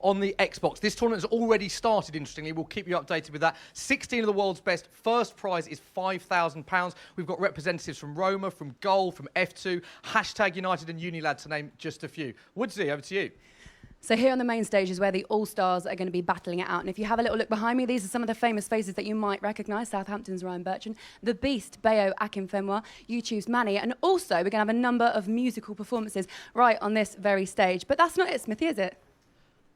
on the Xbox. This tournament has already started, interestingly. We'll keep you updated with that. 16 of the world's best. First prize is £5,000. We've got representatives from Roma, from Goal, from F2, Hashtag United and Unilad, to name just a few. Woodsy, over to you. So here on the main stage is where the All-Stars are going to be battling it out. And if you have a little look behind me, these are some of the famous faces that you might recognise. Southampton's Ryan Bertrand, the Beast, Adebayo Akinfenwa, YouTube's Manny, and also we're going to have a number of musical performances right on this very stage. But that's not it, Smithy, is it?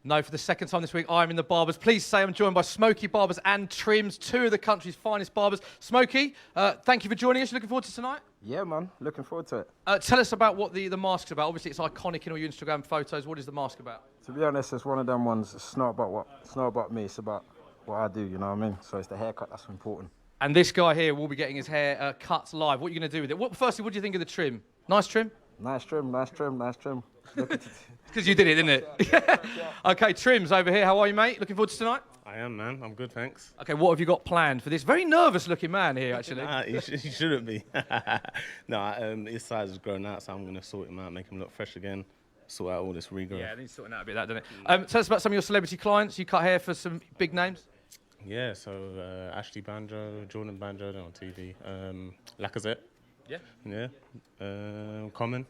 No, for the second time this week, I'm in the barbers. Please say I'm joined by Smokey Barbers and Trims, two of the country's finest barbers. Smokey, thank you for joining us. You looking forward to tonight? Yeah, man. Looking forward to it. Tell us about what the mask's about. Obviously, it's iconic in all your Instagram photos. What is the mask about? To be honest, it's one of them ones. It's not about me. It's about what I do. You know what I mean? So it's the haircut that's important. And this guy here will be getting his hair cut live. What are you going to do with it? Firstly, what do you think of the trim? Nice trim? Nice trim, nice trim, nice trim. Because you did it, didn't it? Okay, Trims over here. How are you, mate? Looking forward to tonight? I am, man. I'm good, thanks. Okay, what have you got planned for this very nervous-looking man here, actually? Nah, he shouldn't be. No, his size has grown out, so I'm going to sort him out, make him look fresh again, sort out all this regrowth. Yeah, I need to sort out a bit of that, doesn't it? Tell us about some of your celebrity clients. You cut hair for some big names? Yeah, so Ashley Banjo, Jordan Banjo, they're on TV. Lacazette. Yeah. Yeah. Common.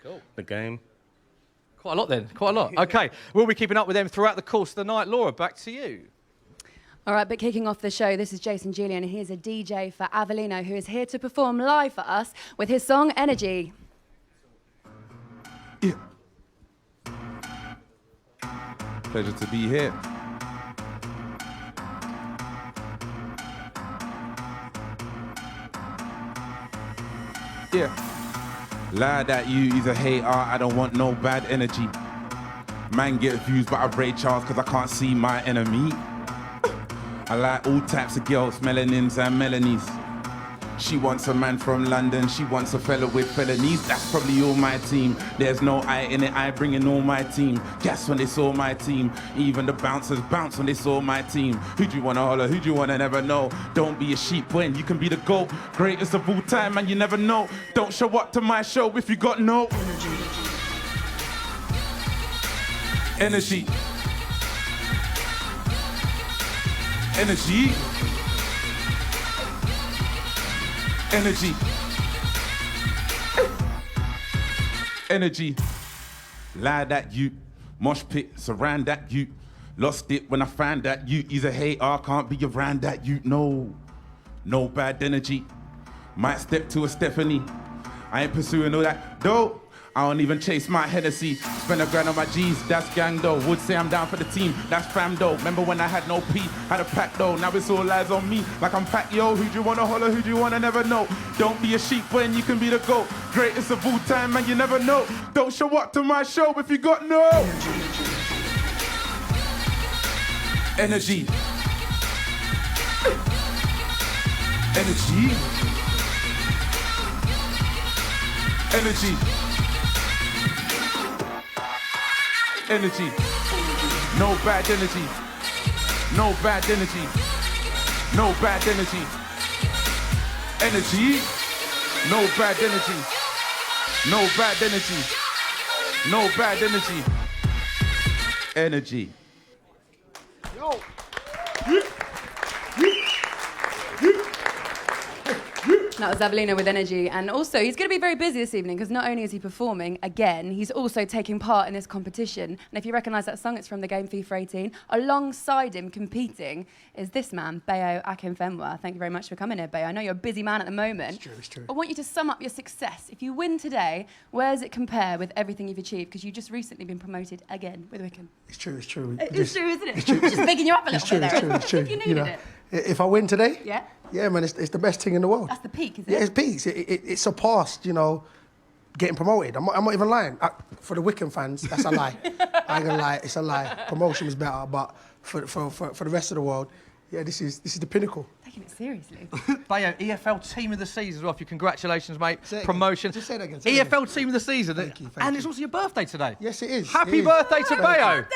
Cool. The Game. Quite a lot then, quite a lot. Okay, we'll be keeping up with them throughout the course of the night. Laura, back to you. All right, but kicking off the show, this is Jason Julian. He's a DJ for Avellino, who is here to perform live for us with his song Energy. Yeah. Pleasure to be here. Yeah. Lie that you is a hater, I don't want no bad energy. Man get views, but I rate Charles cause I can't see my enemy. I like all types of girls, melanins and melanies. She wants a man from London, she wants a fella with felonies. That's probably all my team. There's no I in it, I bring in all my team. Guess when they saw my team, even the bouncers bounce when they saw my team. Who do you wanna holler, who do you wanna never know? Don't be a sheep when you can be the GOAT. Greatest of all time and you never know. Don't show up to my show if you got no energy. Energy. Energy. Energy. Lie that you. Mosh pit, surround that you. Lost it when I found that you. He's a hater, can't be around that you. No. No bad energy. Might step to a Stephanie. I ain't pursuing all that. Though. I don't even chase my Hennessy. Spend a grand on my G's, that's gang though. Would say I'm down for the team, that's fam though. Remember when I had no P, had a pack though. Now it's all eyes on me, like I'm packed yo. Who do you wanna holler, who do you wanna never know? Don't be a sheep when you can be the GOAT. Greatest of all time and you never know. Don't show up to my show if you got no energy. Energy. Energy. Energy. No bad energy. No bad energy. No bad energy. Energy. No bad energy. No bad energy. No bad energy. Energy. Yo. That was Avellino with Energy. And also, he's going to be very busy this evening because not only is he performing again, he's also taking part in this competition. And if you recognise that song, it's from the game FIFA 18. Alongside him competing is this man, Adebayo Akinfenwa. Thank you very much for coming here, Bayo. I know you're a busy man at the moment. It's true, it's true. I want you to sum up your success. If you win today, where does it compare with everything you've achieved? Because you've just recently been promoted again with Wickham. It's true, it's true. It's true, isn't it? It's true. Just bigging you up a little bit there. It's true. If you needed it. If I win today, yeah, man, it's the best thing in the world. That's the peak, isn't it? Yeah, it's peaks. It surpassed, getting promoted. I'm not even lying. For the Wickham fans, that's a lie. I ain't gonna lie, it's a lie. Promotion was better, but for the rest of the world, yeah, this is the pinnacle. Taking it seriously. Bayo, EFL Team of the Season as well. Congratulations, mate. Promotion. Just say that again. EFL Team of the Season. Thank you. And it's also your birthday today. Yes, it is. Happy birthday to Bayo. Is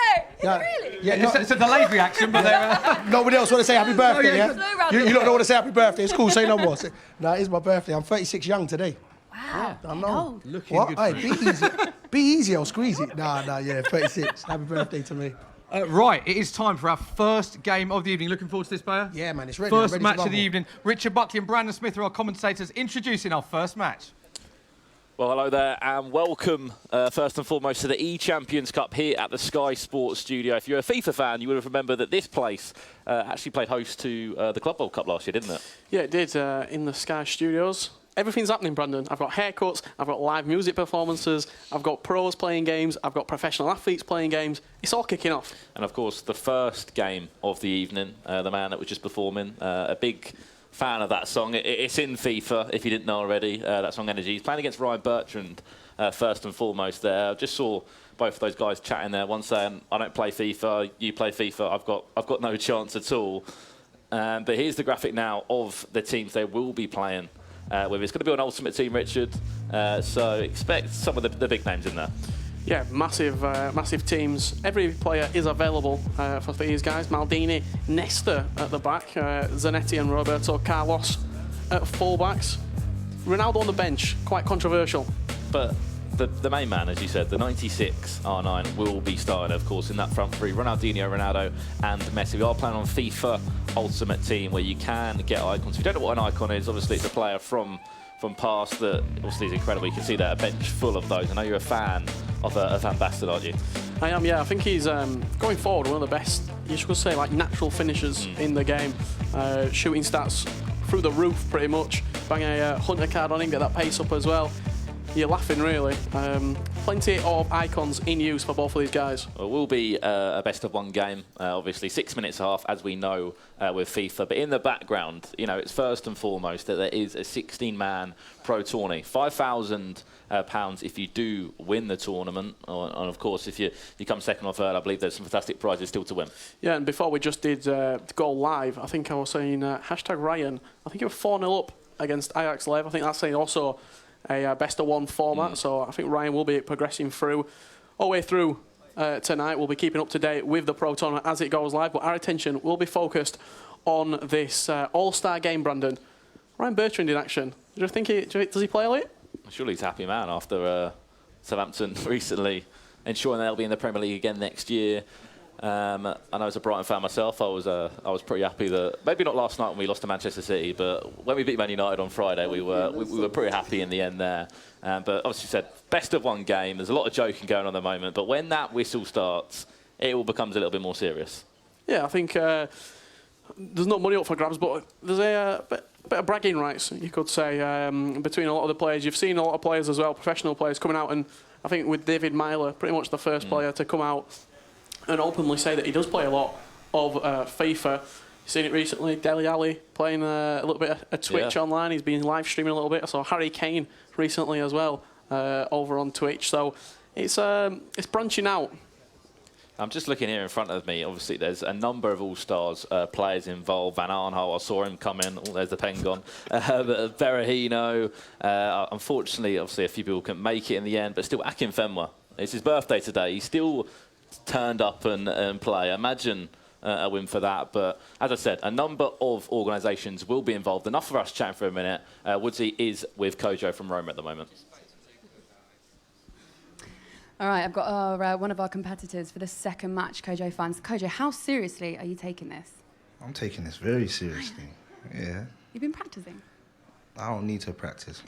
it really? Yeah, It's a delayed reaction, but nobody else want to say happy birthday, yeah. Slow round You the don't want to say happy birthday. It's cool. Say no more. No, it is my birthday. I'm 36 young today. Wow. I know. looking What? good. Hey, be easy. Be easy. I'll squeeze it. Nah. Yeah, 36. Happy birthday to me. Right, it is time for our first game of the evening. Looking forward to this, Bayer? Yeah, man, it's ready. First I'm ready match to of the rumble. evening. Richard Buckley and Brandon Smith are our commentators introducing our first match. Well, hello there and welcome first and foremost to the E-Champions Cup here at the Sky Sports Studio. If you're a FIFA fan, you would have remembered that this place actually played host to the Club World Cup last year, didn't it? Yeah, it did, in the Sky Studios. Everything's happening, Brandon. I've got haircuts, I've got live music performances, I've got pros playing games, I've got professional athletes playing games. It's all kicking off. And of course, the first game of the evening, the man that was just performing, a big fan of that song. It's in FIFA, if you didn't know already, that song Energy. He's playing against Ryan Bertrand, first and foremost there. I just saw both of those guys chatting there, one saying, I don't play FIFA, you play FIFA, I've got no chance at all. But here's the graphic now of the teams they will be playing with. It's going to be an ultimate team, Richard, so expect some of the big names in there. Yeah, massive teams. Every player is available for these guys. Maldini, Nesta at the back, Zanetti and Roberto Carlos at fullbacks. Ronaldo on the bench, quite controversial. But the main man, as you said, the 96 R9 will be starting, of course, in that front three. Ronaldinho, Ronaldo and Messi. We are playing on FIFA Ultimate Team where you can get icons. If you don't know what an icon is, obviously it's a player from past that obviously is incredible. You can see there a bench full of those. I know you're a fan of Van Basten, aren't you? I am, yeah. I think he's, going forward, one of the best, you should say, like natural finishers in the game. Shooting stats through the roof, pretty much. Bang a Hunter card on him, get that pace up as well. You're laughing, really. Plenty of icons in use for both of these guys. Well, it will be a best-of-1 game, obviously. 6 minutes half, as we know with FIFA. But in the background, you know, it's first and foremost that there is a 16-man pro tourney. £5,000 if you do win the tournament. And, of course, if you come second or third, I believe there's some fantastic prizes still to win. Yeah, and before we just did go live, I think I was saying hashtag Ryan. I think it was 4-0 up against Ajax Live. I think that's saying also a best-of-1 format, so I think Ryan will be progressing through all the way through tonight. We'll be keeping up to date with the Pro Tournament as it goes live, but our attention will be focused on this All-Star game, Brandon. Ryan Bertrand in action. Do you think does he play late? Surely he's a happy man after Southampton recently ensuring they'll be in the Premier League again next year. I know as a Brighton fan myself, I was pretty happy that maybe not last night when we lost to Manchester City, but when we beat Man United on Friday, we were pretty happy in the end there. But obviously, said best-of-1 game. There's a lot of joking going on at the moment, but when that whistle starts, it all becomes a little bit more serious. Yeah, I think there's not money up for grabs, but there's a bit of bragging rights, you could say, between a lot of the players. You've seen a lot of players as well, professional players coming out, and I think with David Myler, pretty much the first player to come out and openly say that he does play a lot of FIFA. You've seen it recently, Dele Alli playing a little bit of Twitch online. He's been live streaming a little bit. I saw Harry Kane recently as well over on Twitch. So it's branching out. I'm just looking here in front of me. Obviously, there's a number of All-Stars players involved. Van Aanholt, I saw him come in. Oh, there's the pen gone. Berahino. Unfortunately, obviously, a few people couldn't make it in the end, but still, Akinfenwa. It's his birthday today. He's still turned up and play. Imagine a win for that. But as I said, a number of organisations will be involved. Enough for us chatting for a minute. Woodsy is with Kojo from Rome at the moment. All right, I've got one of our competitors for the second match, Kojo fans. Kojo, how seriously are you taking this? I'm taking this very seriously. Yeah. You've been practicing? I don't need to practice.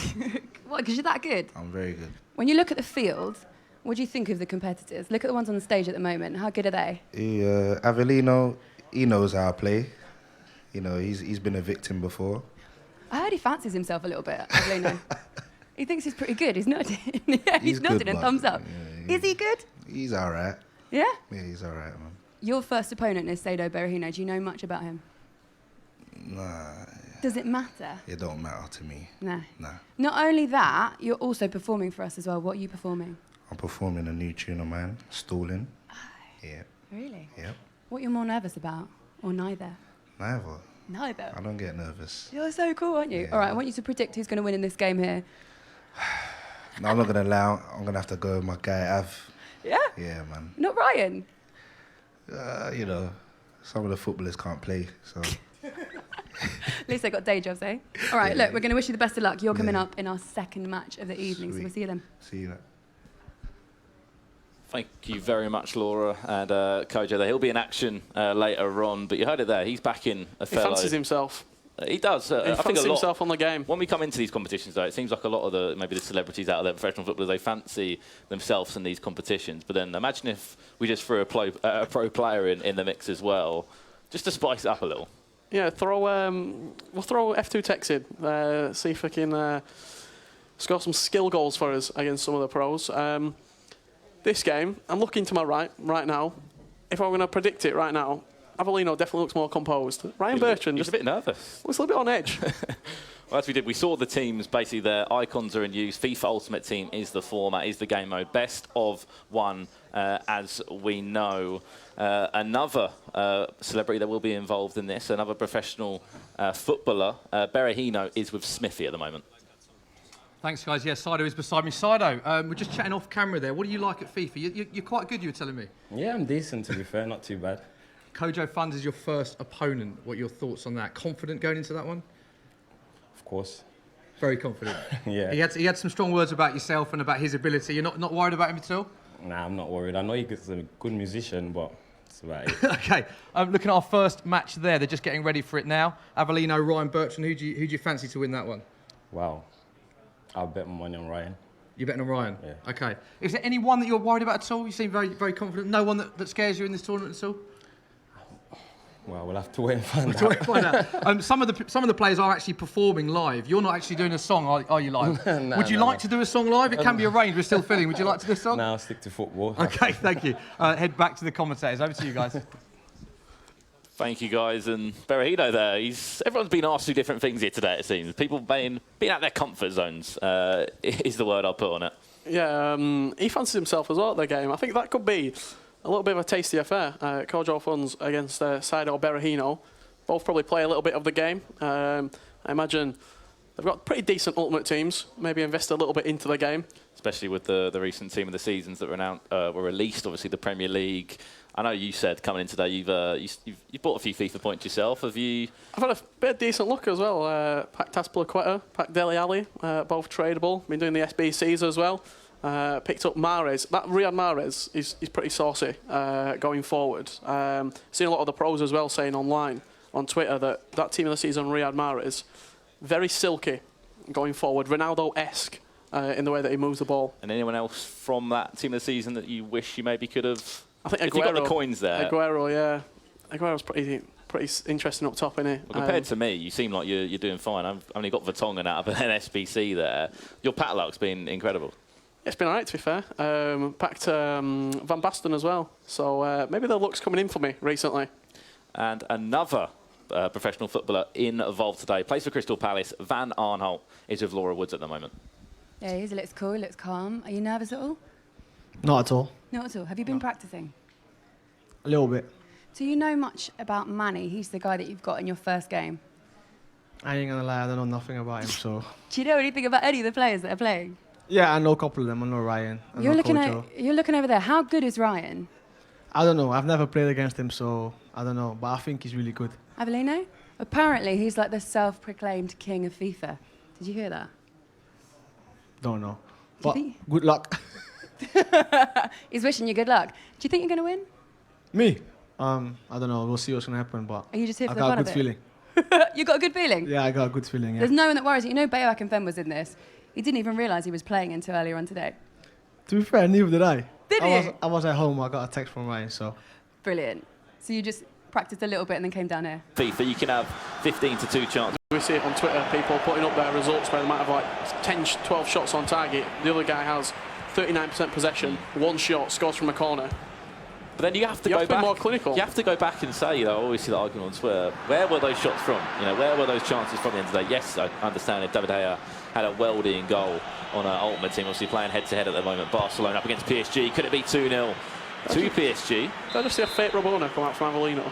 What, because you're that good? I'm very good. When you look at the field, what do you think of the competitors? Look at the ones on the stage at the moment. How good are they? Avellino, he knows how I play. You know, he's been a victim before. I heard he fancies himself a little bit, Avellino. He thinks he's pretty good. He's nodding. Yeah, he's nodding good, and thumbs up. Yeah, Is he good? He's all right. Yeah? Yeah, he's all right, man. Your first opponent is Saido Berahino. Do you know much about him? Nah, Does it matter? it don't matter to me. No. Nah. Not only that, you're also performing for us as well. What are you performing? I'm performing a new tune of mine, Stalling. Yeah. Really? Yep. What you're more nervous about? Or neither? Neither. Neither. I don't get nervous. You're so cool, aren't you? Yeah. All right, I want you to predict who's going to win in this game here. No, I'm not gonna lie. I'm gonna have to go with my guy Av. Yeah? Yeah, man. Not Ryan? You know, some of the footballers can't play, so. At least they got day jobs, eh? All right, look, we're going to wish you the best of luck. You're coming up in our second match of the evening, so we'll see you then. See you then. Thank you very much, Laura and Kojo. There, he'll be in action later on, but you heard it there. He's backing a fellow. He fancies himself. He does. He I think fancies a lot, himself on the game. When we come into these competitions, though, it seems like a lot of maybe the celebrities out there, professional footballers, they fancy themselves in these competitions. But then imagine if we just threw a pro player in the mix as well, just to spice it up a little. Yeah, we'll throw F2 Tex in, see if we can score some skill goals for us against some of the pros. This game, I'm looking to my right now. If I'm going to predict it right now, Avellino definitely looks more composed. Ryan Bertrand He's a bit nervous. Looks a little bit on edge. Well, as we did, we saw the teams, basically their icons are in use. FIFA Ultimate Team is the format, is the game mode. Best of one, as we know. Another celebrity that will be involved in this, another professional footballer, Berahino, is with Smithy at the moment. Thanks, guys. Yeah, Saido is beside me. Saido, we're just chatting off camera there. What do you like at FIFA? You're quite good, you were telling me. Yeah, I'm decent, to be fair. Not too bad. Kojo Funds is your first opponent. What are your thoughts on that? Confident going into that one? Of course. Very confident. Yeah. He had some strong words about yourself and about his ability. You're not worried about him at all? Nah, I'm not worried. I know he's a good musician, but that's about it. Okay, looking at our first match there. They're just getting ready for it now. Avellino, Ryan Bertrand. Who do you fancy to win that one? Wow. I'll bet my money on Ryan. You're betting on Ryan? Yeah. Okay. Is there anyone that you're worried about at all? You seem very, very confident. No one that scares you in this tournament at all? Well, we'll have to wait and find out. We'll have to wait and find out. Some of the players are actually performing live. You're not actually doing a song, are you live? No, Would you like to do a song live? It can be arranged. We're still filling. Would you like to do a song? No, I'll stick to football. Okay, thank you. Head back to the commentators. Over to you guys. Thank you, guys. And Berahino there, everyone's been asked to do different things here today, it seems. People being out their comfort zones is the word I'll put on it. Yeah, he fancies himself as well at the game. I think that could be a little bit of a tasty affair. Kojo Funds against Saido Berahino. Both probably play a little bit of the game. I imagine they've got pretty decent ultimate teams. Maybe invest a little bit into the game. Especially with the recent team of the seasons that were released, obviously the Premier League. I know you said coming in today you've bought a few FIFA points yourself. Have you? I've had a bit of decent look as well. Packed Aspilicueta, packed Dele Alli, both tradable. Been doing the SBCs as well. Picked up Mahrez. That Riyad Mahrez is pretty saucy going forward. Seen a lot of the pros as well saying online on Twitter that team of the season, Riyad Mahrez, very silky going forward, Ronaldo-esque in the way that he moves the ball. And anyone else from that team of the season that you wish you maybe could have? I think Aguero. You got the coins there. Aguero, yeah. Aguero's pretty interesting up top, isn't he? Well, compared to me, you seem like you're doing fine. I've only got Vertonghen out of an SBC there. Your pat luck's been incredible. It's been all right, to be fair. Packed Van Basten as well. So maybe the luck's coming in for me recently. And another professional footballer involved today, plays for Crystal Palace, Van Aanholt, is with Laura Woods at the moment. Yeah, he looks cool, he looks calm. Are you nervous at all? Not at all. Not at all. Have you been practicing? A little bit. Do you know much about Manny? He's the guy that you've got in your first game. I ain't gonna lie, I don't know nothing about him, so... Do you know anything about any of the players that are playing? Yeah, I know a couple of them. I know Ryan. You're looking over there. How good is Ryan? I don't know. I've never played against him, so I don't know. But I think he's really good. Avellino? Apparently, he's like the self-proclaimed king of FIFA. Did you hear that? Don't know. But good luck. He's wishing you good luck. Do you think you're going to win? Me? I don't know. We'll see what's going to happen. But are you just here for the fun of it? I got a good feeling. You got a good feeling? Yeah, I got a good feeling, yeah. There's no one that worries you. You know Adebayo Akinfenwa was in this. He didn't even realise he was playing until earlier on today. To be fair, neither did I. Did you? I was at home. I got a text from Ryan, so... Brilliant. So you just practiced a little bit and then came down here? FIFA, you can have 15-2 chance. We see it on Twitter, people putting up their results where they might have like 10, 12 shots on target. The other guy has 39% possession, one shot, scores from a corner. But then you have to go back. Be more clinical. You have to go back and say, I always see the argument on Twitter, where were those shots from? Where were those chances from the end of the day? Yes, I understand if David Gea had a welding goal on an ultimate team, obviously playing head-to-head at the moment. Barcelona up against PSG. Could it be 2-0 to PSG? Did I just see a fake Rabona come out from Avellino?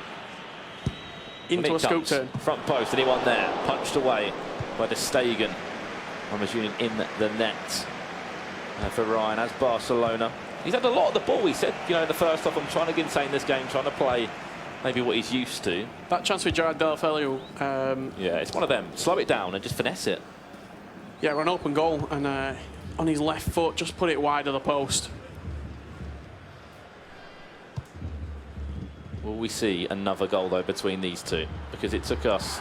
Into a scoop turn. Front post, anyone there? Punched away by De Stegen. Ramos Union in the net for Ryan as Barcelona. He's had a lot of the ball. He said, in the first half, I'm trying to contain this game, trying to play maybe what he's used to. That chance with Jared Delafelu. Yeah, it's one of them. Slow it down and just finesse it. Yeah, an open goal and on his left foot, just put it wide of the post. Will we see another goal, though, between these two? Because it took us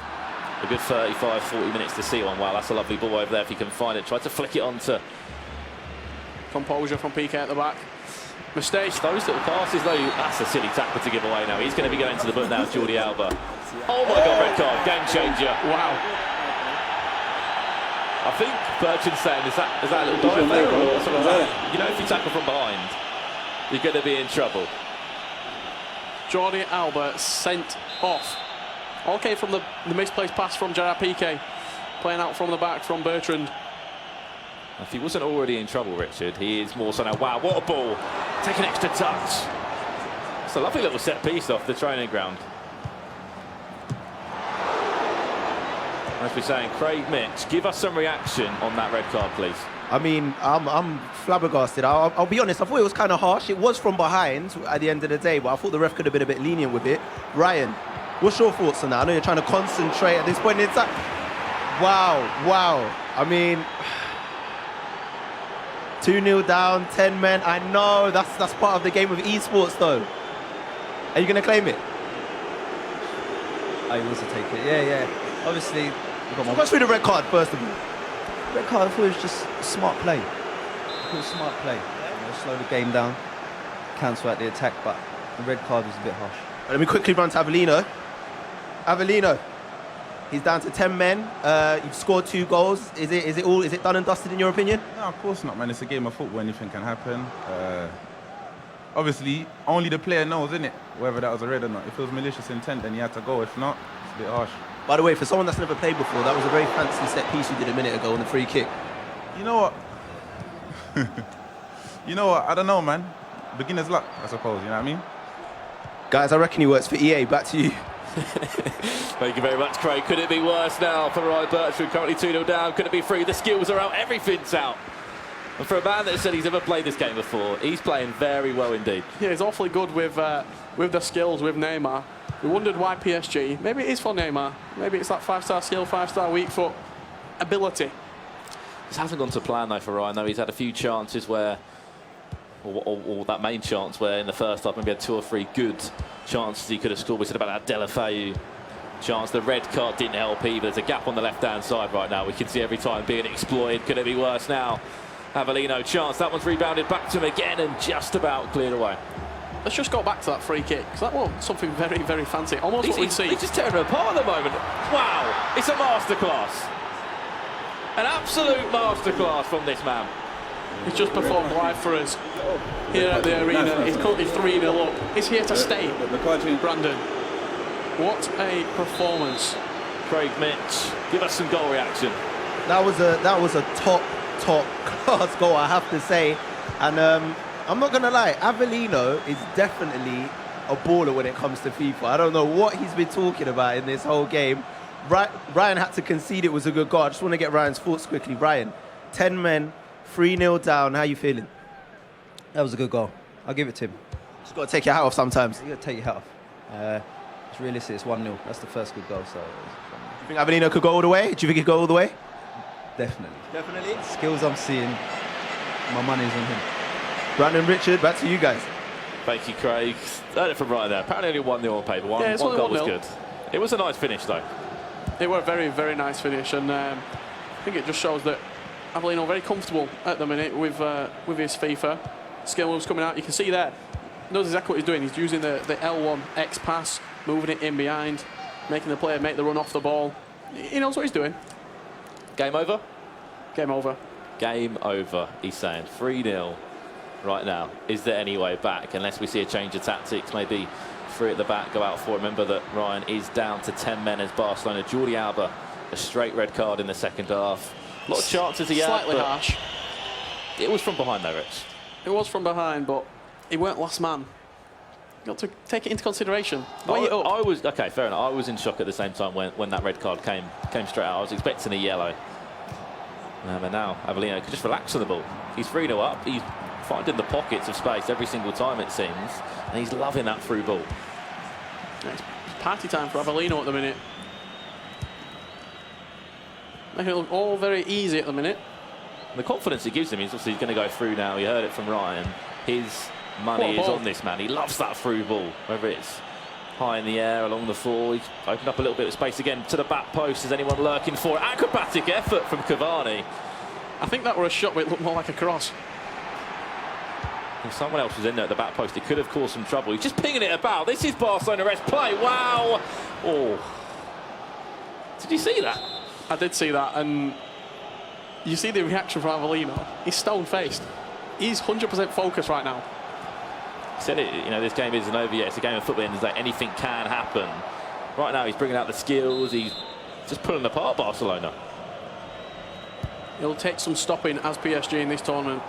a good 35, 40 minutes to see one. Wow, that's a lovely ball over there if he can find it. Tried to flick it onto... Composure from PK at the back. Mistakes. Those little passes, though, that's a silly tackle to give away now. He's going to be going to the book now, Jordi Alba. Oh, my God, red card. Game changer. Wow. I think Bertrand's saying, is that a little dive there or something like that? You know, if you tackle from behind, you're going to be in trouble. Jordi Alba sent off. Okay, from the misplaced pass from Gerard Piqué. Playing out from the back from Bertrand. If he wasn't already in trouble, Richard, he is more so now. Wow, what a ball. Take an extra touch. It's a lovely little set piece off the training ground. As we're saying, Craig Mitch, give us some reaction on that red card, please. I mean, I'm flabbergasted. I'll be honest, I thought it was kind of harsh. It was from behind at the end of the day, but I thought the ref could have been a bit lenient with it. Ryan, what's your thoughts on that? I know you're trying to concentrate at this point in time. Wow. I mean, 2-0 down, 10 men. I know that's part of the game of esports, though. Are you going to claim it? I also take it. Yeah. Obviously, go through the red card first of all. Red card, I thought it was just smart play. Smart play. Slow the game down, cancel out the attack, but the red card was a bit harsh. Let me quickly run to Avellino. Avellino, he's down to 10 men. You've scored 2 goals. Is it done and dusted in your opinion? No, of course not, man. It's a game of football. Anything can happen. Obviously, only the player knows, innit? Whether that was a red or not. If it was malicious intent, then he had to go. If not, it's a bit harsh. By the way, for someone that's never played before, that was a very fancy set piece you did a minute ago on the free kick. You know what? I don't know, man. Beginner's luck, I suppose. You know what I mean? Guys, I reckon he works for EA. Back to you. Thank you very much, Craig. Could it be worse now for Ryan Bertrand? Currently 2-0 down. Could it be 3? The skills are out. Everything's out. And for a man that said he's never played this game before, he's playing very well indeed. Yeah, he's awfully good with the skills with Neymar. We wondered why PSG. Maybe it is for Neymar. Maybe it's that 5-star skill, 5-star weak foot ability. This hasn't gone to plan though for Ryan. Though he's had a few chances where, or that main chance where in the first half maybe had 2 or 3 good chances he could have scored. We said about that Deulofeu chance. The red card didn't help either. There's a gap on the left-hand side right now. We can see every time being exploited. Could it be worse now? Avellino chance. That one's rebounded back to him again and just about cleared away. Let's just go back to that free kick, because that was something very, very fancy. Almost what we'd see. He's just tearing him apart at the moment. Wow, it's a masterclass. An absolute masterclass from this man. He's just performed live for us here at the arena. He's currently 3-0 up. He's here to stay. Brandon, what a performance. Craig Mitch, give us some goal reaction. That was a top class goal, I have to say. And I'm not gonna lie, Avellino is definitely a baller when it comes to FIFA. I don't know what he's been talking about in this whole game. Ryan had to concede it was a good goal. I just want to get Ryan's thoughts quickly. Ryan, 10 men, 3-0 down. How you feeling? That was a good goal. I'll give it to him. Just got to take your hat off sometimes. You got to take your hat off. It's realistic. It's 1-0. That's the first good goal. So. Do you think Avellino could go all the way? Do you think he'd go all the way? Definitely. Definitely. Skills I'm seeing, my money's on him. Brandon, Richard, back to you guys. Thank you, Craig. Heard it from right there. Apparently only 1-0 on paper. One goal was good. It was a nice finish, though. It was a very, very nice finish, and I think it just shows that Avellino very comfortable at the minute with his FIFA. Skill moves coming out. You can see there. Knows exactly what he's doing. He's using the L1 X pass, moving it in behind, making the player make the run off the ball. He knows what he's doing. Game over? Game over. Game over, he's saying. 3-0 right now. Is there any way back? Unless we see a change of tactics, maybe 3 at the back, go out for it. Remember that Ryan is down to 10 men as Barcelona. Jordi Alba, a straight red card in the second half. A lot of chances he had. Slightly harsh. It was from behind though, Rich. It was from behind, but he weren't last man. You got to take it into consideration. I was okay, fair enough. I was in shock at the same time when that red card came straight out. I was expecting a yellow. But now Avellino could just relax on the ball. He's 3-0 up. He's finding the pockets of space every single time, it seems, and he's loving that through ball. It's party time for Avellino at the minute. Making it look all very easy at the minute. The confidence he gives him, he's obviously going to go through now. You heard it from Ryan. His money is on this man. He loves that through ball, whether it's high in the air along the floor. He's opened up a little bit of space again to the back post. Is anyone lurking for it? Acrobatic effort from Cavani. I think that were a shot, but it looked more like a cross. If someone else was in there at the back post, it could have caused some trouble. He's just pinging it about. This is Barcelona-esque play. Wow. Oh. Did you see that? I did see that, and you see the reaction from Avellino. He's stone-faced. He's 100% focused right now. He said it, you know, this game isn't over yet. It's a game of football, and like anything can happen. Right now, he's bringing out the skills. He's just pulling apart Barcelona. It'll take some stopping as PSG in this tournament.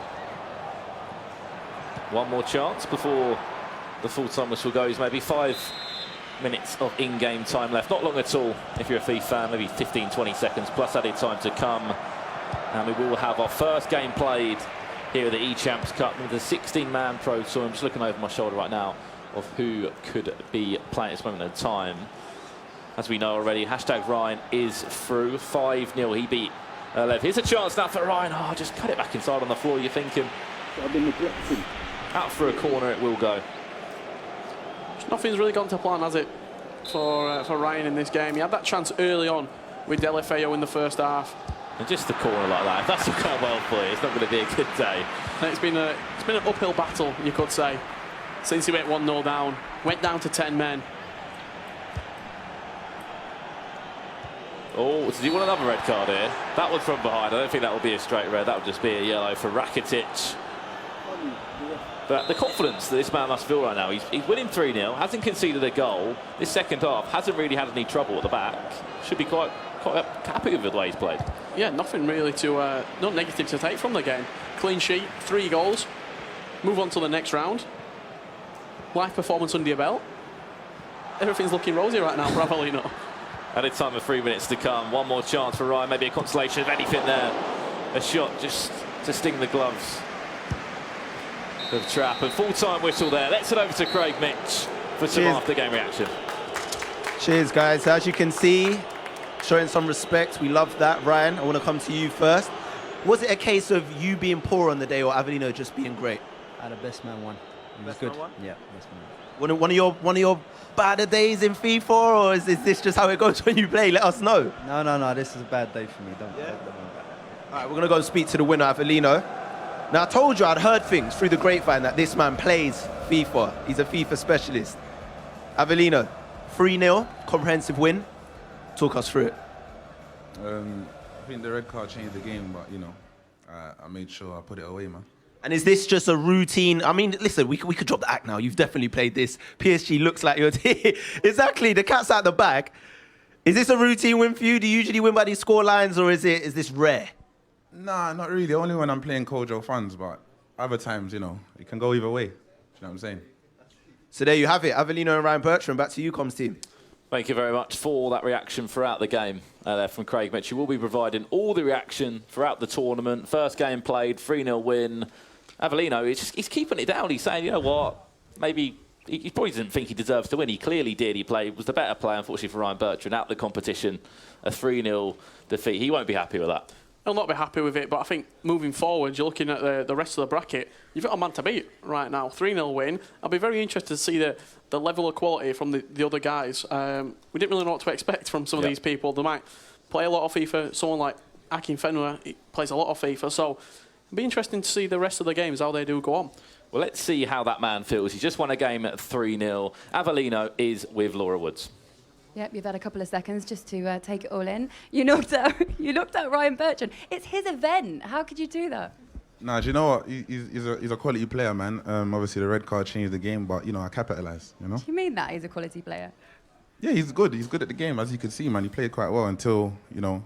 One more chance before the full-time whistle goes. Maybe 5 minutes of in-game time left. Not long at all if you're a FIFA fan. Maybe 15, 20 seconds plus added time to come. And we will have our first game played here at the EChamps Cup with a 16-man Pro Tour. I'm just looking over my shoulder right now of who could be playing at this moment in time. As we know already, hashtag Ryan is through. 5-0. He beat Lev. Here's a chance now for Ryan. Oh, just cut it back inside on the floor. You're thinking out for a corner it will go. Nothing's really gone to plan, has it, for Ryan in this game? He had that chance early on with Delefeo in the first half. And just the corner like that, if that's not going well for you, it's not going to be a good day. And it's been an uphill battle, you could say, since he went 1-0 down. Went down to 10 men. Oh, does he want another red card here? That was from behind. I don't think that will be a straight red. That would just be a yellow for Rakitic. But the confidence that this man must feel right now, he's winning 3-0, hasn't conceded a goal. This second half hasn't really had any trouble at the back. Should be quite happy with the way he's played. Yeah, nothing really to, no negative to take from the game. Clean sheet, 3 goals. Move on to the next round. Live performance under your belt. Everything's looking rosy right now for Avellino. Added time of 3 minutes to come. One more chance for Ryan. Maybe a consolation of anything there. A shot just to sting the gloves of Trap. And full-time whistle there. Let's head over to Craig Mitch for some after-game reaction. Cheers, guys. As you can see, showing some respect. We love that. Ryan, I want to come to you first. Was it a case of you being poor on the day or Avellino just being great? The best man won. It was good. Yeah, best man. One of your badder days in FIFA, or is this just how it goes when you play? Let us know. No. This is a bad day for me. Don't. All right, we're gonna go and speak to the winner, Avellino. Now, I told you I'd heard things through the grapevine that this man plays FIFA. He's a FIFA specialist. Avellino, 3-0, comprehensive win. Talk us through it. I think the red card changed the game, but you know, I made sure I put it away, man. And is this just a routine? I mean, listen, we could drop the act now. You've definitely played this. PSG looks like your team. Exactly, the cat's out the bag. Is this a routine win for you? Do you usually win by these score lines, or is this rare? Nah, not really. Only when I'm playing Kojo funds, but other times, you know, it can go either way. Do you know what I'm saying? So there you have it. Avellino and Ryan Bertrand, back to you, comms team. Thank you very much for that reaction throughout the game there from Craig Mitch. You will be providing all the reaction throughout the tournament. First game played, 3-0 win. Avellino, he's keeping it down. He's saying, you know what, maybe he probably didn't think he deserves to win. He clearly did. He was the better player, unfortunately, for Ryan Bertrand. Out the competition, a 3-0 defeat. He won't be happy with that. He'll not be happy with it, but I think moving forward, you're looking at the rest of the bracket. You've got a man to beat right now. 3-0 win. I'll be very interested to see the level of quality from the other guys. We didn't really know what to expect from some of these people. They might play a lot of FIFA. Someone like Akinfenwa plays a lot of FIFA. So it'll be interesting to see the rest of the games, how they do go on. Well, let's see how that man feels. He just won a game at 3-0. Avellino is with Laura Woods. Yep, you've had a couple of seconds just to take it all in. You knocked out Ryan Bertrand. It's his event. How could you do that? Nah, do you know what? He's a quality player, man. Obviously, the red card changed the game, but, you know, I capitalised, you know? Do you mean that he's a quality player? Yeah, he's good. He's good at the game, as you can see, man. He played quite well until, you know,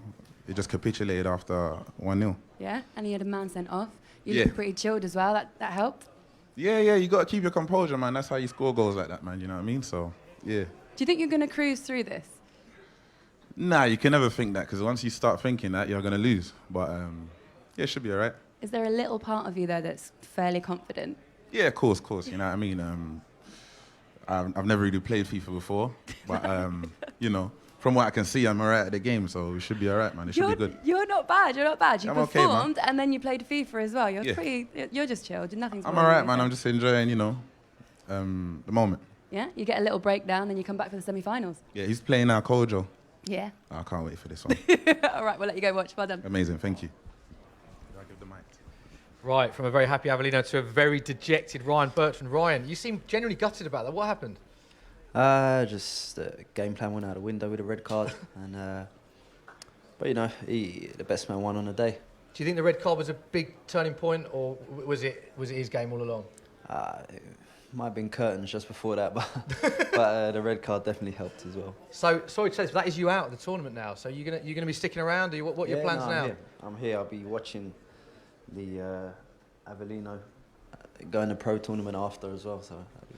it just capitulated after 1-0. Yeah, and he had a man sent off. You look pretty chilled as well. That helped? Yeah, you got to keep your composure, man. That's how you score goals like that, man. You know what I mean? So, yeah. Do you think you're going to cruise through this? Nah, you can never think that, because once you start thinking that, you're going to lose. But, yeah, it should be all right. Is there a little part of you, though, that's fairly confident? Yeah, of course, you know what I mean? I've never really played FIFA before, but, you know, from what I can see, I'm all right at the game, so it should be all right, man. It should be good. You're not bad. You I'm performed, okay, and then you played FIFA as well. You're just chilled. Nothing's I'm wrong all right, with man. it. I'm just enjoying, you know, the moment. Yeah, you get a little breakdown, then you come back for the semi-finals. Yeah, he's playing now, Kojo. Yeah. Oh, I can't wait for this one. All right, we'll let you go watch. Well done. Amazing, thank you. Right, from a very happy Avellino to a very dejected Ryan Bertrand. Ryan, you seem genuinely gutted about that. What happened? Just game plan went out the window with a red card, and but you know, the best man won on the day. Do you think the red card was a big turning point, or was it his game all along? It might have been curtains just before that, but the red card definitely helped as well. So sorry to say this, but that is you out of the tournament now. So you're gonna be sticking around? What are your plans now? I'm here. I'll be watching the Avellino going to pro tournament after as well. So that'll be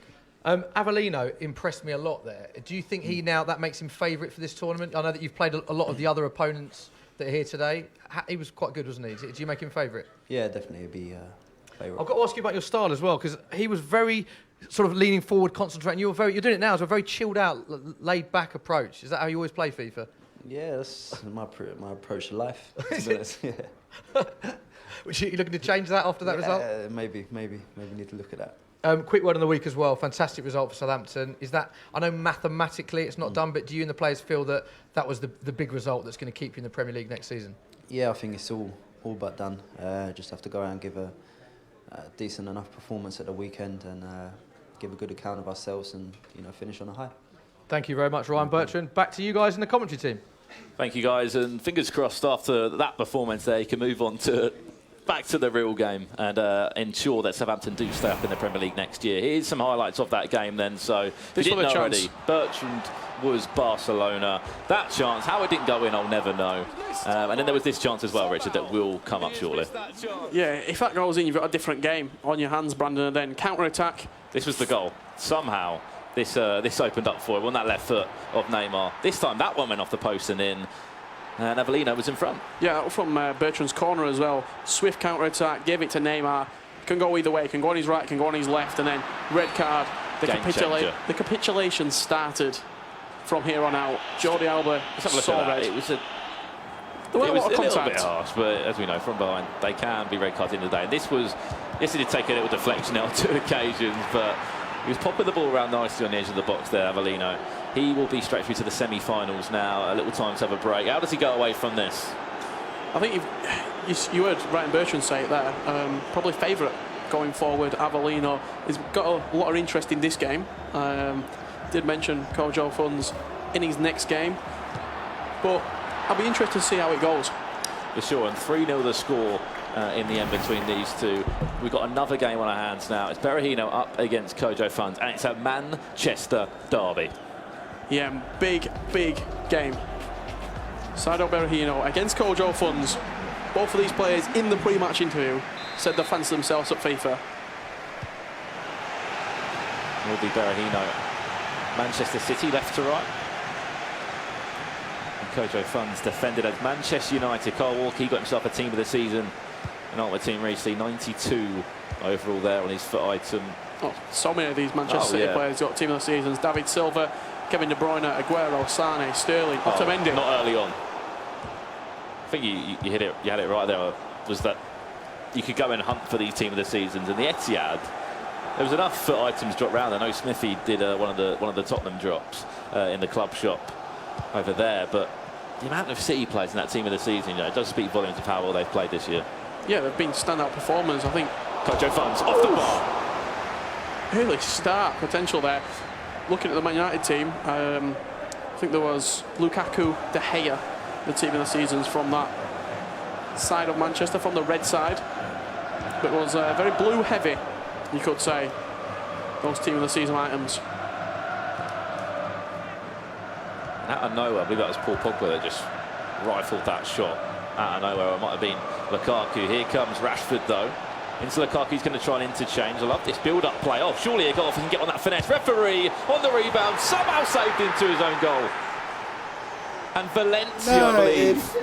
good. Avellino impressed me a lot there. Do you think that makes him favourite for this tournament? I know that you've played a lot of the other opponents that are here today. He was quite good, wasn't he? Do you make him favourite? Yeah, definitely he'd be favourite. I've got to ask you about your style as well, because he was very sort of leaning forward, concentrating. You're doing it now as a very chilled out, laid back approach. Is that how you always play FIFA? Yeah, that's my approach to life. To be honest, yeah. Which you looking to change that after that result? Maybe need to look at that. Quick word on the week as well. Fantastic result for Southampton. Is that, I know mathematically it's not done, but do you and the players feel that that was the big result that's going to keep you in the Premier League next season? Yeah, I think it's all but done. Just have to go out and give a decent enough performance at the weekend and give a good account of ourselves and finish on a high. Thank you very much, Ryan Bertrand. Back to you guys in the commentary team. Thank you, guys, and fingers crossed after that performance there, you can move on to back to the real game and ensure that Southampton do stay up in the Premier League next year. Here's some highlights of that game then. So, if you didn't know already, Bertrand was Barcelona. That chance, how it didn't go in, I'll never know. And then there was this chance as well, Richard, that will come up shortly. Yeah, if that goes in, you've got a different game on your hands, Brandon, and then counter-attack. This was the goal. Somehow, this opened up for him on that left foot of Neymar. This time, that one went off the post and in. And Avellino was in front. Yeah, from Bertrand's corner as well. Swift counter-attack, gave it to Neymar. Can go either way, can go on his right, can go on his left, and then red card. The capitulation started from here on out. Jordi Alba saw red. It was a little bit harsh, but as we know, from behind, they can be red cards in the day. And this did take a little deflection on two occasions, but he was popping the ball around nicely on the edge of the box there, Avellino. He will be straight through to the semi-finals now. A little time to have a break. How does he go away from this? I think you heard Ryan Bertrand say it there. Probably favourite going forward. Avellino has got a lot of interest in this game. Did mention Kojo Funds in his next game, but I'll be interested to see how it goes. For sure, and 3-0 the score in the end between these two. We've got another game on our hands now. It's Berahino up against Kojo Funds, and it's a Manchester derby. Yeah, big game. Saido Berahino against Kojo Funds. Both of these players in the pre-match interview said they fancy themselves at FIFA. Will be Berahino. Manchester City left to right. And Kojo Funds defended as Manchester United. Carl Walkie got himself a team of the season. And Ultimate Team recently, 92 overall there on his foot item. Oh, so many of these Manchester City players got team of the seasons. David Silva, Kevin De Bruyne, Aguero, Sane, Sterling, Otamendi. Not early on. I think you hit it. You had it right there. Was that you could go and hunt for these team of the seasons, and the Etihad. There was enough foot items dropped round. I know Smithy did one of the Tottenham drops in the club shop over there, but the amount of City players in that team of the season, it does speak volumes of how well they've played this year. Yeah, they've been standout performers. I think Kojo Funds off the bar. Really stark potential there. Looking at the Man United team, I think there was Lukaku, De Gea, the team of the seasons from that side of Manchester, from the red side. But it was very blue heavy, you could say, those team of the season items. And out of nowhere, I believe that was Paul Pogba that just rifled that shot. Out of nowhere, it might have been Lukaku. Here comes Rashford though. Into Lukaku, he's going to try and interchange. I love this build-up play. Oh, surely a goal if he can get on that finesse. Referee on the rebound, somehow saved into his own goal. And Valencia, I believe,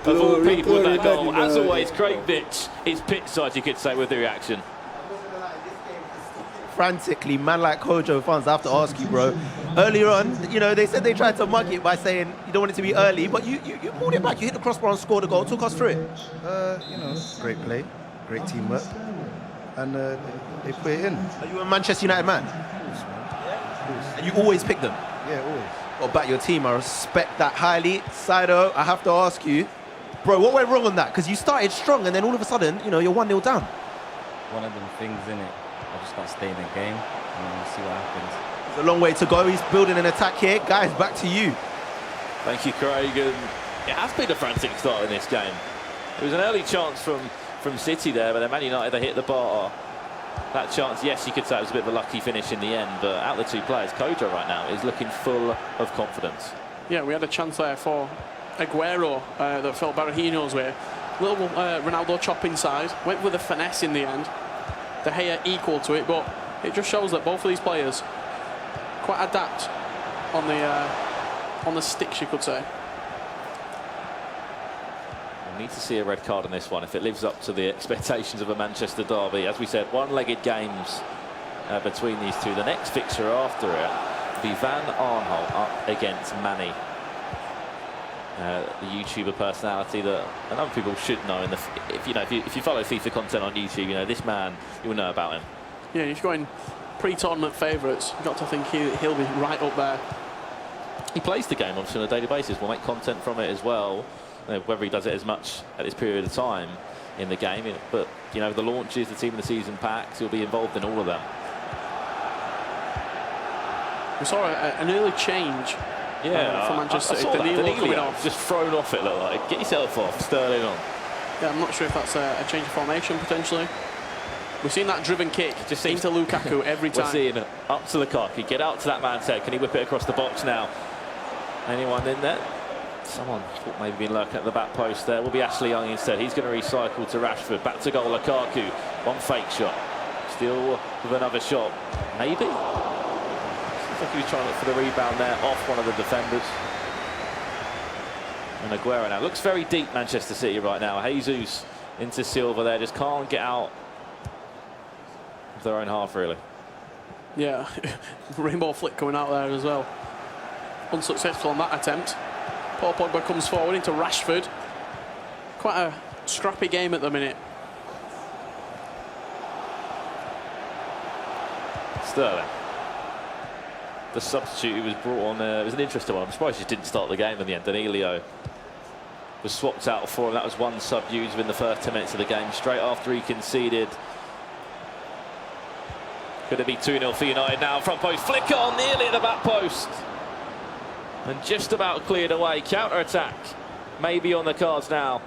of all people with that goal. As always, Craig Bitch is pitch side, you could say, with the reaction. Frantically, man like Kojo Funds, I have to ask you, bro. Earlier on, they said they tried to mug it by saying you don't want it to be early, but you pulled it back. You hit the crossbar and scored a goal. Took us through it. Great play. Great teamwork, and they put it in. Are you a Manchester United man? course. And you always pick them? Yeah, always. What about your team? I respect that highly. Saido, I have to ask you, bro, what went wrong on that? Because you started strong and then all of a sudden, you know, you're 1-0 down. One of them things, innit? I just got to stay in the game and see what happens. There's a long way to go. He's building an attack here. Guys, back to you. Thank you, Craig. And it has been a frantic start in this game. It was an early chance from City there, but then Man United, they hit the bar. That chance, yes, you could say it was a bit of a lucky finish in the end, but out of the two players, Kojo right now is looking full of confidence. Yeah, we had a chance there for Aguero that felt Berahino's way. Little Ronaldo chop inside, went with a finesse in the end. De Gea equal to it, but it just shows that both of these players quite adapt on the sticks, you could say. We'll need to see a red card in this one if it lives up to the expectations of a Manchester derby. As we said, one-legged games between these two. The next fixture after it will be Van Aanholt up against Manny. The YouTuber personality that a number of people should know. If you follow FIFA content on YouTube, you know this man. You'll know about him. Yeah, if you're going pre-tournament favourites, you've got to think he'll be right up there. He plays the game obviously on a daily basis. We'll make content from it as well. Whether he does it as much at this period of time in the game, but you know the launches, the team of the season packs, he'll be involved in all of them. We saw an early change. Yeah, for Manchester City. Danilo coming off. Just thrown off, it looked like. Get yourself off, Sterling on. Yeah, I'm not sure if that's a change of formation potentially. We've seen that driven kick just into Lukaku every time. We're seeing it up to Lukaku, get out to that man's head. Can he whip it across the box now? Anyone in there? Someone thought maybe been lurking at the back post there. Will be Ashley Young instead. He's going to recycle to Rashford. Back to goal, Lukaku. One fake shot. Still with another shot. Maybe? Seems like he was trying to look for the rebound there off one of the defenders. And Aguero now. Looks very deep, Manchester City right now. Jesus into Silva there. Just can't get out of their own half, really. Yeah, rainbow flick coming out there as well. Unsuccessful on that attempt. Paul Pogba comes forward into Rashford. Quite a scrappy game at the minute. Sterling. The substitute who was brought on, it was an interesting one. I'm surprised he didn't start the game in the end. Danilo was swapped out for him. That was one sub used within the first 10 minutes of the game, straight after he conceded. Could it be 2-0 for United now? Front post, flick on, nearly at the back post. And just about cleared away. Counter-attack maybe on the cards now.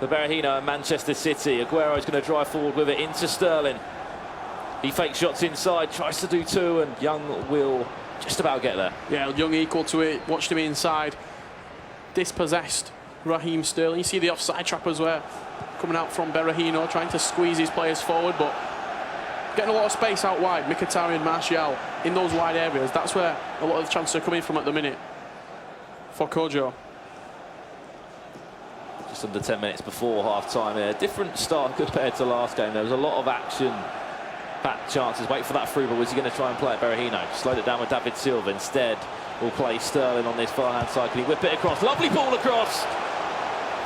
The Berahino and Manchester City. Aguero's going to drive forward with it into Sterling. He fakes shots inside, tries to do two, and Young will just about get there. Yeah, Young equal to it. Watched him inside. Dispossessed Raheem Sterling. You see the offside trap as well. Coming out from Berahino, trying to squeeze his players forward, but getting a lot of space out wide. Mkhitaryan and Martial in those wide areas. That's where a lot of the chances are coming from at the minute for Kojo. Just under 10 minutes before half-time here. Different start compared to last game. There was a lot of action. Back chances. Wait for that through, but was he going to try and play it? Berahino slowed it down with David Silva. Instead, will play Sterling on this far-hand side. Can he whip it across? Lovely ball across.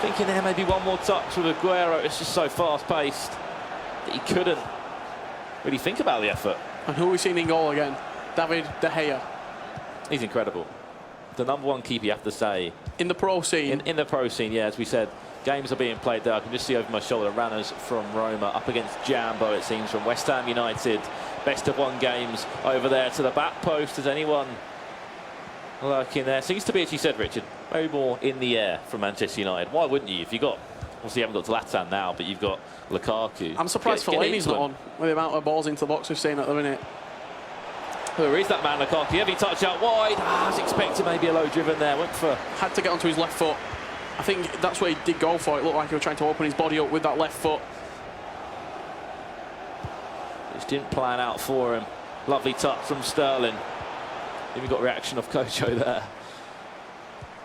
Thinking there maybe one more touch with Aguero. It's just so fast-paced that he couldn't really think about the effort. And who are we seeing in goal again? David De Gea. He's incredible. The #1 keeper, you have to say. In the pro scene. In the pro scene, yeah, as we said. Games are being played there. I can just see over my shoulder runners from Roma up against Jambo, it seems, from West Ham United. Best of 1 games over there to the back post. Is anyone lurking there? Seems to be, as you said, Richard, very more in the air from Manchester United. Why wouldn't you? If you've got, obviously you haven't got Zlatan now, but you've got Lukaku. I'm surprised Fellaini's not on with the amount of balls into the box we've seen at the minute. Who is that man, Lukaku? Heavy touch out wide. As expected, maybe a low driven there. Went for. Had to get onto his left foot. I think that's where he did go for. It looked like he was trying to open his body up with that left foot. Which didn't plan out for him. Lovely touch from Sterling. Even got reaction of Kojo there.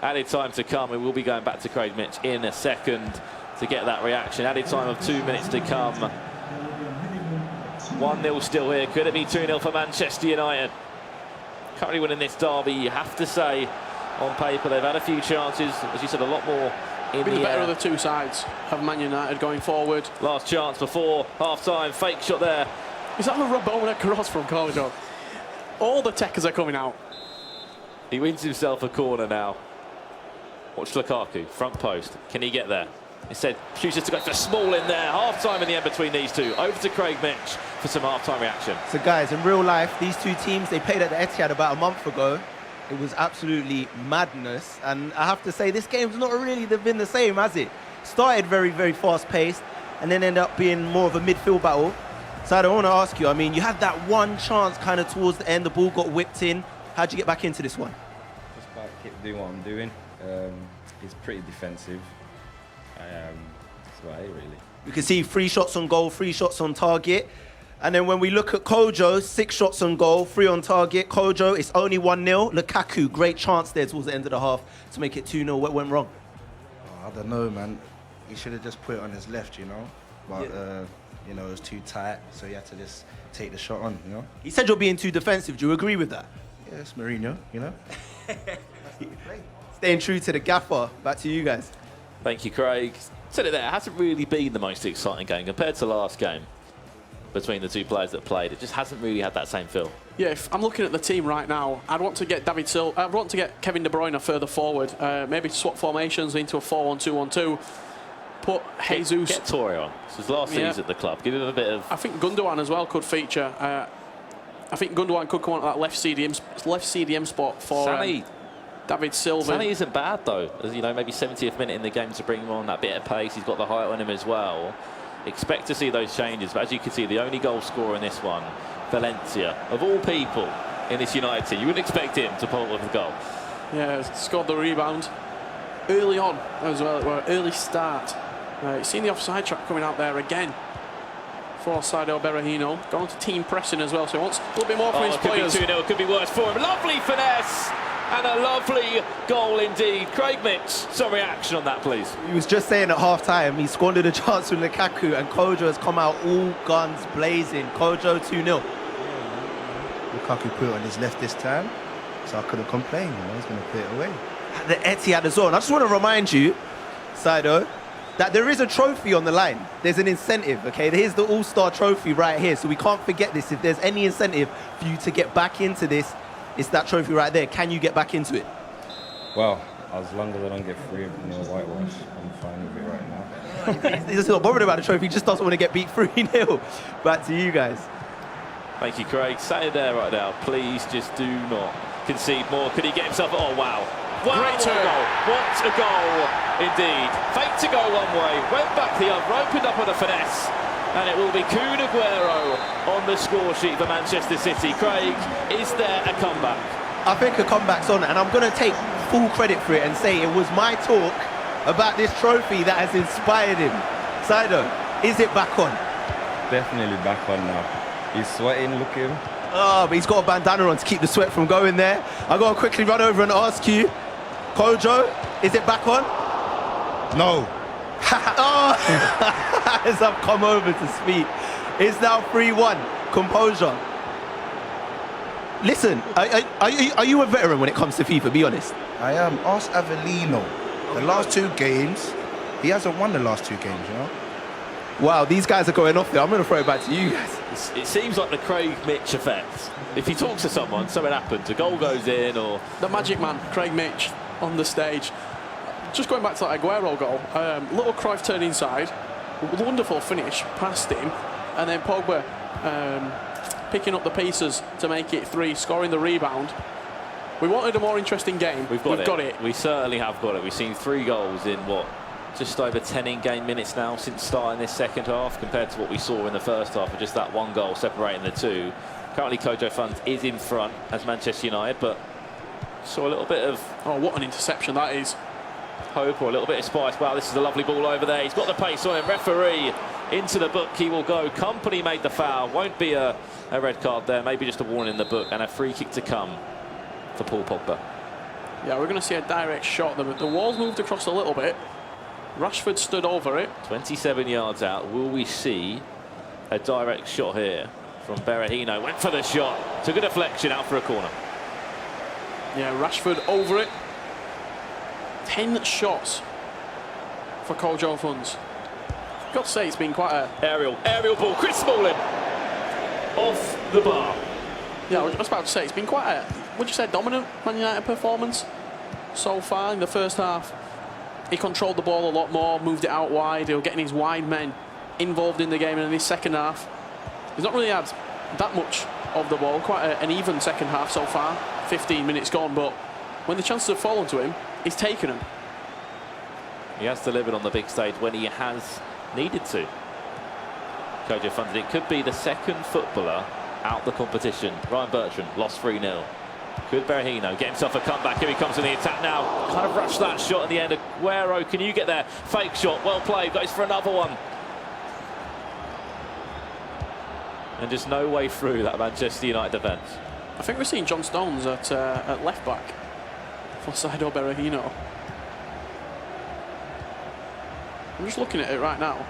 Added time to come. We will be going back to Craig Mitch in a second to get that reaction. Added time of 2 minutes to come. 1-0 still here. Could it be 2-0 for Manchester United? Currently winning this derby, you have to say. On paper, they've had a few chances. As you said, a lot more in the better air. of the two sides have Man United going forward. Last chance before half-time. Fake shot there. Is that a Rabona cross from Kojo? All the techers are coming out. He wins himself a corner now. Watch Lukaku, front post. Can he get there? Instead, chooses to go for Small in there. Half-time in the end between these two. Over to Craig Mitch for some half-time reaction. So guys, in real life, these two teams, they played at the Etihad about a month ago. It was absolutely madness. And I have to say, this game's not really been the same, has it? Started very, very fast-paced and then ended up being more of a midfield battle. So I want to ask you, I mean, you had that one chance kind of towards the end. The ball got whipped in. How'd you get back into this one? Just about keep doing what I'm doing. It's pretty defensive. That's about it, really. You can see 3 shots on goal, 3 shots on target. And then when we look at Kojo, 6 shots on goal, 3 on target. Kojo, it's only 1-0. Lukaku, great chance there towards the end of the half to make it 2-0. What went wrong? I don't know, man. He should have just put it on his left, you know. But, you know, it was too tight, so he had to just take the shot on, you know. He said you're being too defensive. Do you agree with that? Yeah, it's Mourinho, you know. Staying true to the gaffer. Back to you guys. Thank you, Craig. Said it there, it hasn't really been the most exciting game compared to last game between the two players that played. It just hasn't really had that same feel. Yeah, if I'm looking at the team right now, I'd want to get I'd want to get Kevin De Bruyne further forward. Maybe swap formations into a 4-1-2-1-2. Put Jesus. Get Torre on. This is last season at the club. Give him a bit of. I think Gundogan as well could feature. I think Gundogan could come on to that left CDM spot for David Silva. Sané isn't bad though. As you know, maybe 70th minute in the game to bring him on, that bit of pace. He's got the height on him as well. Expect to see those changes, but as you can see, the only goal scorer in this one, Valencia, of all people in this United team, you wouldn't expect him to pull off the goal. Yeah, scored the rebound early on as well. Early start. You've seen the offside trap coming out there again for Saido Berahino. Going to team pressing as well, so he wants a little bit more from his players. Could be 2-0, could be worse for him. Lovely finesse and a lovely goal indeed. Craig Mitch, some reaction on that, please. He was just saying at half-time, he squandered a chance with Lukaku, and Kojo has come out all guns blazing. Kojo 2-0. Lukaku put it on his left this time, so I couldn't complain, you know. He's going to play it away. At the Etihad as well. And I just want to remind you, Saido, that there is a trophy on the line. There's an incentive, okay? Here's the All-Star trophy right here, so we can't forget this. If there's any incentive for you to get back into this, it's that trophy right there. Can you get back into it? Well, as long as I don't get free of whitewash, I'm fine with it right now. He's not bothered about the trophy, he just doesn't want to get beat 3-0. Back to you guys. Thank you, Craig. Say it there right now. Please just do not concede more. Could he get himself? Oh, wow. Wow, Great what a goal. What a goal indeed. Fake to go one way, went back the other, opened up with a finesse. And it will be Kun Aguero on the score sheet for Manchester City. Craig, is there a comeback? I think a comeback's on, and I'm going to take full credit for it and say it was my talk about this trophy that has inspired him. Saido, is it back on? Definitely back on now. He's sweating, look at him. Oh, but he's got a bandana on to keep the sweat from going there. I've got to quickly run over and ask you, Kojo, is it back on? No. Oh, as I've come over to speak. It's now 3-1. Composure. Listen, are you a veteran when it comes to FIFA? Be honest. I am. Ask Avellino. The last 2 games, he hasn't won the last 2 games, you know. Wow, these guys are going off there. I'm going to throw it back to you guys. It seems like the Craig Mitch effect. If he talks to someone, something happens. A goal goes in, or the magic man, Craig Mitch, on the stage. Just going back to that Aguero goal, little Cruyff turn inside, wonderful finish past him, and then Pogba picking up the pieces to make it 3, scoring the rebound. We wanted a more interesting game. We've got it. We certainly have got it. We've seen 3 goals in just over 10 in-game minutes now since starting this second half, compared to what we saw in the first half of just that 1 goal separating the 2. Currently, Kojo Funds is in front as Manchester United, but saw a little bit of... Oh, what an interception that is. Hope or a little bit of spice. Wow, this is a lovely ball over there. He's got the pace on him. Referee into the book. He will go. Company made the foul. Won't be a red card there. Maybe just a warning in the book, and a free kick to come for Paul Pogba. Yeah, we're going to see a direct shot. The wall's moved across a little bit. Rashford stood over it. 27 yards out. Will we see a direct shot here from Berahino? Went for the shot. Took a deflection out for a corner. Yeah, Rashford over it. 10 shots for Kojo Funds. I've got to say, it's been quite a... Aerial ball. Chris Smalling off the bar. Yeah, I was just about to say, it's been quite a, would you say, dominant Man United performance so far in the first half. He controlled the ball a lot more, moved it out wide, he was getting his wide men involved in the game, and in this second half, he's not really had that much of the ball, quite an even second half so far, 15 minutes gone, but when the chances have fallen to him, he's taken them. He has delivered on the big stage when he has needed to. Kojo funded it. Could be the second footballer out the competition. Ryan Bertrand lost 3-0. Could Berahino get himself a comeback? Here he comes in the attack now. Kind of rushed that shot at the end. Aguero, can you get there? Fake shot, well played. Goes for another one. And just no way through that Manchester United defence. I think we're seeing John Stones at left back for Saido Berahino. I'm just looking at it right now.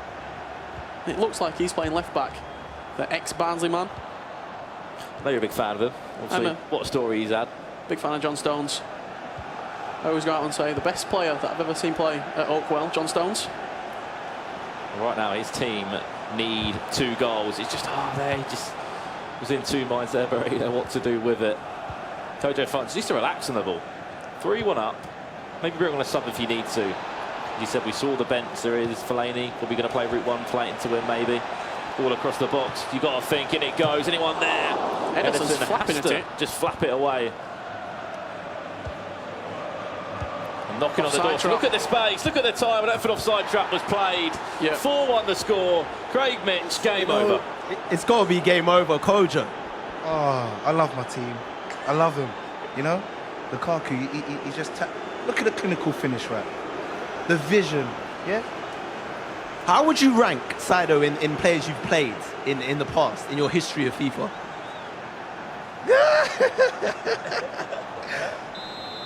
It looks like he's playing left back. The ex-Barnsley man. I know you're a big fan of him. Obviously, what story he's had. Big fan of John Stones. I always go out and say the best player that I've ever seen play at Oakwell, John Stones. Right now, his team need 2 goals. It's just, he just was in 2 minds there, but you know what to do with it. Kojo Funds needs to relax on the ball. 3-1 up. Maybe bring on a sub if you need to. As you said, we saw the bench. There is Fellaini. Probably going to play route 1, play it into him maybe. All across the box. You got to think, in it goes. Anyone there? Ederson's flapping at it. Just flap it away. And knocking on the door. Look at the space. Look at the time. An effort offside trap was played. 4-1 the score. Craig Mitch, game over. It's got to be game over, Kojo. Oh, I love my team. I love him. You know, Lukaku. He just look at the clinical finish, right? The vision, yeah. How would you rank Saido in players you've played in the past, in your history of FIFA?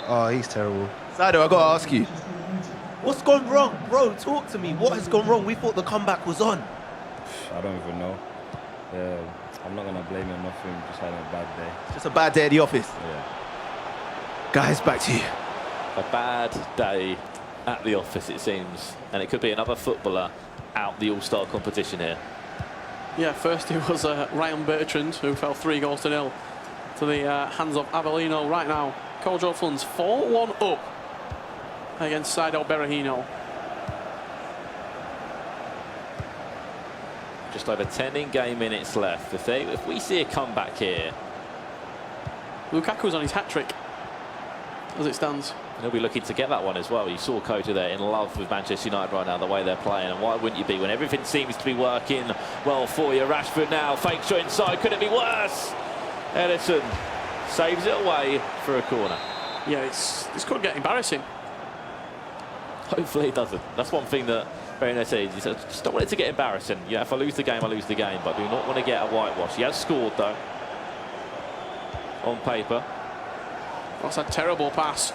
Oh, he's terrible. Saido, I got to ask you. What's gone wrong? Bro, talk to me. What has gone wrong? We thought the comeback was on. I don't even know. I'm not going to blame him. Nothing, just having a bad day. Just a bad day at the office? Yeah. Guys, back to you. A bad day at the office, it seems. And it could be another footballer out the All-Star competition here. Yeah, first it was Ryan Bertrand, who fell 3-0 to the hands of Avellino. Right now, Kojo Funds 4-1 up against Saido Berahino. Just over 10 in-game minutes left. If we see a comeback here, Lukaku's on his hat-trick as it stands. He'll be looking to get that one as well. You saw Kojo there in love with Manchester United right now, the way they're playing. And why wouldn't you be when everything seems to be working well for you? Rashford now, fake shot inside. Could it be worse? Ederson saves it away for a corner. Yeah, this could get embarrassing. Hopefully it doesn't. That's one thing that Berahino said. He said, just don't want it to get embarrassing. Yeah, if I lose the game, I lose the game. But I do not want to get a whitewash. He has scored, though, on paper. That's a terrible pass.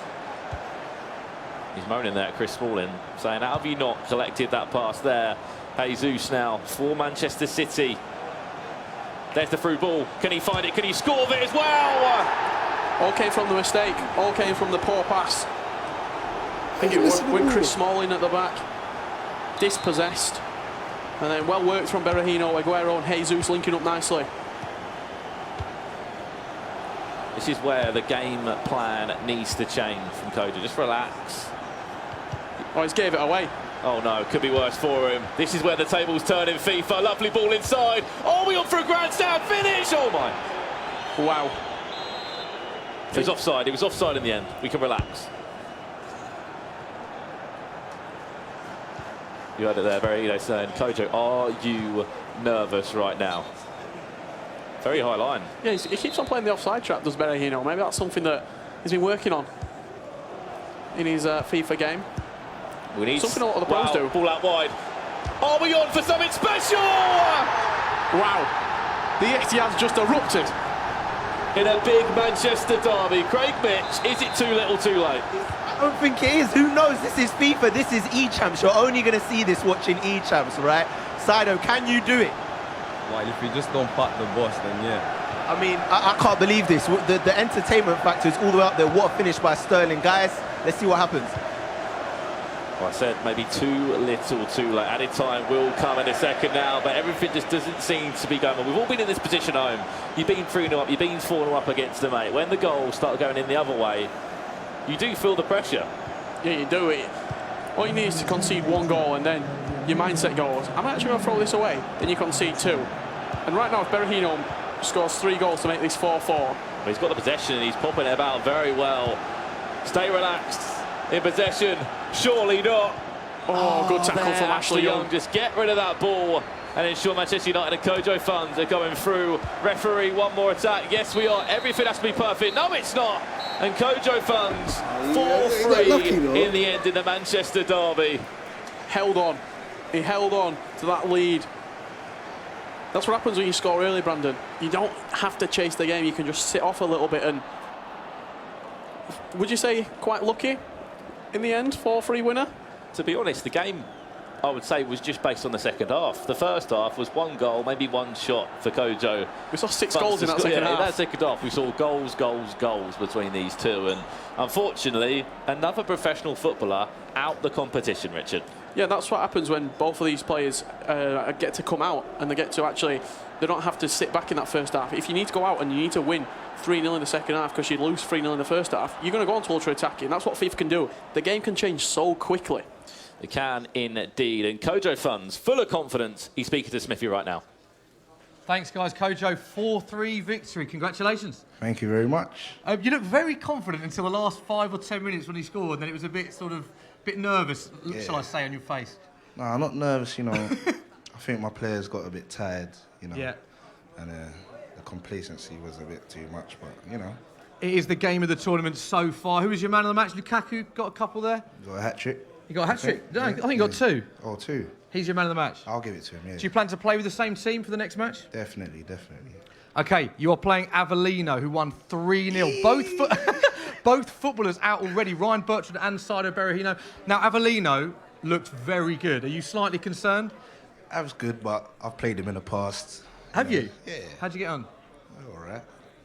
He's moaning there at Chris Smalling, saying, how have you not collected that pass there? Jesus now for Manchester City. There's the through ball. Can he find it? Can he score with it as well? All came from the mistake. All came from the poor pass. I think it worked with Chris Smalling at the back. Dispossessed. And then well worked from Berahino, Aguero and Jesus linking up nicely. This is where the game plan needs to change from Kojo. Just relax. Oh, he's gave it away. Oh no, could be worse for him. This is where the tables turn in FIFA. Lovely ball inside. Oh, we on for a grand slam finish. Oh my. Wow. It was offside. It was offside in the end. We can relax. You heard it there, Berahino saying, Kojo, are you nervous right now? Very high line. Yeah, he keeps on playing the offside trap, does Berahino. Maybe that's something that he's been working on in his FIFA game. We need something a lot of the pros do. Ball out wide. Are we on for something special? Wow. The EChamps just erupted. In a big Manchester derby. Craig Mitch, is it too little too late? I don't think it is. Who knows? This is FIFA. This is EChamps. You're only going to see this watching EChamps, right? Saido, can you do it? Well, if we just don't pat the boss, then yeah. I mean, I can't believe this. The entertainment factor is all the way up there. What a finish by Sterling. Guys, let's see what happens. Well, I said maybe too little, too late. Added time will come in a second now, but everything just doesn't seem to be going on. We've all been in this position home. You've been 3-0 up, you've been 4-0 up against them, mate. When the goals start going in the other way, you do feel the pressure. Yeah, you do it. All you need is to concede 1 goal, and then your mindset goes, I'm actually going to throw this away. Then you concede 2. And right now, if Berahino scores 3 goals to make this 4-4. Well, he's got the possession and he's popping it about very well. Stay relaxed in possession. Surely not. Oh, good tackle from Ashley Young. Just get rid of that ball and ensure Manchester United and Kojo funds are going through. Referee, one more attack. Yes, we are. Everything has to be perfect. No, it's not. And Kojo funds 4-3 in the end in the Manchester derby. Held on. He held on to that lead. That's what happens when you score early, Brandon. You don't have to chase the game. You can just sit off a little bit. And would you say quite lucky in the end, 4-3 winner? To be honest, the game, I would say, was just based on the second half. The first half was 1 goal, maybe 1 shot for Kojo. We saw 6 goals in that second half. In that second half, we saw goals, goals, goals between these two. And unfortunately, another professional footballer out the competition, Richard. Yeah, that's what happens when both of these players get to come out and they get to actually, they don't have to sit back in that first half. If you need to go out and you need to win 3-0 in the second half because you lose 3-0 in the first half, you're going to go on to ultra-attacking. That's what FIFA can do. The game can change so quickly. It can indeed. And Kojo funds, full of confidence. He's speaking to Smithy right now. Thanks, guys. Kojo, 4-3 victory. Congratulations. Thank you very much. You looked very confident until the last 5 or 10 minutes when he scored, and then it was a bit bit nervous, shall I say, on your face. No, I'm not nervous, you know. I think my players got a bit tired, you know. Yeah. And the complacency was a bit too much, but, you know. It is the game of the tournament so far. Who was your man of the match? Lukaku got a couple there? Got a hat-trick. You got a hat-trick? I think you got 2. Oh, 2. He's your man of the match? I'll give it to him, yeah. Do you plan to play with the same team for the next match? Definitely, definitely. OK, you are playing Avellino, who won 3-0. Both footballers out already, Ryan Bertrand and Saido Berahino. Now, Avellino looked very good. Are you slightly concerned? I was good, but I've played him in the past. Have you? Yeah. How'd you get on? All right.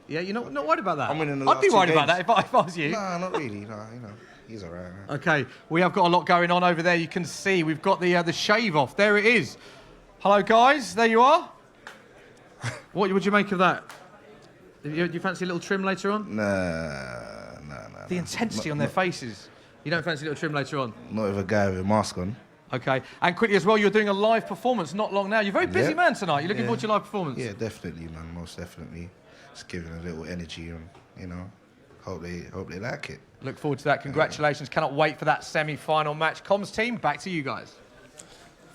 Yeah, you're not worried about that? I'm winning the I'd be last 2 worried about games. that if I was you. No, not really. No, you know, he's all right. OK, we have got a lot going on over there. You can see we've got the shave off. There it is. Hello, guys. There you are. What would you make of that? Do you fancy a little trim later on? Nah. The intensity on their faces. You don't fancy a little trim later on? Not with a guy with a mask on. OK. And quickly as well, you're doing a live performance not long now. You're a very busy man tonight. You're looking forward to your live performance? Yeah, definitely, man. Most definitely. Just giving a little energy and, you know, hope they like it. Look forward to that. Congratulations. Cannot wait for that semi-final match. Comms team, back to you guys.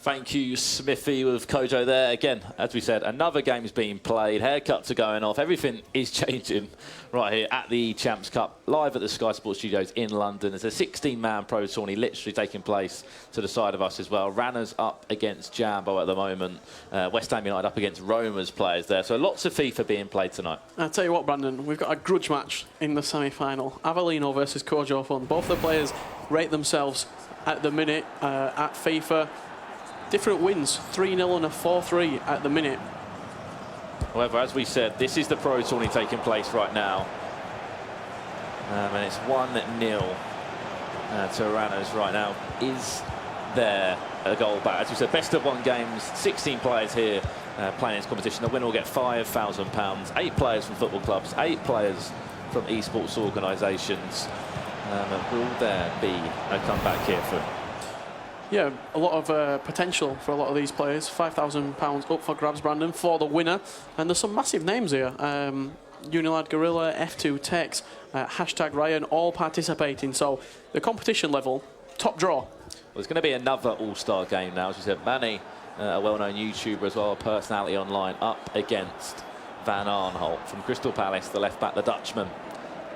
Thank you, Smithy, with Kojo there. Again, as we said, another game's being played. Haircuts are going off. Everything is changing right here at the EChamps Cup, live at the Sky Sports Studios in London. There's a 16-man pro tourney literally taking place to the side of us as well. Ranners up against Jambo at the moment. West Ham United up against Roma's players there. So lots of FIFA being played tonight. I'll tell you what, Brandon, we've got a grudge match in the semi-final. Avellino versus Kojo Fund. Both the players rate themselves at the minute at FIFA. Different wins, 3-0 and a 4-3 at the minute. However, as we said, this is the pro tourney taking place right now. And it's 1-0 to Ranners right now. Is there a goal back? As we said, best of 1 games, 16 players here playing this competition. The winner will get £5,000. 8 players from football clubs, 8 players from esports organisations. Will there be a comeback here for Yeah, a lot of potential for a lot of these players. £5,000 up for grabs, Brandon, for the winner. And there's some massive names here. Unilad Gorilla, F2 Tex, hashtag Ryan, all participating. So the competition level, top draw. Well, there's going to be another all-star game now. As we said, Manny, a well-known YouTuber as well, a personality online, up against Van Aanholt from Crystal Palace, the left-back, the Dutchman.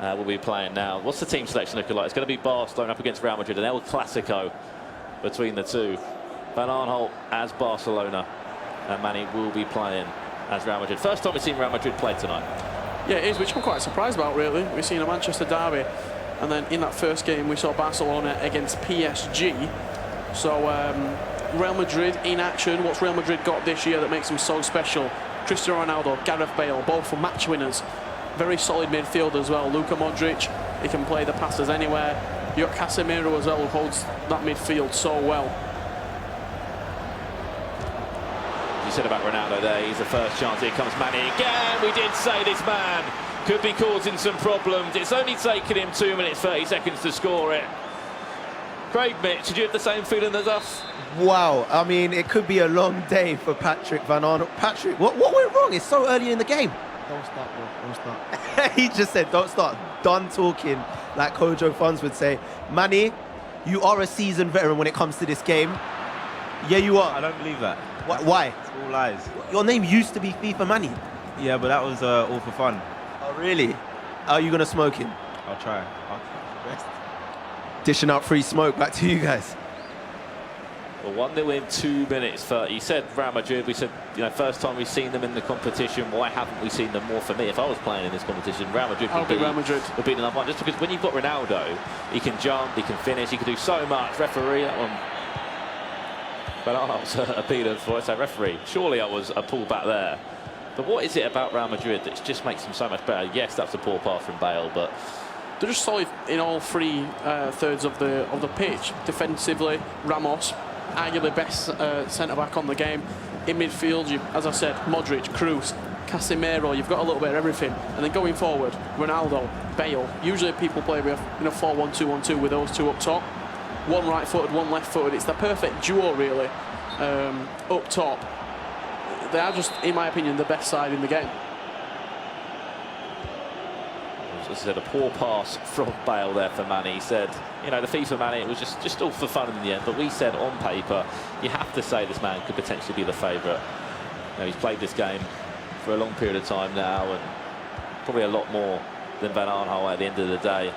Will be playing now. What's the team selection looking like? It's going to be Barcelona up against Real Madrid, an El Clasico between the two. Van Aanholt as Barcelona, and Manny will be playing as Real Madrid. First time we've seen Real Madrid play tonight. Yeah, it is, which I'm quite surprised about, really. We've seen a Manchester derby, and then in that first game we saw Barcelona against PSG. So Real Madrid in action. What's Real Madrid got this year that makes them so special? Cristiano Ronaldo, Gareth Bale, both for match winners. Very solid midfield as well. Luka Modric, he can play the passes anywhere. You got Casemiro as well, who holds that midfield so well. You said about Ronaldo there, he's the first chance. Here comes Manny again. We did say this man could be causing some problems. It's only taken him 2 minutes, 30 seconds to score it. Craig, Mitch, did you have the same feeling as us? Wow, I mean, it could be a long day for Patrick Van Aanholt. Patrick, what went wrong? It's so early in the game. Don't start, bro. Don't start. He just said, don't start. Done talking, like Kojo Funds would say. Manny, you are a seasoned veteran when it comes to this game. Yeah, you are. I don't believe that. Why? It's all lies. Your name used to be FIFA Manny. Yeah, but that was all for fun. Oh, really? Are you going to smoke him? I'll try. I'll try my best. Dishing out free smoke. Back to you guys. Well, 1-0 in 2 minutes 30. You said Real Madrid, we said, you know, first time we've seen them in the competition. Why haven't we seen them more? For me, if I was playing in this competition, Real Madrid would be the number one. Just because when you've got Ronaldo, he can jump, he can finish, he can do so much. Referee, that one. But I was a beater for it, so referee. Surely I was a pull back there. But what is it about Real Madrid that just makes them so much better? Yes, that's a poor pass from Bale, but they're just solid in all three thirds of the pitch. Defensively, Ramos, arguably best centre-back on the game. In midfield, as I said, Modric, Kroos, Casemiro, you've got a little bit of everything. And then going forward, Ronaldo, Bale. Usually people play with 4-1-2-1-2 with those two up top. One right-footed, one left-footed. It's the perfect duo, really, up top. They are just, in my opinion, the best side in the game. As I said, a poor pass from Bale there for Manny. He said, you know, the FIFA Manny, it was just all for fun in the end. But we said on paper, you have to say this man could potentially be the favourite. You know, he's played this game for a long period of time now, and probably a lot more than Van Aanholt at the end of the day.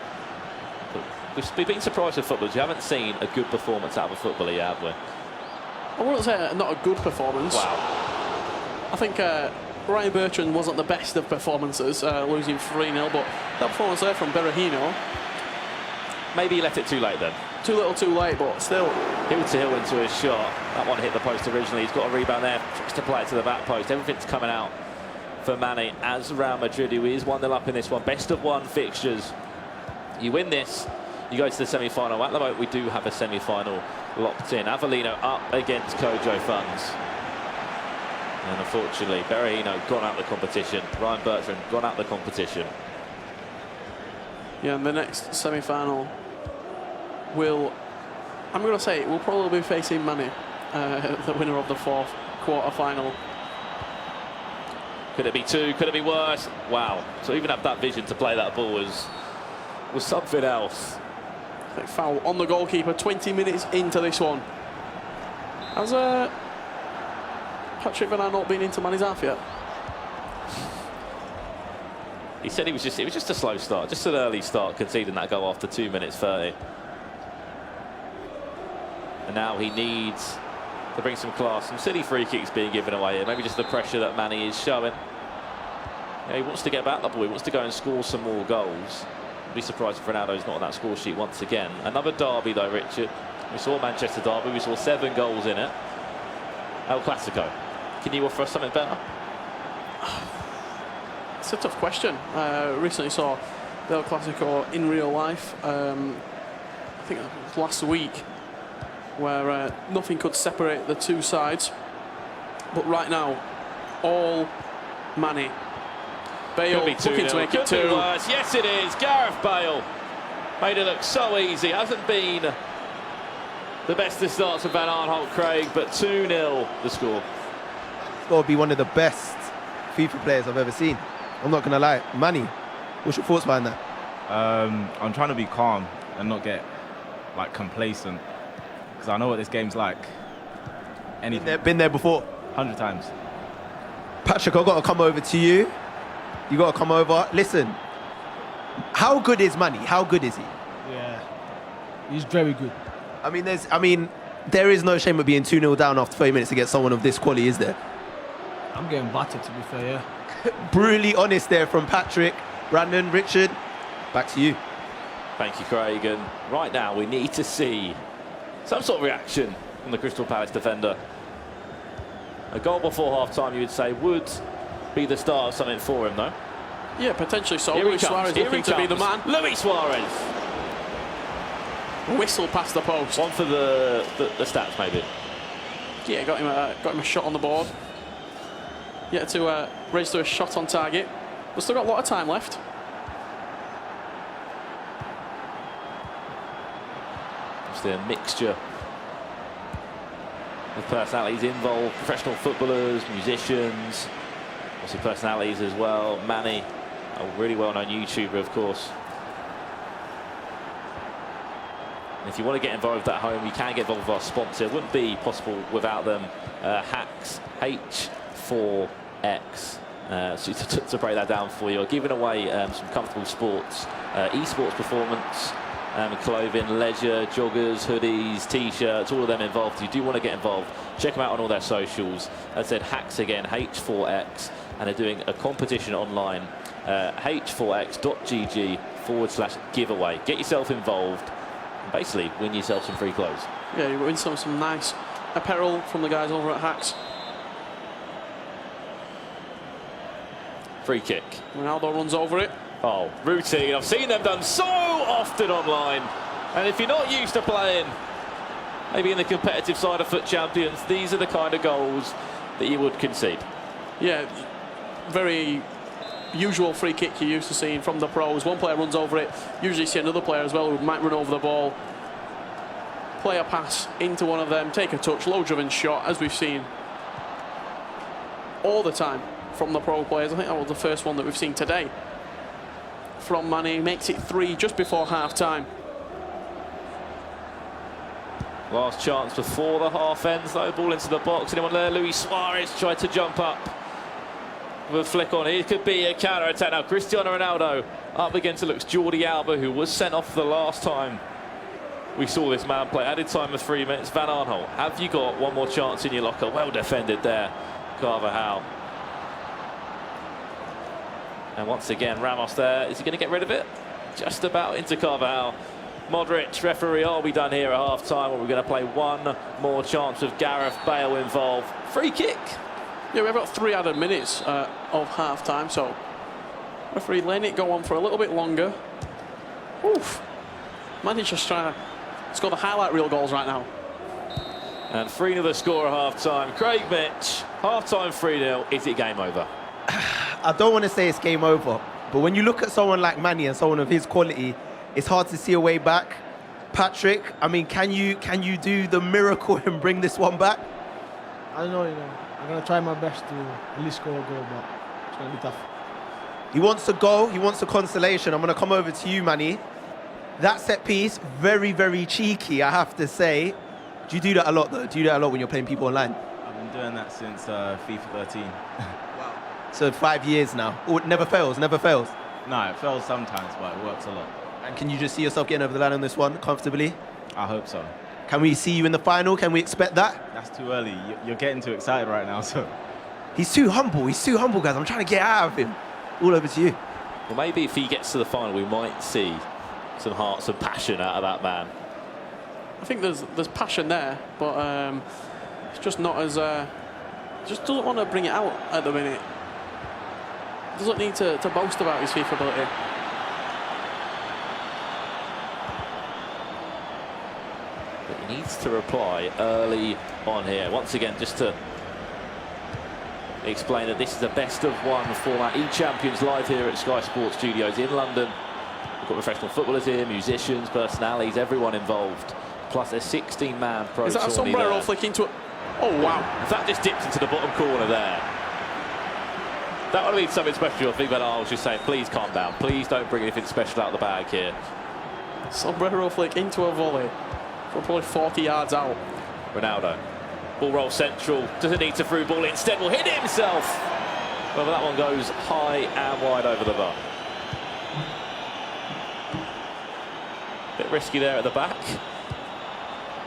But we've been surprised with footballers. You haven't seen a good performance out of a footballer yet, have we? I wouldn't say not a good performance. Wow. I think Ryan Bertrand wasn't the best of performances, losing 3-0, but that performance there from Berahino. Maybe he left it too late then. Too little, too late, but still. Hill to Hill into his shot. That one hit the post originally. He's got a rebound there. Tries to play it to the back post. Everything's coming out for Manny as Real Madrid, who is 1-0 up in this one. Best of one fixtures. You win this, you go to the semi-final. At the moment, we do have a semi-final locked in. Avellino up against Kojo Funds. And unfortunately, Berahino gone out of the competition. Ryan Bertrand gone out of the competition. Yeah, and the next semi-final will, I'm going to say, we'll probably be facing Manny, the winner of the fourth quarter-final. Could it be two? Could it be worse? Wow. So even have that vision to play that ball was something else. I think foul on the goalkeeper 20 minutes into this one. Has Patrick Van Aanholt been into Manny's half yet? He said it was just a slow start, just an early start, conceding that goal after 2 minutes 30. And now he needs to bring some class. Some silly free kicks being given away here. Maybe just the pressure that Manny is showing. Yeah, he wants to get back the ball. He wants to go and score some more goals. I'd be surprised if Ronaldo's not on that score sheet once again. Another derby though, Richard. We saw Manchester derby. We saw 7 goals in it. El Clasico. Can you offer us something better? It's a tough question. Recently saw the El Clasico in real life. I think it was last week, where nothing could separate the two sides. But right now, all Manny. Bale looking to make it 2. Yes, it is. Gareth Bale made it look so easy. Hasn't been the best of starts for Van Aanholt, Craig, but 2-0 the score. It's got to be one of the best FIFA players I've ever seen. I'm not going to lie. Manny, what's your thoughts behind that? I'm trying to be calm and not get like complacent, because I know what this game's like. Been there before? 100 times. Patrick, I've got to come over to you. You got to come over. Listen, how good is Manny? How good is he? Yeah, he's very good. I mean, there is no shame of being 2-0 down after 30 minutes against someone of this quality, is there? I'm getting battered, to be fair, yeah. Brutally honest there from Patrick. Brandon, Richard, back to you. Thank you, Craig. And right now, we need to see some sort of reaction from the Crystal Palace defender. A goal before half-time, you would say, would be the start of something for him, though. Yeah, potentially so. Here Luis Suarez looking to be the man. Luis Suarez. Whistle past the post. One for the stats, maybe. Yeah, got him a shot on the board. Yet to register a shot on target. We've still got a lot of time left. Just a mixture of personalities involved, professional footballers, musicians, obviously personalities as well. Manny, a really well-known YouTuber, of course. And if you want to get involved at home, you can get involved with our sponsor. It wouldn't be possible without them. Hacks, H4X. So to break that down for you, are giving away some comfortable sports, esports performance, clothing, leisure, joggers, hoodies, t-shirts, all of them involved. If you do want to get involved, check them out on all their socials. As I said, Hacks again, H4X, and they're doing a competition online, h4x.gg/giveaway. Get yourself involved and basically win yourself some free clothes. Yeah, you win some nice apparel from the guys over at Hacks. Free kick. Ronaldo runs over it. Oh, routine. I've seen them done so often online. And if you're not used to playing, maybe in the competitive side of Foot Champions, these are the kind of goals that you would concede. Yeah, very usual free kick you're used to seeing from the pros. One player runs over it. Usually see another player as well who might run over the ball, play a pass into one of them, take a touch, low-driven shot, as we've seen all the time from the pro players. I think that was the first one that we've seen today from Manny. Makes it 3 just before half-time. Last chance before the half ends, though. Ball into the box. Anyone there? Luis Suarez tried to jump up with a flick on. It could be a counter-attack now. Cristiano Ronaldo up against, it looks, Jordi Alba, who was sent off the last time we saw this man play. Added time of 3 minutes. Van Aanholt, have you got one more chance in your locker? Well defended there, Carvajal. And once again, Ramos there. Is he going to get rid of it? Just about into Carvajal. Modric, referee, are we done here at half-time, or we're going to play one more chance with Gareth Bale involved? Free kick. Yeah, we've got 3 added minutes of half-time, so referee letting it go on for a little bit longer. Oof. Manny's just trying to score the highlight reel goals right now. And 3-0 the score at half-time. Craig Mitch, half-time 3-0. Is it game over? I don't want to say it's game over, but when you look at someone like Manny and someone of his quality, it's hard to see a way back. Patrick, I mean, can you do the miracle and bring this one back? I don't know, I'm going to try my best to at least score a goal, but it's going to be tough. He wants a goal, he wants a consolation. I'm going to come over to you, Manny. That set piece, very, very cheeky, I have to say. Do you do that a lot, though? Do you do that a lot when you're playing people online? I've been doing that since FIFA 13. So 5 years now. Oh, it never fails, never fails. No, it fails sometimes, but it works a lot. And can you just see yourself getting over the line on this one comfortably? I hope so. Can we see you in the final? Can we expect that? That's too early. You're getting too excited right now, so. He's too humble, guys. I'm trying to get out of him. All over to you. Well, maybe if he gets to the final, we might see some heart, some passion out of that man. I think there's passion there, but it's just not as... just doesn't want to bring it out at the minute. Doesn't need to boast about his FIFA ability. But he needs to reply early on here. Once again, just to explain that this is a best-of-1 format. EChamps live here at Sky Sports Studios in London. We've got professional footballers here, musicians, personalities, everyone involved. Plus a 16-man pro Is that a sombrero there. flick into it? Oh, wow. That just dipped into the bottom corner there. That would have been something special. I think that I was just saying, please calm down. Please don't bring anything special out of the bag here. Sombrero flick into a volley from probably 40 yards out. Ronaldo. Ball roll central. Doesn't need to through ball. Instead will hit himself. Well, that one goes high and wide over the bar. Bit risky there at the back.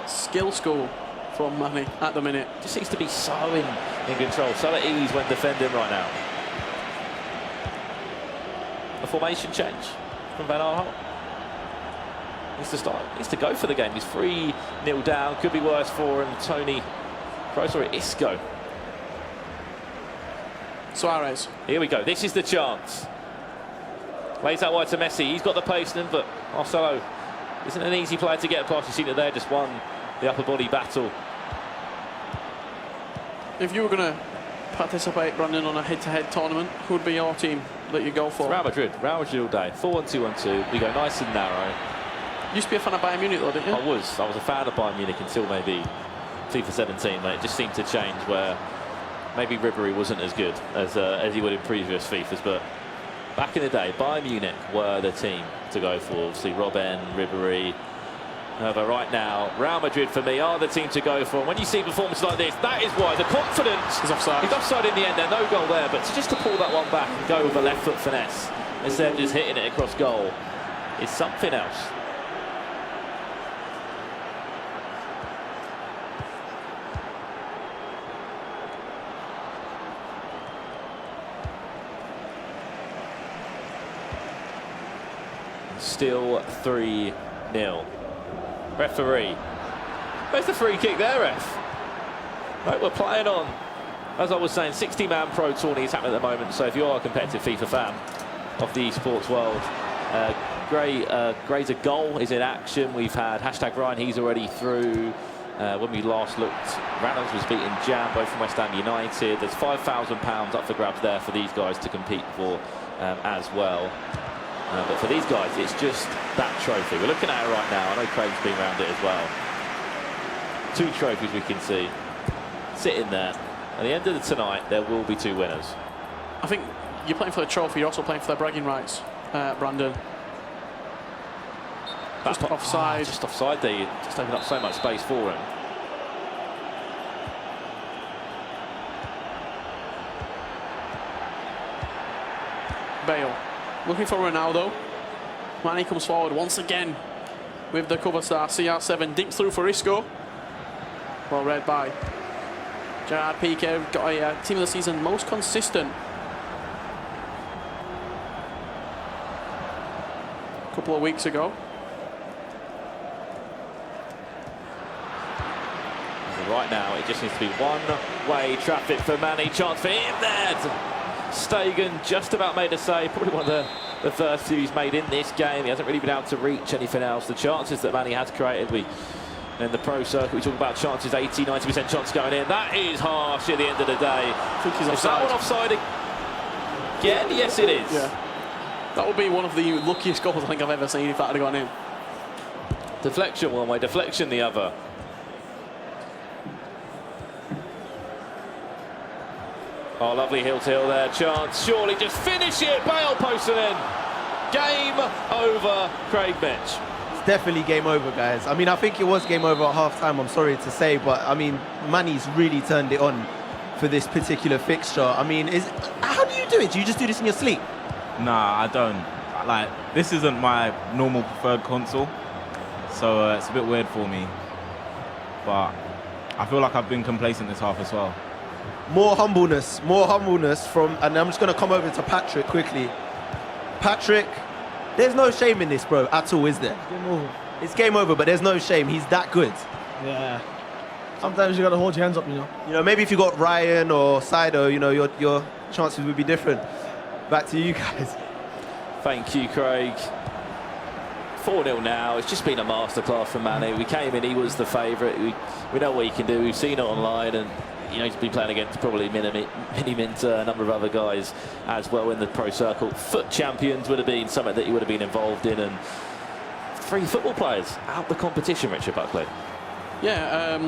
Skill school from Manny at the minute. Just seems to be so in control, so at ease when defending right now. A formation change from Van Aanholt. Needs to start. Needs to go for the game. He's 3-0 down. Could be worse for him. Tony Kroos, sorry, Isco. Suarez. Here we go. This is the chance. Lays out wide to Messi. He's got the pace in him, but Marcelo isn't an easy player to get past. You see that there, just won the upper body battle. If you were going to participate, Brandon, on a head-to-head tournament, who would be your team that you go for? Real Madrid all day. 4-1-2-1-2. We go nice and narrow. You used to be a fan of Bayern Munich, though, didn't you? I was a fan of Bayern Munich until maybe FIFA 17, mate. It just seemed to change where maybe Ribéry wasn't as good as he would in previous FIFAs, but back in the day, Bayern Munich were the team to go for. Obviously, Robben, Ribéry. But right now, Real Madrid for me are the team to go for. And when you see performances like this, that is why the confidence. He's offside. He's offside in the end there, no goal there. But just to pull that one back and go with a left foot finesse instead of just hitting it across goal is something else. Still 3-0. Referee. Where's the free kick there, ref? Right, we're playing on. As I was saying, 60-man pro tourney is happening at the moment. So if you are a competitive FIFA fan of the esports world, Gray's a goal is in action. We've had #Ryan, he's already through. When we last looked, Reynolds was beating Jam, both from West Ham United. There's £5,000 up for grabs there for these guys to compete for as well. But for these guys, it's just that trophy. We're looking at it right now. I know Craig's been around it as well. 2 trophies we can see sitting there. At the end of tonight, there will be 2 winners. I think you're playing for the trophy, you're also playing for their bragging rights, Brandon. Just offside. Just offside there. You just opened up so much space for him. Bale. Looking for Ronaldo. Manny comes forward once again with the cover star. CR7 dinks through for Isco. Well read by Gerard Piqué. Got a team of the season most consistent. A couple of weeks ago. Right now, it just needs to be one-way traffic for Manny. Chance for him there. Stegen just about made a save. Probably one of the first few he's made in this game. He hasn't really been able to reach anything else. The chances that Manny has created, in the pro circuit, we talk about chances, 80-90% chance going in. That is harsh at the end of the day. I think he's offside. Is that one offside again? Yes, it is. Yeah. That would be one of the luckiest goals I think I've ever seen if that had gone in. Deflection one way, deflection the other. Oh, lovely heel-to-heel there. Chance, surely just finish it. Bale posted in. Game over, Craig Mitch. It's definitely game over, guys. I mean, I think it was game over at half-time, I'm sorry to say, but I mean, Manny's really turned it on for this particular fixture. I mean, how do you do it? Do you just do this in your sleep? Nah, I don't. Like, this isn't my normal preferred console, so it's a bit weird for me. But I feel like I've been complacent this half as well. More humbleness from, and I'm just going to come over to Patrick quickly. Patrick, there's no shame in this, bro, at all, is there? Game over. It's game over, but there's no shame. He's that good. Yeah. Sometimes you got to hold your hands up, you know. You know, maybe if you got Ryan or Saido, you know, your chances would be different. Back to you guys. Thank you, Craig. 4-0 now. It's just been a masterclass from Manny. We came in, he was the favourite. We know what he can do. We've seen it online, and you know, he's been playing against probably Mini-Mint, a number of other guys as well in the pro circle. Foot champions would have been something that he would have been involved in, and 3 football players out the competition, Richard Buckley. Yeah,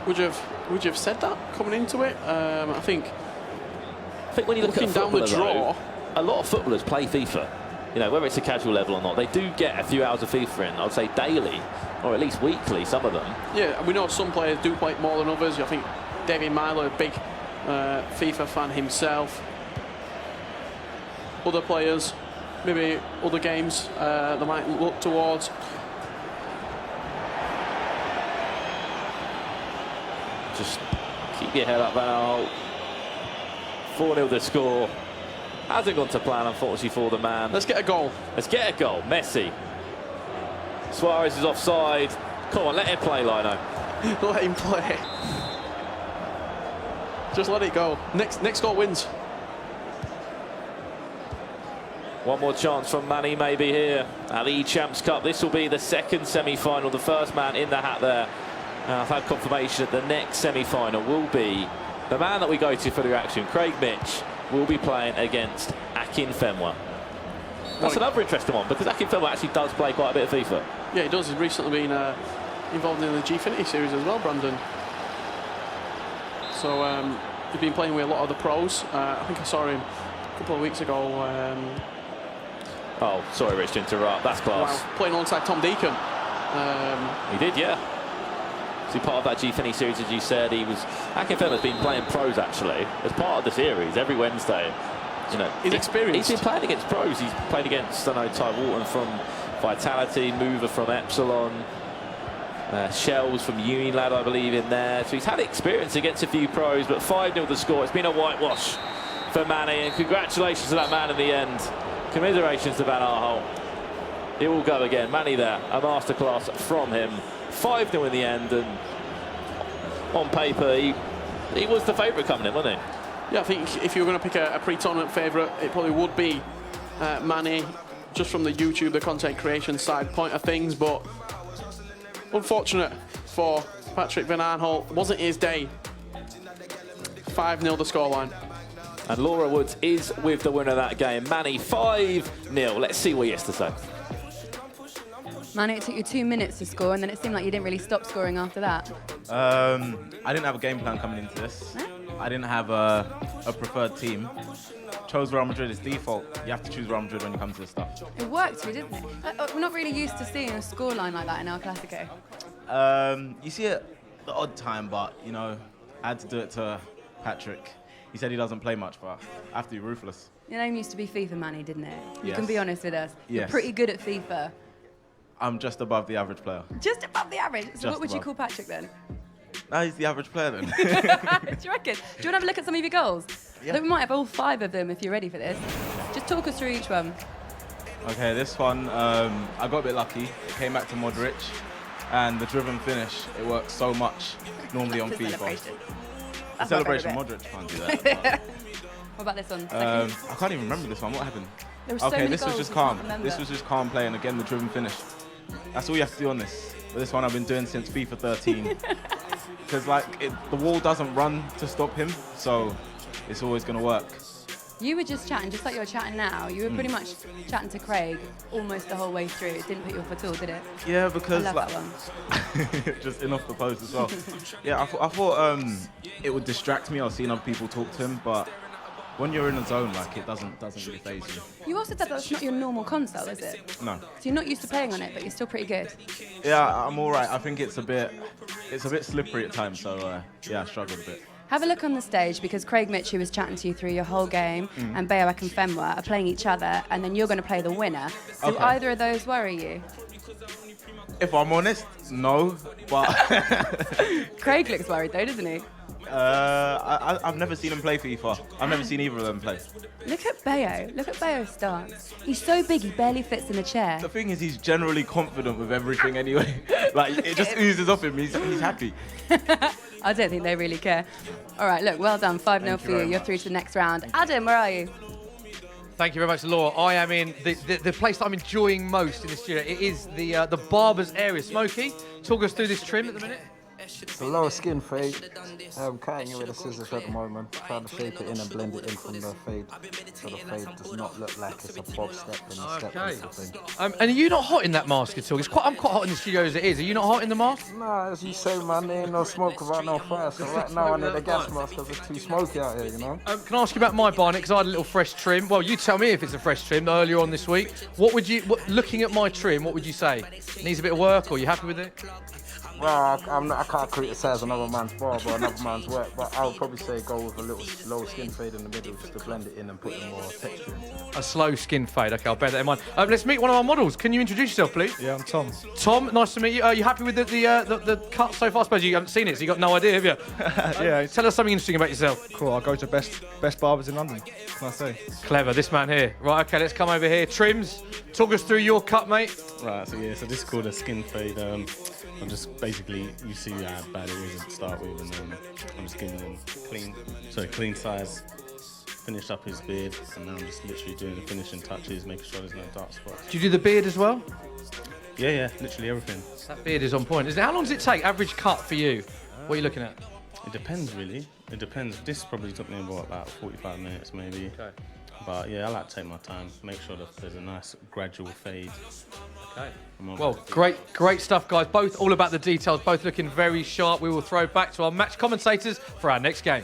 would you have said that coming into it? I think when you look looking at down the draw, a lot of footballers play FIFA. You know, whether it's a casual level or not, they do get a few hours of FIFA in, I'd say daily, or at least weekly, some of them. Yeah, we know some players do play more than others. I think David Milo, a big FIFA fan himself. Other players, maybe other games they might look towards. Just keep your head up, Aanholt. 4-0 the score. Hasn't gone to plan, unfortunately, for the man. Let's get a goal. Let's get a goal. Messi. Suarez is offside. Come on, let him play, Lino. Let him play. Just let it go. Next goal wins. One more chance from Manny maybe here at the EChamps Cup. This will be the second semi-final, the first man in the hat there. And I've had confirmation that the next semi-final will be the man that we go to for the reaction, Craig Mitch, will be playing against Akinfenwa. That's another interesting one, because Akinfenwa actually does play quite a bit of FIFA. Yeah, he does. He's recently been involved in the Gfinity series as well, Brandon. So he's been playing with a lot of the pros. I think I saw him a couple of weeks ago. Oh, sorry, Rich, to interrupt. That's class. Wow, playing alongside Tom Deacon. He did, yeah. So part of that Gfinity series, as you said, Akinfenwa's been playing pros actually as part of the series every Wednesday. You know, he's experienced. He's been playing against pros. He's played against, I know, Ty Walton from Vitality, Mover from Epsilon, Shells from Unilad, I believe, in there. So he's had experience against a few pros, but 5-0 the score. It's been a whitewash for Manny, and congratulations to that man in the end. Commiserations to Van Aanholt. It will go again. Manny there, a masterclass from him. 5-0 in the end, and on paper, he was the favourite coming in, wasn't he? Yeah, I think if you were going to pick a pre-tournament favourite, it probably would be Manny, just from the YouTube, the content creation side point of things. But unfortunate for Patrick Van Aanholt, wasn't his day. 5-0 the scoreline. And Laura Woods is with the winner of that game. Manny 5-0. Let's see what he has to say. Manny, it took you 2 minutes to score, and then it seemed like you didn't really stop scoring after that. I didn't have a game plan coming into this. No? I didn't have a preferred team. Chose Real Madrid as default. You have to choose Real Madrid when you come to this stuff. It worked for you, didn't it? We're not really used to seeing a scoreline like that in El Clasico. You see it the odd time, but, you know, I had to do it to Patrick. He said he doesn't play much, but I have to be ruthless. Your name used to be FIFA Manny, didn't it? You Yes. can be honest with us. You're Yes. pretty good at FIFA. I'm just above the average player. Just above the average. So Just what would you above. call Patrick then? No, he's the average player then. Do you reckon? Do you want to have a look at some of your goals? Yeah. I think we might have all 5 of them if you're ready for this. Just talk us through each one. Okay, this one, I got a bit lucky. It came back to Modric, and the driven finish, it works so much normally on That's a FIFA. celebration. The That's my celebration, favourite Modric can't do that. What about this one? I can't even remember this one. What happened? There were so Okay, many this was goals, just you can't calm. remember. This was just calm play, and again, the driven finish. That's all you have to do on this. But this one I've been doing since FIFA 13. Because, like, the wall doesn't run to stop him, so it's always going to work. You were just chatting, just like you're chatting now. You were pretty much chatting to Craig almost the whole way through. It didn't put you off at all, did it? Yeah, because I love like, that one. just in off the post as well. Yeah, I thought it would distract me. I was seeing other people talk to him, but when you're in a zone, like, it doesn't really faze you. You also said that's not your normal console, is it? No. So you're not used to playing on it, but you're still pretty good. Yeah, I'm all right. I think it's a bit slippery at times, so yeah, I struggled a bit. Have a look on the stage, because Craig Mitch, who was chatting to you through your whole game, and Adebayo Akinfenwa are playing each other, and then you're going to play the winner. Do Okay. either of those worry you? If I'm honest, no, but Craig looks worried though, doesn't he? I've never seen him play FIFA. I've never seen either of them play. Look at Bayo. Look at Bayo's stance. He's so big, he barely fits in a chair. The thing is, he's generally confident with everything anyway. Like, it just oozes off him. He's happy. I don't think they really care. All right, look, well done. 5-0 for you. You're through to the next round. Adam, where are you? Thank you very much, Laura. I am in the place that I'm enjoying most in this studio. It is the barber's area. Smokey, talk us through this trim at the minute. It's a lower skin fade. I'm cutting it with a scissors at the moment, trying to shape it in and blend it in from the fade, so the fade does not look like it's a bob step and a step Okay. sort of thing. And are you not hot in that mask at all? I'm quite hot in the studio as it is. Are you not hot in the mask? Nah, as you say, man, there ain't no smoke without no fire. So right now I need a gas mask because it's too smoky out here, you know? Can I ask you about my barnet? Because I had a little fresh trim. Well, you tell me if it's a fresh trim earlier on this week. Looking at my trim, what would you say? Needs a bit of work, or are you happy with it? Well, I can't criticise another man's barber or another man's work, but I would probably say go with a little low skin fade in the middle just to blend it in and put in more texture into it. A slow skin fade. Okay, I'll bear that in mind. Let's meet one of our models. Can you introduce yourself, please? Yeah, I'm Tom. Tom, nice to meet you. Are you happy with the cut so far? I suppose you haven't seen it, so you got no idea, have you? Yeah. Tell us something interesting about yourself. Cool, I'll go to best barbers in London. What can I say? Clever, this man here. Right, okay, let's come over here. Trims, talk us through your cut, mate. Right, so this is called a skin fade. I'm just basically, you see how bad it is to start with, and I'm just giving them clean size finished up his beard, and now I'm just literally doing the finishing touches, making sure there's no dark spots. Do you do the beard as well? Yeah, literally everything. That beard is on point. How long does it take, average cut for you? What are you looking at? It depends, really. It depends. This probably took me about 45 minutes, maybe. Okay. But yeah, I like to take my time, make sure that there's a nice gradual fade. Okay. Well, great stuff, guys. Both all about the details, both looking very sharp. We will throw back to our match commentators for our next game.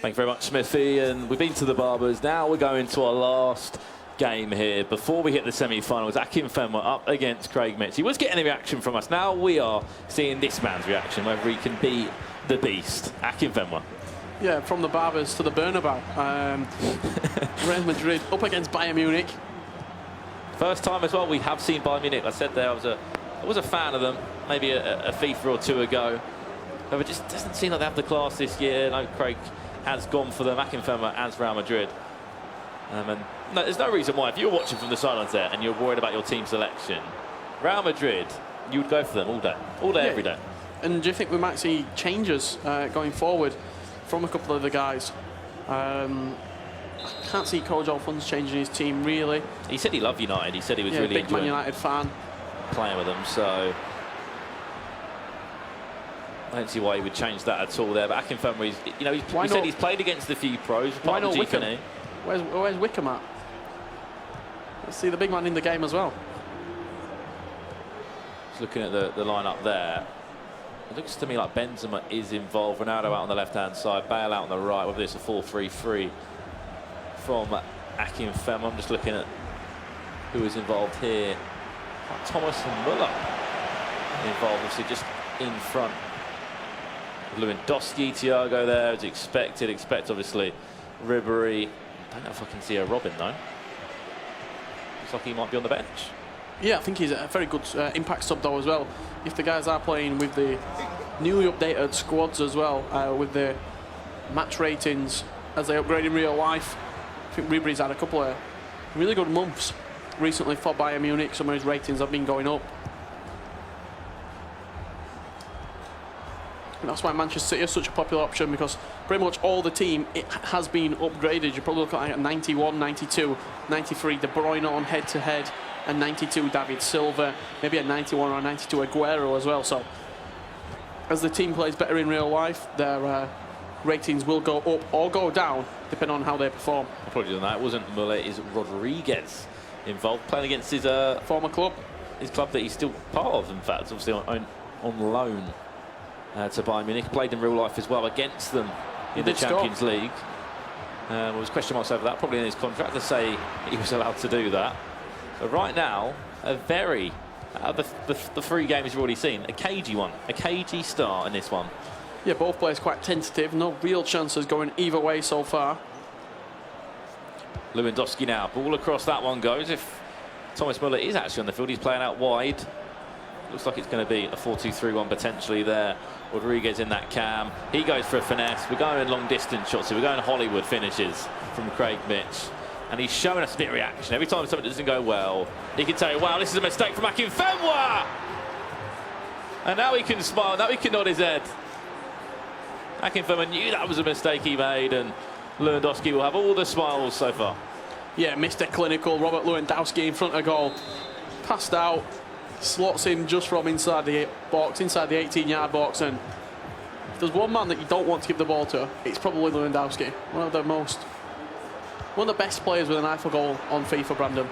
Thank you very much, Smithy. And we've been to the barbers. Now we're going to our last game here. Before we hit the semi-finals, Akinfenwa up against Craig Mitch. He was getting a reaction from us. Now we are seeing this man's reaction, whether he can beat the beast. Akinfenwa. Yeah, from the barbers to the Bernabeu. Real Madrid up against Bayern Munich. First time as well we have seen Bayern Munich. I said there I was a fan of them maybe a FIFA or two ago. But it just doesn't seem like they have the class this year. No, Craig has gone for them. Akinfenwa as Real Madrid. And no, there's no reason why, if you're watching from the sidelines there and you're worried about your team selection, Real Madrid, you would go for them all day, yeah. Every day. And do you think we might see changes going forward from a couple of the guys? I can't see Coach Alphonse changing his team, really. He said he loved United. He said he was really big enjoying Man United fan. Playing with them, so I don't see why he would change that at all there. But Akinfenwa, he said he's played against a few pros. Why not Wickham? Where's Wickham at? Let's see the big man in the game as well. Just looking at the lineup there. It looks to me like Benzema is involved. Ronaldo out on the left-hand side, Bale out on the right. Whether it's a 4-3-3 from Akinfenwa. I'm just looking at who is involved here. Thomas and Muller involved, obviously just in front. Lewandowski, Thiago there as expected. Expect obviously Ribery. I don't know if I can see a Robin though. Looks like he might be on the bench. Yeah, I think he's a very good impact sub though as well. If the guys are playing with the newly updated squads as well, with the match ratings as they upgrade in real life, I think Ribery's had a couple of really good months recently for Bayern Munich. Some of his ratings have been going up. And that's why Manchester City is such a popular option, because pretty much all the team has been upgraded. You probably look at 91, 92, 93 De Bruyne on head-to-head, and 92 David Silva, maybe a 91 or a 92 Aguero as well. So as the team plays better in real life, their ratings will go up or go down depending on how they perform. Apologies on that. It wasn't Muller, it's Rodriguez involved, playing against his former club. His club that he's still part of, in fact, obviously on loan to Bayern Munich. Played in real life as well against them in the Champions League. There was question marks over that, probably in his contract to say he was allowed to do that. But right now, the 3 games you've already seen, a cagey one, a cagey start in this one. Yeah, both players quite tentative, no real chances going either way so far. Lewandowski now, ball across that one goes. If Thomas Muller is actually on the field, he's playing out wide. Looks like it's going to be a 4-2-3-1 potentially there. Rodriguez in that cam. He goes for a finesse. We're going long distance shots, so we're going Hollywood finishes from Craig Mitch. And he's showing us a bit of reaction. Every time something doesn't go well, he can tell you, wow, this is a mistake from Akinfenwa! And now he can smile, now he can nod his head. Akinfenwa knew that was a mistake he made, and Lewandowski will have all the smiles so far. Yeah, Mr. Clinical, Robert Lewandowski in front of goal. Passed out, slots in just from inside the box, inside the 18-yard box, and if there's one man that you don't want to give the ball to, it's probably Lewandowski. One of the best players with an eye for goal on FIFA, Brandon.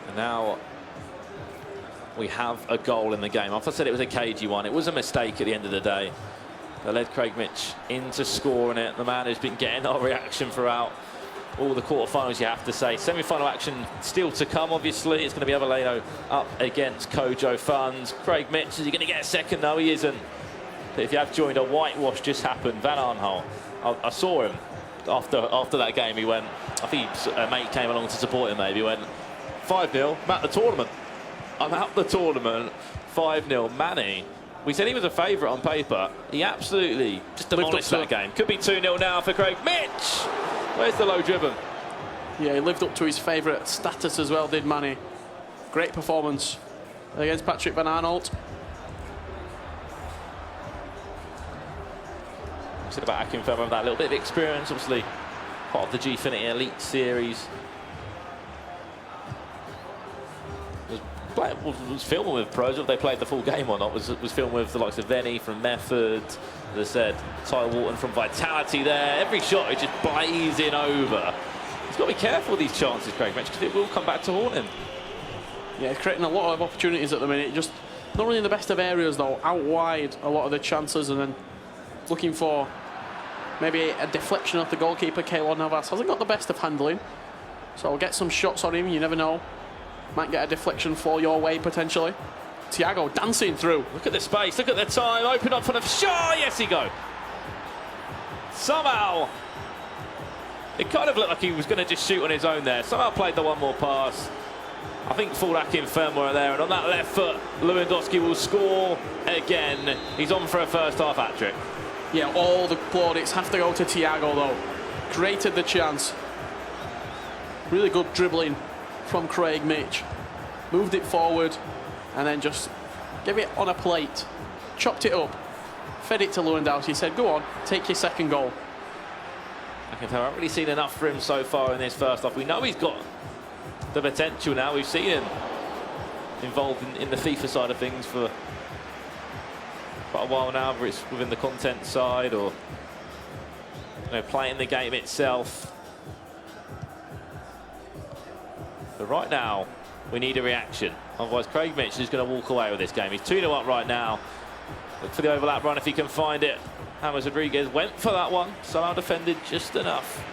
And now we have a goal in the game. After I said it was a cagey one, it was a mistake at the end of the day that led Craig Mitch into scoring it. The man who's been getting our reaction throughout all the quarterfinals, you have to say. Semi-final action still to come, obviously. It's going to be Adebayo up against Kojo Funds. Craig Mitch, is he going to get a second? No, he isn't. But if you have joined, a whitewash just happened. Van Aanholt, I saw him after that game. He went, I think a mate came along to support him maybe. He went, 5-0, I'm out the tournament. I'm out the tournament, 5-0. Manny, we said he was a favourite on paper. He absolutely just demolished that game. Could be 2-0 now for Craig Mitch. Where's the low driven? Yeah, he lived up to his favourite status as well, did Manny. Great performance against Patrick Van Aanholt. said about Akinfenwa, that little bit of experience, obviously part of the Gfinity Elite Series. Was filming with pros, if they played the full game or not, was filming with the likes of Venny from Method, as I said, Ty Wharton from Vitality there. Every shot is just blazing over. He's got to be careful with these chances, Craig mentioned, because it will come back to haunt him. Yeah, he's creating a lot of opportunities at the minute. Just not really in the best of areas, though. Out wide, a lot of the chances, and then looking for maybe a deflection off the goalkeeper. Keylor Navas hasn't got the best of handling, so we'll get some shots on him. You never know. Might get a deflection fall your way, potentially. Thiago dancing through. Look at the space, look at the time. Open up for the shot. Yes, he go. Somehow, it kind of looked like he was going to just shoot on his own there. Somehow played the one more pass. I think full Akinfenwa there, and on that left foot, Lewandowski will score again. He's on for a first half hat-trick. Yeah, all the plaudits have to go to Thiago, though. Created the chance. Really good dribbling from Craig Mitch. Moved it forward, and then just gave it on a plate. Chopped it up. Fed it to Lewandowski. Said, go on, take your second goal. I haven't really seen enough for him so far in this first half. We know he's got the potential now. We've seen him involved in the FIFA side of things for quite a while now, whether it's within the content side or playing the game itself. But right now, we need a reaction. Otherwise, Craig Mitch is going to walk away with this game. He's 2-0 up right now. Look for the overlap run if he can find it. James Rodriguez went for that one. Somehow defended just enough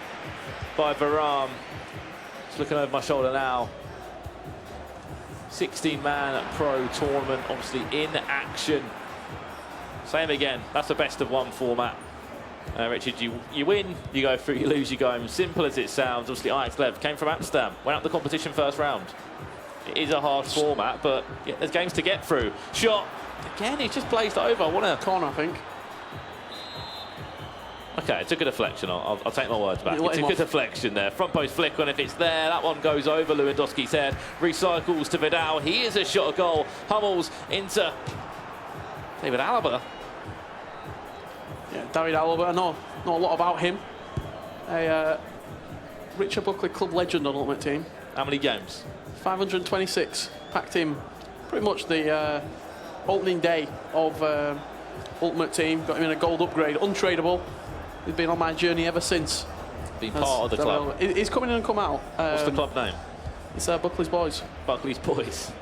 by Bertrand. Just looking over my shoulder now. 16-man pro tournament, obviously in action. Same again, that's the best of one format. Richard, you win, you go through, you lose, you go home. Simple as it sounds. Obviously, Ajax Lev came from Amsterdam, went out the competition first round. It is a hard format, but yeah, there's games to get through. Shot, again, he's just blazed over. What a corner, I think. Okay, it took a deflection. I'll take my words back. It took a deflection there. Front post flick on if it's there. That one goes over Lewandowski's head. Recycles to Vidal. He is a shot a goal. Hummels into David Alaba. Yeah, David Alaba. I know a lot about him. A Richard Buckley club legend on Ultimate Team. How many games? 526. Packed him pretty much the opening day of Ultimate Team. Got him in a gold upgrade. Untradeable. He's been on my journey ever since. Been part of the club. He's coming in and come out. What's the club name? It's Buckley's Boys. Buckley's Boys.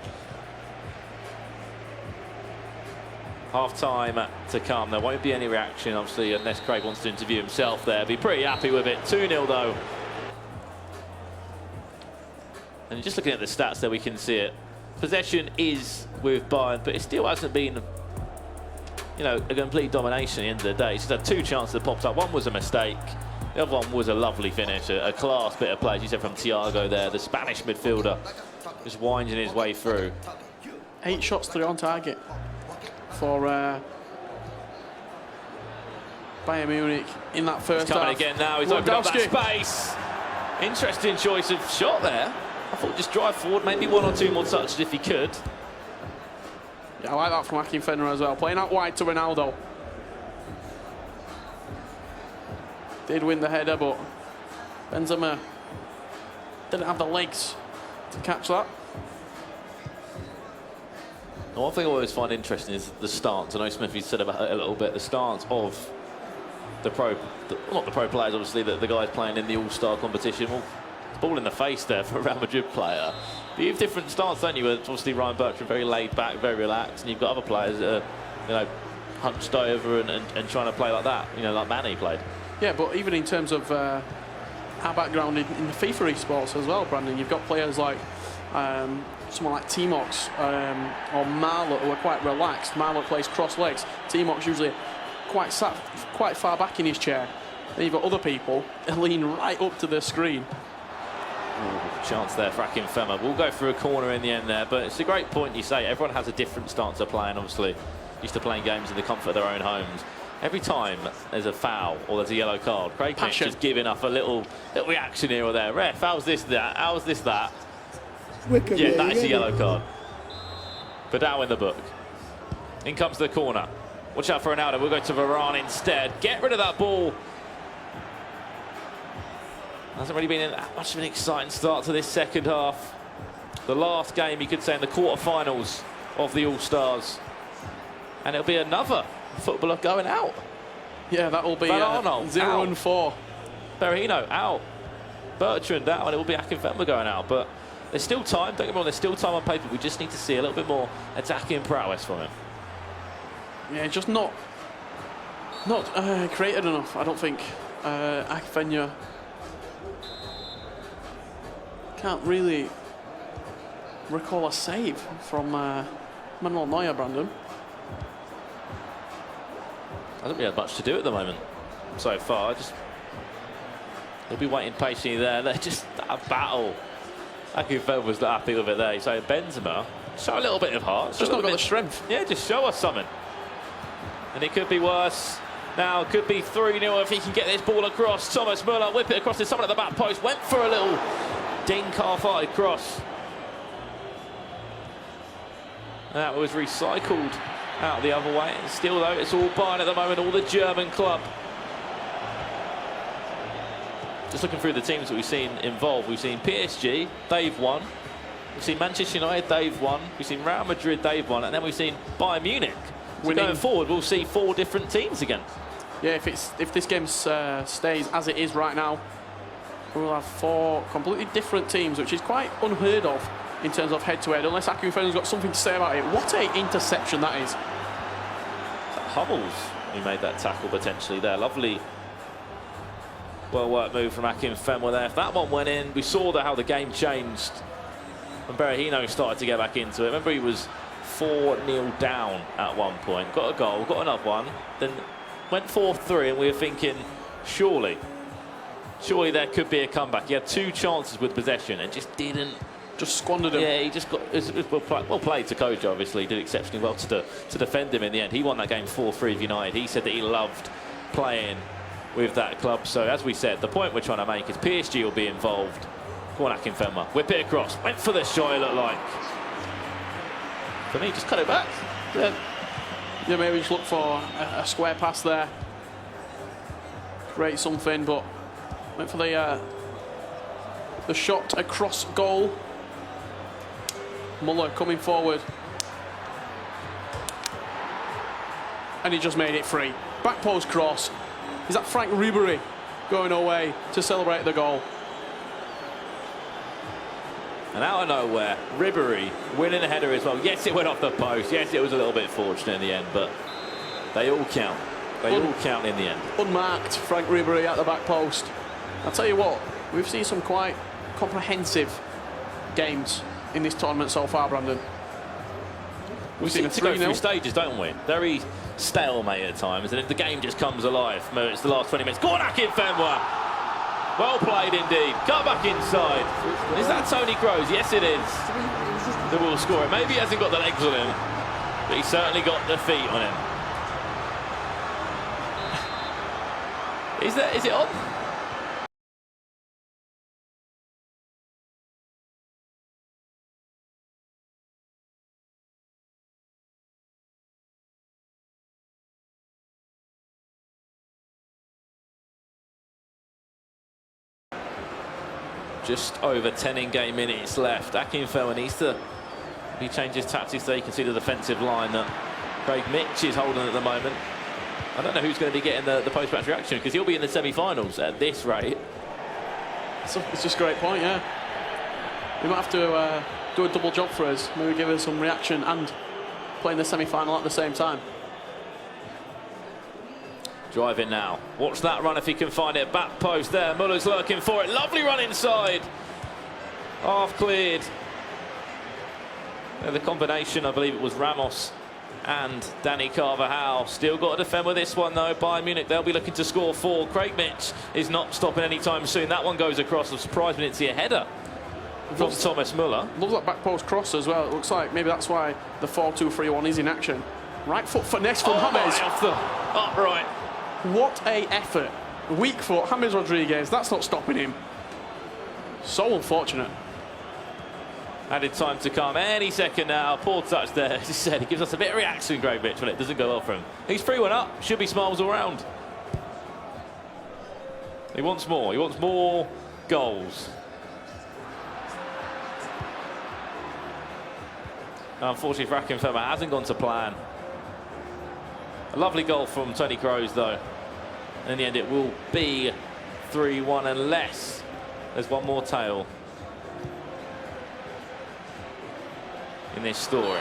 Half time to come. There won't be any reaction, obviously, unless Craig wants to interview himself there. Be pretty happy with it. 2-0 though. And just looking at the stats there, we can see it. Possession is with Bayern, but it still hasn't been, a complete domination at the end of the day. It's just had two chances that popped up. One was a mistake. The other one was a lovely finish, a class bit of play, as you said, from Thiago there, the Spanish midfielder, just winding his way through. 8 shots, 3 on target for Bayern Munich in that first He's coming half. Again now, he's opened up that space. Interesting choice of shot there. I thought just drive forward, maybe 1 or 2 more touches if he could. Yeah, I like that from Akinfenwa as well. Playing out wide to Ronaldo. Did win the header, but Benzema didn't have the legs to catch that. One thing I always find interesting is the stance. I know Smithy said about it a little bit. The stance of the not the pro players, obviously, the guys playing in the All-Star competition. Well, ball in the face there for a Real Madrid player. But you have different stance, don't you? Obviously, Ryan Bertrand very laid back, very relaxed, and you've got other players that are, hunched over and trying to play like that. Like Manny played. Yeah, but even in terms of our background in the FIFA esports as well, Brandon, you've got players like someone like T-Mox or Marlock who are quite relaxed. Marlock plays cross legs. T-Mox usually quite far back in his chair. Then you've got other people that lean right up to the screen. Ooh, chance there for Akinfenwa. We'll go through a corner in the end there, but it's a great point you say. Everyone has a different stance of playing, obviously. Used to playing games in the comfort of their own homes. Every time there's a foul or there's a yellow card, Craig Mitch is giving up a little reaction here or there. Ref, how's this that? How's this that? Wicked, yeah, that is a yellow card. Vidal in the book. In comes the corner. Watch out for Ronaldo. We'll go to Varane instead. Get rid of that ball. Hasn't really been that much of an exciting start to this second half. The last game, you could say, in the quarterfinals of the All-Stars. And it'll be another footballer going out. Yeah, that will be Aanholt 0-4. Berahino out. Bertrand out, and it will be Akinfenwa going out. But there's still time. Don't get me wrong, there's still time on paper. We just need to see a little bit more attacking prowess from him. Yeah, just not created enough, I don't think. Akinfenwa can't really recall a save from Manuel Neuer, Brandon. I don't really have much to do at the moment so far. He'll be waiting patiently there. They're just a battle. Akinfenwa was happy with it there. So Benzema, show a little bit of heart. Just not got the strength. Yeah, just show us something. And it could be worse. Now, it could be 3-0 if he can get this ball across. Thomas Müller, whip it across to someone at the back post. Went for a little dink, half-hearted cross. That was recycled out the other way. And still, though, it's all Bayern at the moment, all the German club. Just looking through the teams that we've seen involved. We've seen PSG, they've won. We've seen Manchester United, they've won. We've seen Real Madrid, they've won. And then we've seen Bayern Munich. So going forward, we'll see 4 different teams again. Yeah, if this game stays as it is right now, we'll have 4 completely different teams, which is quite unheard of in terms of head-to-head, unless Akinfenwa's got something to say about it. What a interception that is. Hummels who made that tackle potentially there. Lovely, well-worked move from Akinfenwa there. If that one went in, we saw how the game changed when Berahino started to get back into it. Remember, he was 4-0 down at one point. Got a goal, got another one, then went 4-3, and we were thinking, surely there could be a comeback. He had 2 chances with possession and just didn't. Just squandered him. Yeah, he just got well played to Koji, obviously. Did exceptionally well to defend him in the end. He won that game 4-3 with United. He said that he loved playing with that club. So, as we said, the point we're trying to make is PSG will be involved. Go on, Akinfenwa. Whip it across. Went for the shot, it looked like. For me, just cut it back. Yeah, maybe just look for a square pass there. Create something, but went for the shot across goal. Muller coming forward. And he just made it free. Back post cross. Is that Frank Ribery going away to celebrate the goal? And out of nowhere, Ribery winning a header as well. Yes, it went off the post. Yes, it was a little bit fortunate in the end, but they all count. They all count in the end. Unmarked Frank Ribery at the back post. I'll tell you what, we've seen some quite comprehensive games in this tournament so far, Brandon. We've seen to go through stages, don't we? Very stalemate at times, and if the game just comes alive, maybe it's the last 20 minutes. Go on, Akinfenwa! Well played indeed. Cut back inside. Is that Tony Kroos? Yes, it is. The will score it. Maybe he hasn't got the legs on him, but he's certainly got the feet on him. Is it on? Just over 10 in-game minutes left. Akinfenwa needs to change his tactics there. You can see the defensive line that Craig Mitch is holding at the moment. I don't know who's going to be getting the post-match reaction, because he'll be in the semi-finals at this rate. It's just a great point, yeah. We might have to do a double job for us. Maybe give us some reaction and play in the semi-final at the same time. Driving now. Watch that run if he can find it. Back post there. Muller's lurking for it. Lovely run inside. Half cleared. The combination, I believe it was Ramos and Danny Carvajal. Still got to defend with this one, though. Bayern Munich, they'll be looking to score 4. Craig Mitch is not stopping anytime soon. That one goes across. I'm surprised we didn't see a header from Thomas Müller. Love that back post cross as well. It looks like maybe that's why the 4-2-3-1 is in action. Right foot finesse from James. Off the upright. What a effort. Weak foot, James Rodriguez. That's not stopping him. So unfortunate. Added time to come any second now. Poor touch there. As he said, he gives us a bit of reaction, Craig Mitch, when it doesn't go well for him. He's 3-1 up. Should be smiles all round. He wants more. He wants more goals. Unfortunately for Akinfenwa, hasn't gone to plan. A lovely goal from Tony Kroos, though. In the end, it will be 3-1 unless there's one more tail in this story.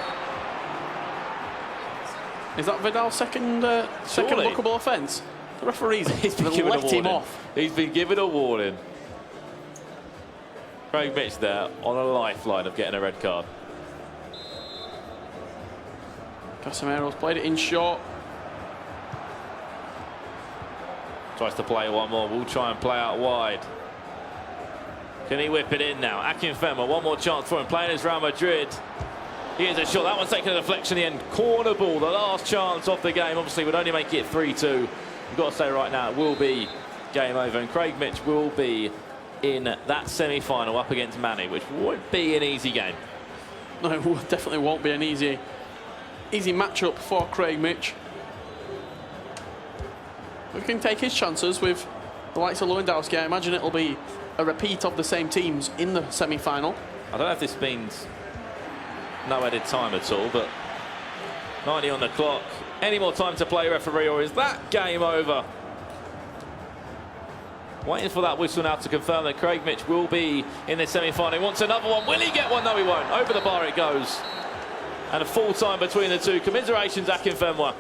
Is that Vidal's second bookable offence? The referee's let him off. He's been given a warning. Craig Mitch there on a lifeline of getting a red card. Casemiro's played it in short. Tries to play one more. We'll try and play out wide. Can he whip it in now? Akinfenwa, one more chance for him. Playing as Real Madrid. Here's a shot. That one's taken a deflection in the end. Corner ball, the last chance of the game. Obviously, would only make it 3-2. We've got to say right now, it will be game over. And Craig Mitch will be in that semi-final up against Manny, which won't be an easy game. No, it definitely won't be an easy matchup for Craig Mitch. We can take his chances with the likes of Lewandowski. I imagine it'll be a repeat of the same teams in the semi-final. I don't know if this means no added time at all, but 90 on the clock. Any more time to play, referee, or is that game over? Waiting for that whistle now to confirm that Craig Mitch will be in the semi-final. He wants another one. Will he get one? No, he won't. Over the bar it goes. And a full time between the two. Commiserations, Akinfenwa.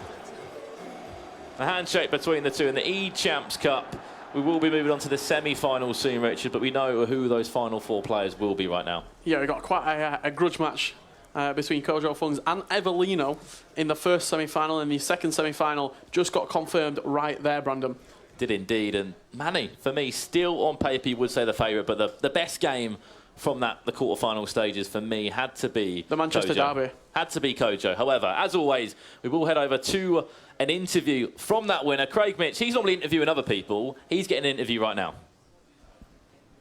A handshake between the two in the EChamps Cup. We will be moving on to the semi-final soon, Richard, but we know who those final four players will be right now. Yeah, we've got quite a grudge match between Kojo Fungs and Evelino in the first semi-final, and the second semi-final just got confirmed right there, Brandon. Did indeed, and Manny, for me, still on paper, you would say the favourite, but the best game from the quarter-final stages for me had to be the Manchester derby. Had to be Kojo. However, as always, we will head over to an interview from that winner, Craig Mitch. He's normally interviewing other people. He's getting an interview right now.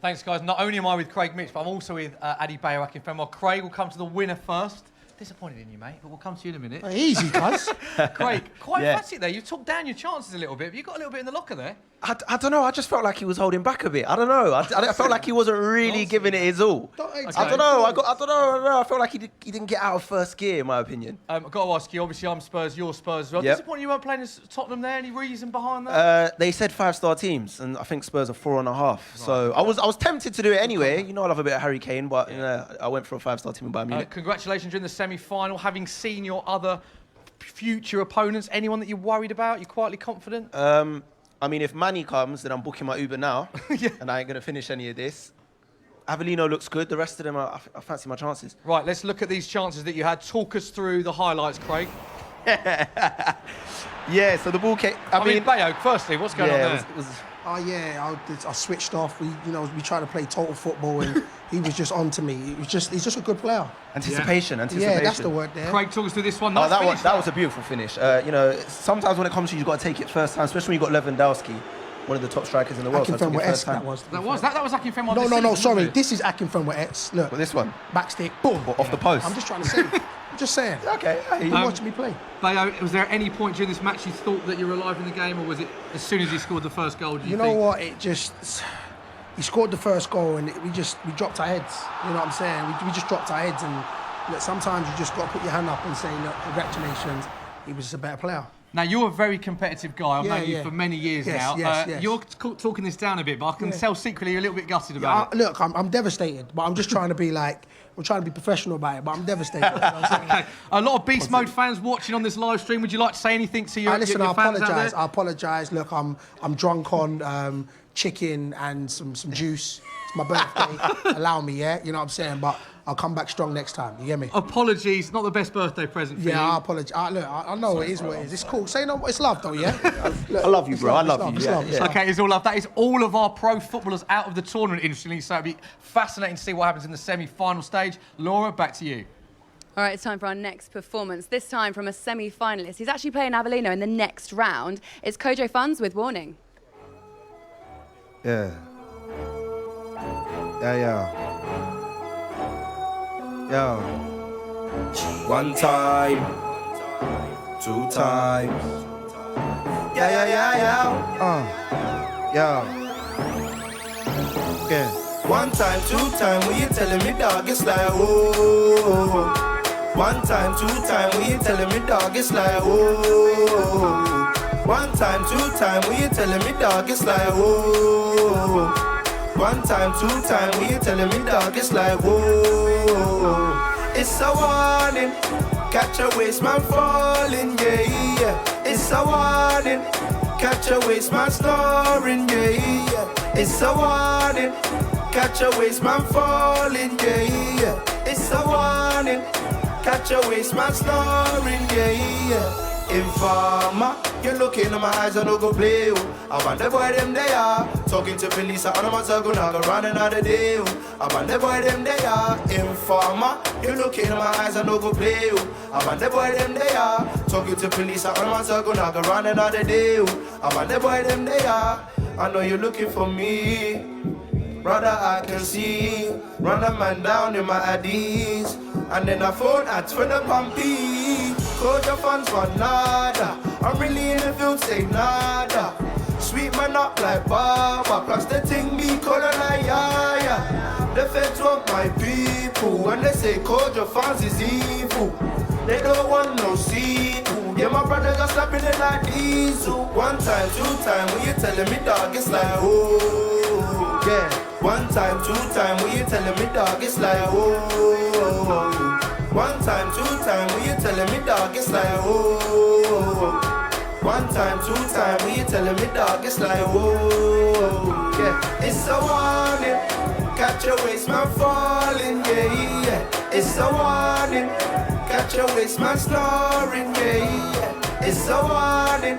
Thanks, guys. Not only am I with Craig Mitch, but I'm also with Adebayo Akinfenwa. Craig will come to the winner first. Disappointed in you, mate, but we'll come to you in a minute. Easy, guys. Craig, quite fancy it there. You took down your chances a little bit, but you got a little bit in the locker there. I don't know. I just felt like he was holding back a bit. I don't know. I felt like he wasn't really giving it his all. I don't know. I felt like he didn't get out of first gear, in my opinion. I've got to ask you. Obviously, I'm Spurs. You're Spurs as well. Yep. Disappointed you weren't playing as Tottenham there. Any reason behind that? They said 5-star teams, and I think Spurs are 4.5. Right. So I was tempted to do it anyway. You know, I love a bit of Harry Kane, but I went for a 5-star team in Bayern Munich. Congratulations in the semi-final. Having seen your other future opponents, anyone that you're worried about? You're quietly confident? I mean, if Manny comes, then I'm booking my Uber now, and I ain't going to finish any of this. Avellino looks good. The rest of them, I fancy my chances. Right, let's look at these chances that you had. Talk us through the highlights, Craig. Yeah, so the ball came... I mean, Bayo, firstly, what's going on there? I switched off. We tried to play total football, and he was just on to me. He's just a good player. Anticipation. Yeah, that's the word there. Craig, talk us through this one. That was a beautiful finish. Sometimes when it comes to you, you've got to take it first time, especially when you've got Lewandowski, one of the top strikers in the world. Akinfenwa-esque, that was Akinfenwa. No, sorry. This is Akinfenwa-esque. Look. This one? Backstick, boom. Off the post. I'm just trying to say. Just saying. Okay. You watching me play. Bayo, was there any point during this match you thought that you were alive in the game, or was it as soon as he scored the first goal? You know what? He scored the first goal, and we dropped our heads. You know what I'm saying? We just dropped our heads, and look, sometimes you just got to put your hand up and say, look, congratulations. He was just a better player. Now, you're a very competitive guy. I've known you for many years now. Yes. You're talking this down a bit, but I can tell secretly you're a little bit gutted about it. Look, I'm devastated, but I'm just trying to be I'm trying to be professional about it, but I'm devastated. Okay. A lot of Beast Mode fans watching on this live stream. Would you like to say anything to your fans out there? I apologise. Look, I'm drunk on chicken and some juice. It's my birthday. Allow me, yeah? You know what I'm saying? But I'll come back strong next time. You get me? Apologies. Not the best birthday present for you. Yeah, I apologise. Look, I know it is what it is. It's cool. Say no, it's love though, yeah? Look, I love you, bro. I love you. It's love. Okay, it's all love. That is all of our pro footballers out of the tournament, interestingly. So it'll be fascinating to see what happens in the semi-final stage. Laura, back to you. All right, it's time for our next performance, this time from a semi-finalist. He's actually playing Avellino in the next round. It's Kojo Funds with Warning. Yeah. Yo. One time, two times. Yeah. Yeah. One time, two time, when you telling me dog, it's like oh. One time, two time, when you telling me dog, it's like oh. One time, two time, when you telling me dog, it's like oh. One time, two time, when you telling me dog, it's like whoa. It's a warning, catch a waste man falling, yeah. It's a warning, catch a waste man snoring, yeah. It's a warning, catch a waste man falling, yeah. It's a warning, catch a waste man snoring, yeah. Informer, you look into my eyes, I don't go play you. I want the boy them they are. Talking to police, I know my circle, now go running out of day. I want the boy them they are. Informer, you look into my eyes, I don't go play you. I want the boy them they are. Talking to police, I know my circle, now go running out of day. I want the boy them they are. I know you're looking for me. Brother, I can see. Run a man down in my IDs. And then I phone ads for the pumpy. Code your funds for nada. I'm really in the field, say nada. Sweet man up like Baba. Plus the thing be calling like yeah. The feds want my people. When they say code your funds is evil, they don't want no sequel. Yeah, my brother got slapping it like diesel. One time, two time, when you telling me dog, it's like oh. Yeah. One time, two time, when you telling me dog, it's like oh. One time, two time, when you telling me dog, it's like oh. One time, two time, when you telling me dog, it's like oh. Yeah, it's a warning, catch a waste man falling, yeah. It's a warning, catch a waste man snoring, yeah. It's a warning,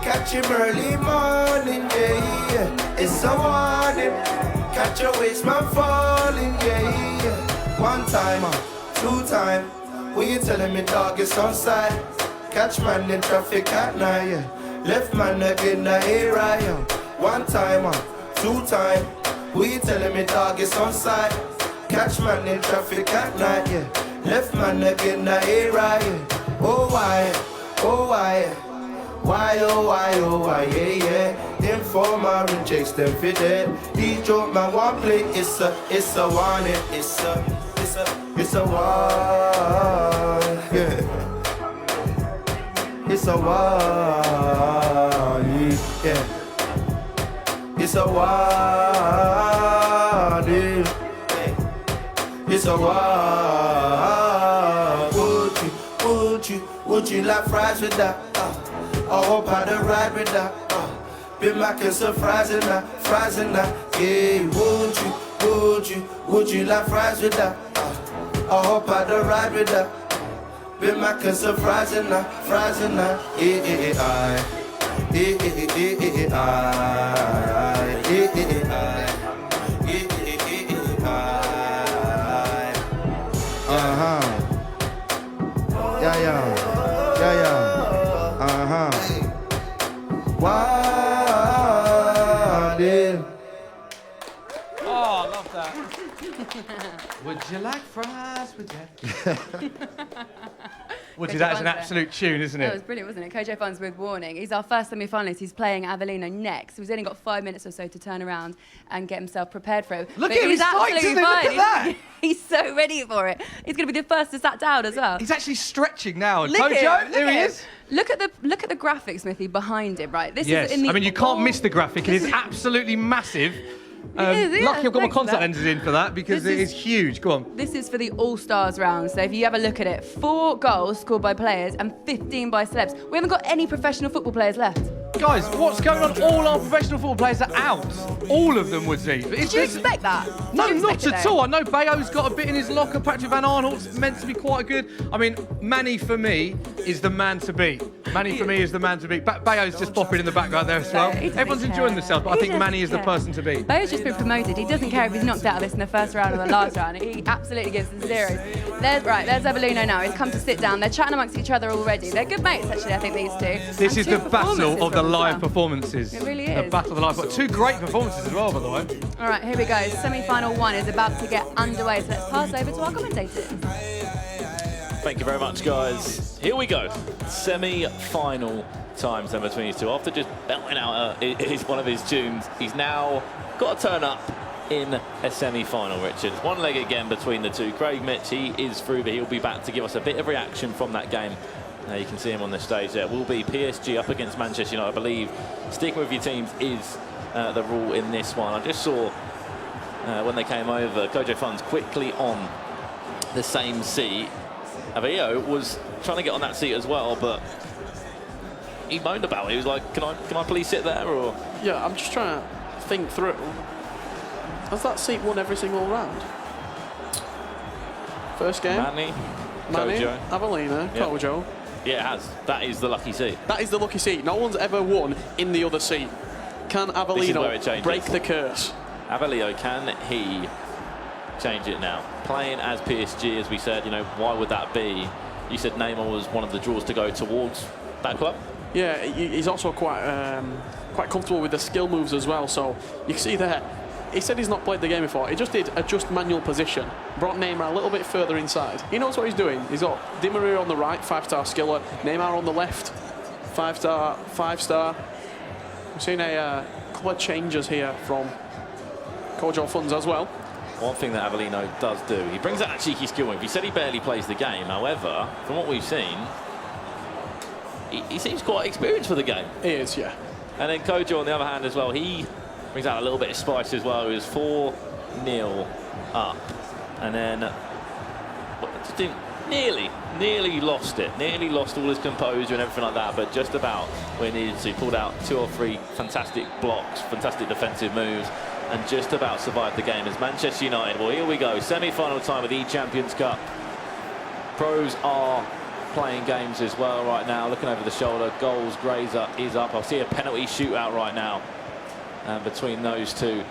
catch him early morning, yeah. It's a warning, catch a waste man falling, yeah. One time, two time, when you telling me dog it's on side. Catch man in traffic at night, yeah. Left man again the area, yeah. One time, two time, when you telling me dog it's on side. Catch man in traffic at night, yeah. Left man again the area, yeah. Oh why, oh why. Why, oh, why, oh, why, yeah. Informer and chase them fit it. He joke man one play, it's a warning, it's a warning, yeah. It's a warning, yeah. It's a warning, it's a warning. Would you like fries with that? I hope I don't ride with that. Been making some fries in that. Yeah, would you like fries with that? I hope I don't ride with that. Been making some fries in that. Oh, I love that. Would you like fries with that? Woody, that is an absolute tune, isn't it? That was brilliant, wasn't it? Kojo Funds with Warning. He's our first semi-finalist. He's playing Avellino next. He's only got 5 minutes or so to turn around and get himself prepared for it. Look at him, he's absolutely fighting, look at that. He's so ready for it. He's going to be the first to sat down as well. He's actually stretching now. Look Kojo, there he is. Look at the graphics, Smithy, behind him, right? This yes, is in the I mean, you can't miss the graphic. It is absolutely massive. Lucky I've got my contact lenses in for that because it is huge. Go on. This is for the All-Stars round. So if you have a look at it, 4 goals scored by players and 15 by celebs. We haven't got any professional football players left. Guys, what's going on? All our professional football players are out. All of them, Woodsy. Did you expect that? No, not at all. I know Bayo's got a bit in his locker. Patrick Van Aanholt's meant to be quite good. I mean, Manny, for me, is the man to beat. Manny, for me, is the man to beat. Bayo's just bopping in the background there as well. He doesn't Everyone's enjoying care. themselves, but I He think doesn't Manny is the care. person to beat. Bayo's just been promoted. He doesn't care if he's knocked out of this in the first round or the last round. He absolutely gives the zeros. There's Evelino now. He's come to sit down. They're chatting amongst each other already. They're good mates, actually, I think, these two. This And is two the battle performances of the from as live well. performances. It really The is. battle of the live. But two great performances as well, by the way. All right, here we go. Semi-final one is about to get underway, so let's pass over to our commentators. Thank you very much, guys. Here we go. Semi-final times then between these two. After just belting out one of his tunes, he's now got to turn up in a semi-final, Richard. One leg again between the two. Craig Mitch, he is through, but he'll be back to give us a bit of reaction from that game. You can see him on the stage there. It will be PSG up against Manchester United. I believe sticking with your teams is the rule in this one. I just saw when they came over, Kojo Funds quickly on the same seat. Adebayo was trying to get on that seat as well, but he moaned about it. He was like, can I please sit there? Or Yeah, I'm just trying to think through. Has that seat won every single round? First game? Manny, Kojo. Avelina, Yeah. Kojo. Yeah, it has. That is the lucky seat. That is the lucky seat. No one's ever won in the other seat. Can This is where it Avelino changes. break the curse? Adebayo, can he change it now? Playing as PSG, as we said, why would that be? You said Neymar was one of the draws to go towards that club? Yeah, he's also quite comfortable with the skill moves as well. So you can see there, he said he's not played the game before. He just did adjust manual position, brought Neymar a little bit further inside. He knows what he's doing. He's got Di Maria on the right, 5-star skiller. Neymar on the left, 5-star, 5-star. We've seen a couple of changes here from Kojo Funds as well. One thing that Avelino does do, he brings out that cheeky skill move. He said he barely plays the game. However, from what we've seen, he seems quite experienced for the game. He is, yeah. And then Kojo, on the other hand, as well, he brings out a little bit of spice as well. He was 4-0 up. And then just nearly lost it. Nearly lost all his composure and everything like that. But just about where he needed to. He pulled out 2 or 3 fantastic blocks, fantastic defensive moves, and just about survived the game as Manchester United. Well, here we go. Semi-final time of the EChamps Cup. Pros are playing games as well right now. Looking over the shoulder. Goals, Grazer is up. I see a penalty shootout right now between those two.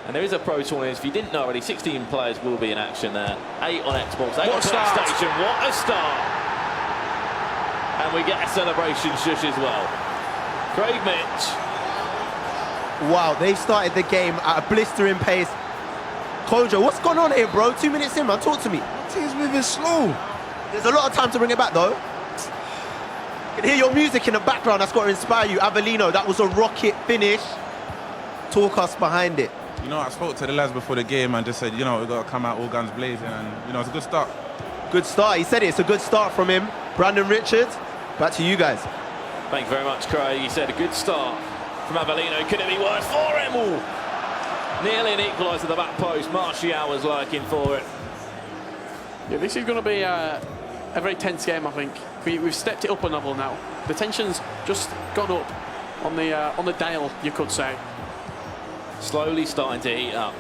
And there is a pro tournament. If you didn't know already, 16 players will be in action there. 8 on Xbox, 8 on PlayStation. What a start! And we get a celebration shush as well. Craig Mitch. Wow, they've started the game at a blistering pace. Kojo, what's going on here, bro? 2 minutes in, man. Talk to me. Team's moving slow. There's a lot of time to bring it back, though. You can hear your music in the background. That's got to inspire you. Avelino, that was a rocket finish. Talk us behind it. I spoke to the lads before the game and just said, we've got to come out all guns blazing, and, it's a good start. Good start. He said it's a good start from him. Brandon Richards, back to you guys. Thank you very much, Craig. He said a good start from Avelino. Could it be worse for him? Ooh. Nearly an equaliser at the back post. Martial was lurking for it. Yeah, this is going to be a very tense game, I think. We've stepped it up a level now. The tension's just gone up on the dial, you could say. Slowly starting to heat up.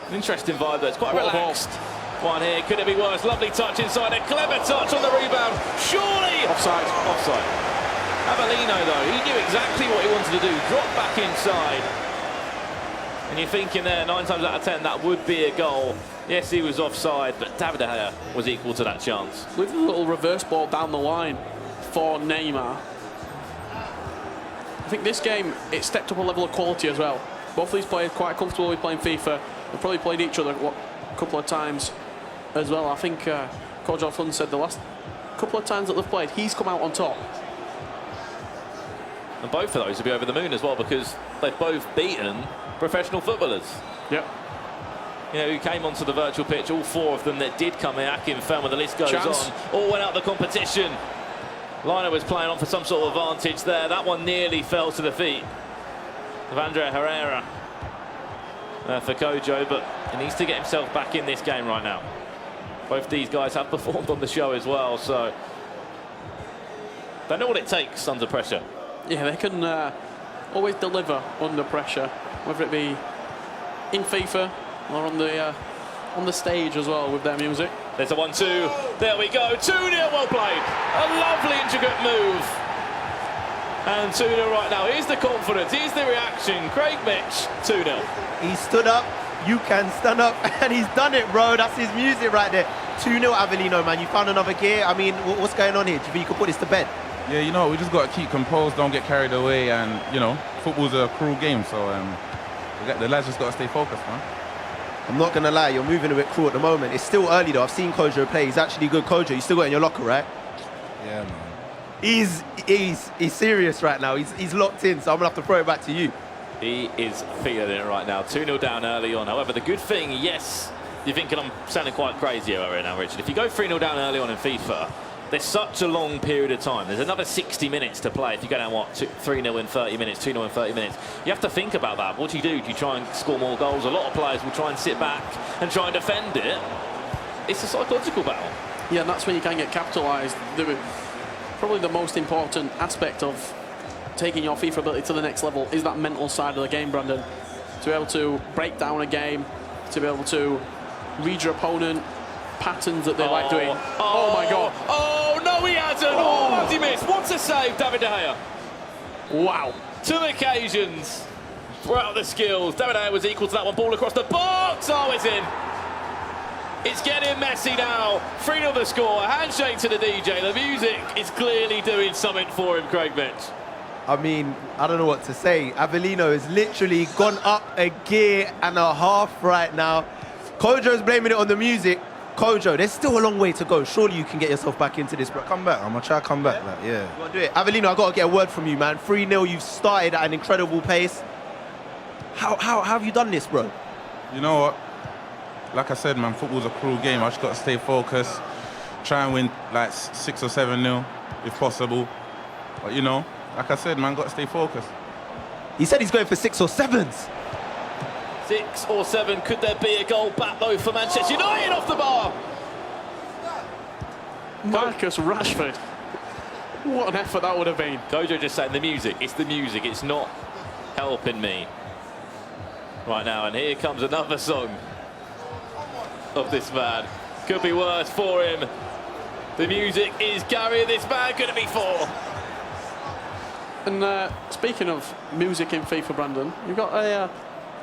An interesting vibe though. It's quite relaxed. One here. Could it be worse? Lovely touch inside. A clever touch on the rebound. Surely offside. Offside. Avelino though, he knew exactly what he wanted to do. Drop back inside. And you're thinking there, 9 times out of 10, that would be a goal. Yes, he was offside, but David De Gea was equal to that chance. With a little reverse ball down the line for Neymar. I think this game, it stepped up a level of quality as well. Both of these players quite comfortable with playing FIFA. They've probably played each other a couple of times as well. I think Kojo Fun said the last couple of times that they've played, he's come out on top. And both of those will be over the moon as well because they've both beaten professional footballers. Yep. Who came onto the virtual pitch, all 4 of them that did come in. Akinfenwa, the list goes on. All went out the competition. Liner was playing on for some sort of advantage there. That one nearly fell to the feet of Andre Herrera for Kojo, but he needs to get himself back in this game right now. Both these guys have performed on the show as well, so they know what it takes under pressure. Yeah, they can always deliver under pressure, whether it be in FIFA or on the stage as well with their music. There's a 1-2. There we go. 2-0. Well played. A lovely intricate move. And 2-0 right now. Here's the confidence. Here's the reaction. Craig Mitch, 2-0. He stood up. You can stand up. And he's done it, bro. That's his music right there. 2-0 Avellino, man. You found another gear. I mean, what's going on here? Do you think you could put this to bed? Yeah, you know, we just got to keep composed, don't get carried away, and, you know, football's a cruel game, so the lads just got to stay focused, man. I'm not going to lie, you're moving a bit cruel at the moment. It's still early, though. I've seen Kojo play. He's actually good. Kojo, you still got it in your locker, right? Yeah, man. He's serious right now. He's locked in, so I'm going to have to throw it back to you. He is feeling it right now. 2-0 down early on. However, the good thing, yes, you're thinking I'm sounding quite crazy right now, Richard. If you go 3-0 down early on in FIFA, there's such a long period of time. There's another 60 minutes to play. If you go down, 3-0 in 30 minutes, 2-0 in 30 minutes. You have to think about that. What do? Do you try and score more goals? A lot of players will try and sit back and try and defend it. It's a psychological battle. Yeah, and that's when you can get capitalised. Probably the most important aspect of taking your FIFA ability to the next level is that mental side of the game, Brandon. To be able to break down a game, to be able to read your opponent, patterns that they like doing. Oh my God. Oh, no, he hasn't. Oh, has he missed? What a save, David De Gea. Wow. 2 occasions throughout the skills. David De Gea was equal to that one. Ball across the box. Oh, it's in. It's getting messy now. 3-0 the score. A handshake to the DJ. The music is clearly doing something for him, Craig Mitch. I mean, I don't know what to say. Avellino has literally gone up a gear and a half right now. Kojo's blaming it on the music. Kojo, there's still a long way to go. Surely you can get yourself back into this, bro. Come back. I'm going to try to come back. Like, yeah. You want to do it? Avellino, I've got to get a word from you, man. 3-0, you've started at an incredible pace. How have you done this, bro? You know what? Like I said, man, football's a cruel game. I just got to stay focused, try and win like 6 or 7-0 if possible. But, you know, like I said, man, got to stay focused. He said he's going for 6 or 7s. 6 or 7. Could there be a goal back, though, for Manchester United off the bar? Marcus Rashford. What an effort that would have been. Kojo just saying the music. It's the music. It's not helping me right now. And here comes another song of this man. Could be worse for him. The music is carrying this man. Could it be 4? And speaking of music in FIFA, Brandon, you've got a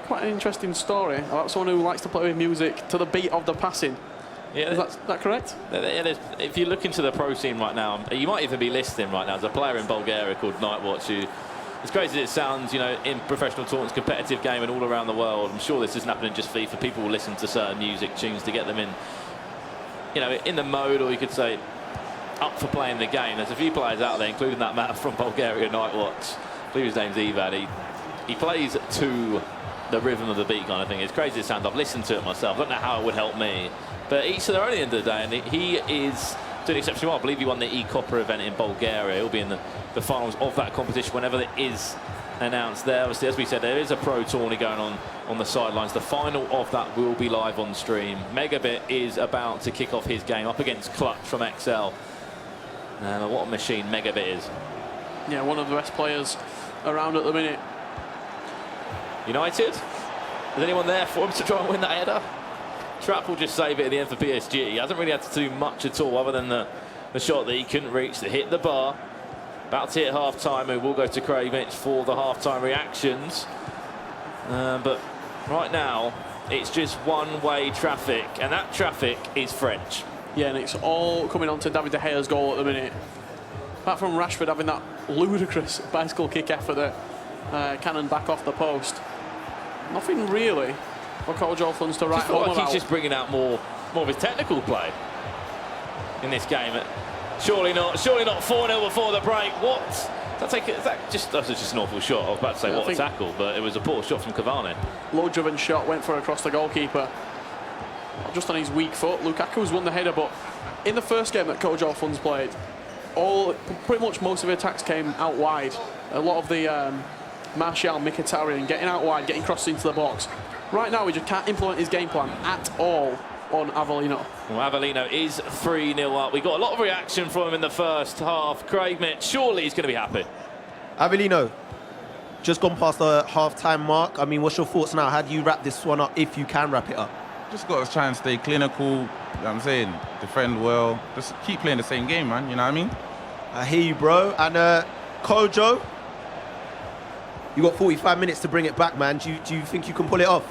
quite an interesting story about someone who likes to play with music to the beat of the passing. Yeah, is that correct? If you look into the pro scene right now, you might even be listening right now. There's a player in Bulgaria called Nightwatch who, as crazy as it sounds, you know, in professional tournaments, competitive game and all around the world, I'm sure this isn't happening just FIFA. People will listen to certain music tunes to get them in, you know, in the mode, or you could say up for playing the game. There's a few players out there, including that man from Bulgaria, Nightwatch. I believe his name's Ivan. He plays to the rhythm of the beat kind of thing. It's crazy as it sounds. I've listened to it myself. I don't know how it would help me. But each to their own at the end of the day, and he is doing exceptionally well. I believe he won the ECopper event in Bulgaria. He'll be in the finals of that competition whenever it is announced there. Obviously, as we said, there is a pro tourney going on the sidelines. The final of that will be live on stream. Megabit is about to kick off his game up against Clutch from XL. What a machine Megabit is. Yeah, one of the best players around at the minute. United? Is anyone there for him to try and win that header? Trapp will just save it at the end for PSG. He hasn't really had to do much at all other than the shot that he couldn't reach to hit the bar. About to hit half-time, and we'll go to Craig Mitch for the half-time reactions. But right now, it's just one-way traffic, and that traffic is French. Yeah, and it's all coming on to David De Gea's goal at the minute. Apart from Rashford having that ludicrous bicycle kick effort that cannon back off the post. Nothing really for Kojo Funds to write home about. He's just bringing out more of his technical play in this game. Surely not 4-0 before the break. What? That was just an awful shot. I was about to say what a tackle, but it was a poor shot from Cavani. Low-driven shot, went for across the goalkeeper. Just on his weak foot. Lukaku's won the header, but in the first game that Kojo Funds played, pretty much most of the attacks came out wide. A lot of the Martial, Mkhitaryan getting out wide, getting crossed into the box. Right now, we just can't implement his game plan at all on Avellino. Well, Avellino is 3-0 up. We got a lot of reaction from him in the first half. Craig Mitch, surely he's going to be happy. Avellino, just gone past the half-time mark. I mean, what's your thoughts now? How do you wrap this one up, if you can wrap it up? Just got to try and stay clinical, you know what I'm saying? Defend well. Just keep playing the same game, man, you know what I mean? I hear you, bro. And Kojo, you got 45 minutes to bring it back, man. Do you think you can pull it off?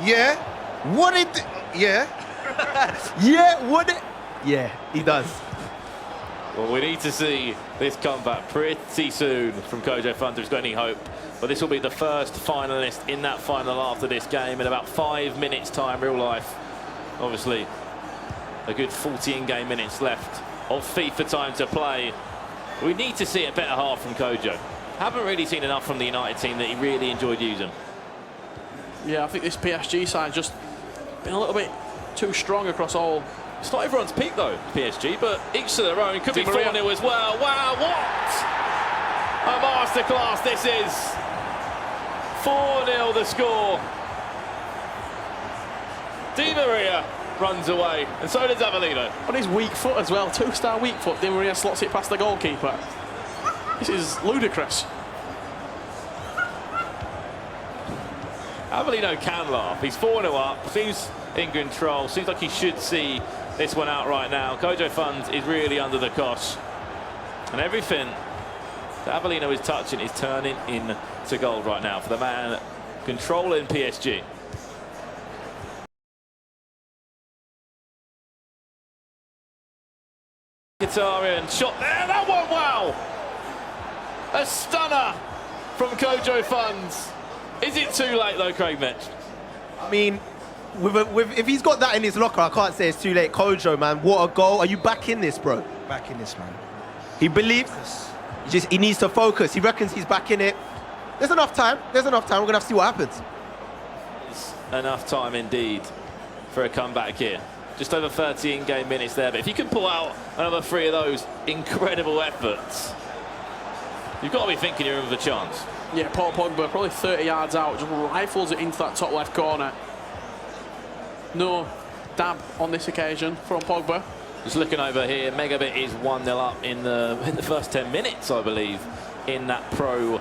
Yeah. Yeah. Yeah, would it? Yeah, he does. Well, we need to see this comeback pretty soon from Kojo Funds if he's got any hope. But this will be the first finalist in that final after this game in about 5 minutes' time, real life. Obviously, a good 40 in-game minutes left of FIFA time to play. We need to see a better half from Kojo. Haven't really seen enough from the United team that he really enjoyed using. Yeah, I think this PSG side just been a little bit too strong across all. It's not everyone's peak though, PSG, but each to their own. Could be 4-0 as well. Wow, what a masterclass this is. 4-0 the score. Di Maria runs away, and so does Avellino. On his weak foot as well, 2-star weak foot. Di Maria slots it past the goalkeeper. This is ludicrous. Avellino can laugh. He's 4-0 up, seems in control, seems like he should see this one out right now. Kojo Funds is really under the cosh. And everything that Avellino is touching is turning into gold right now for the man controlling PSG. Guitarian shot there, that one, wow! A stunner from Kojo Funds. Is it too late though, Craig Mitch? I mean, if he's got that in his locker, I can't say it's too late. Kojo, man, what a goal. Are you back in this, bro? Back in this, man. He believes. He needs to focus. He reckons he's back in it. There's enough time. There's enough time. We're going to have to see what happens. It's enough time indeed for a comeback here. Just over 30 in-game minutes there. But if you can pull out another 3 of those incredible efforts, you've got to be thinking you're in with a chance. Yeah, Paul Pogba, probably 30 yards out, just rifles it into that top left corner. No dab on this occasion from Pogba. Just looking over here, Megabit is 1-0 up in the first 10 minutes, I believe, in that pro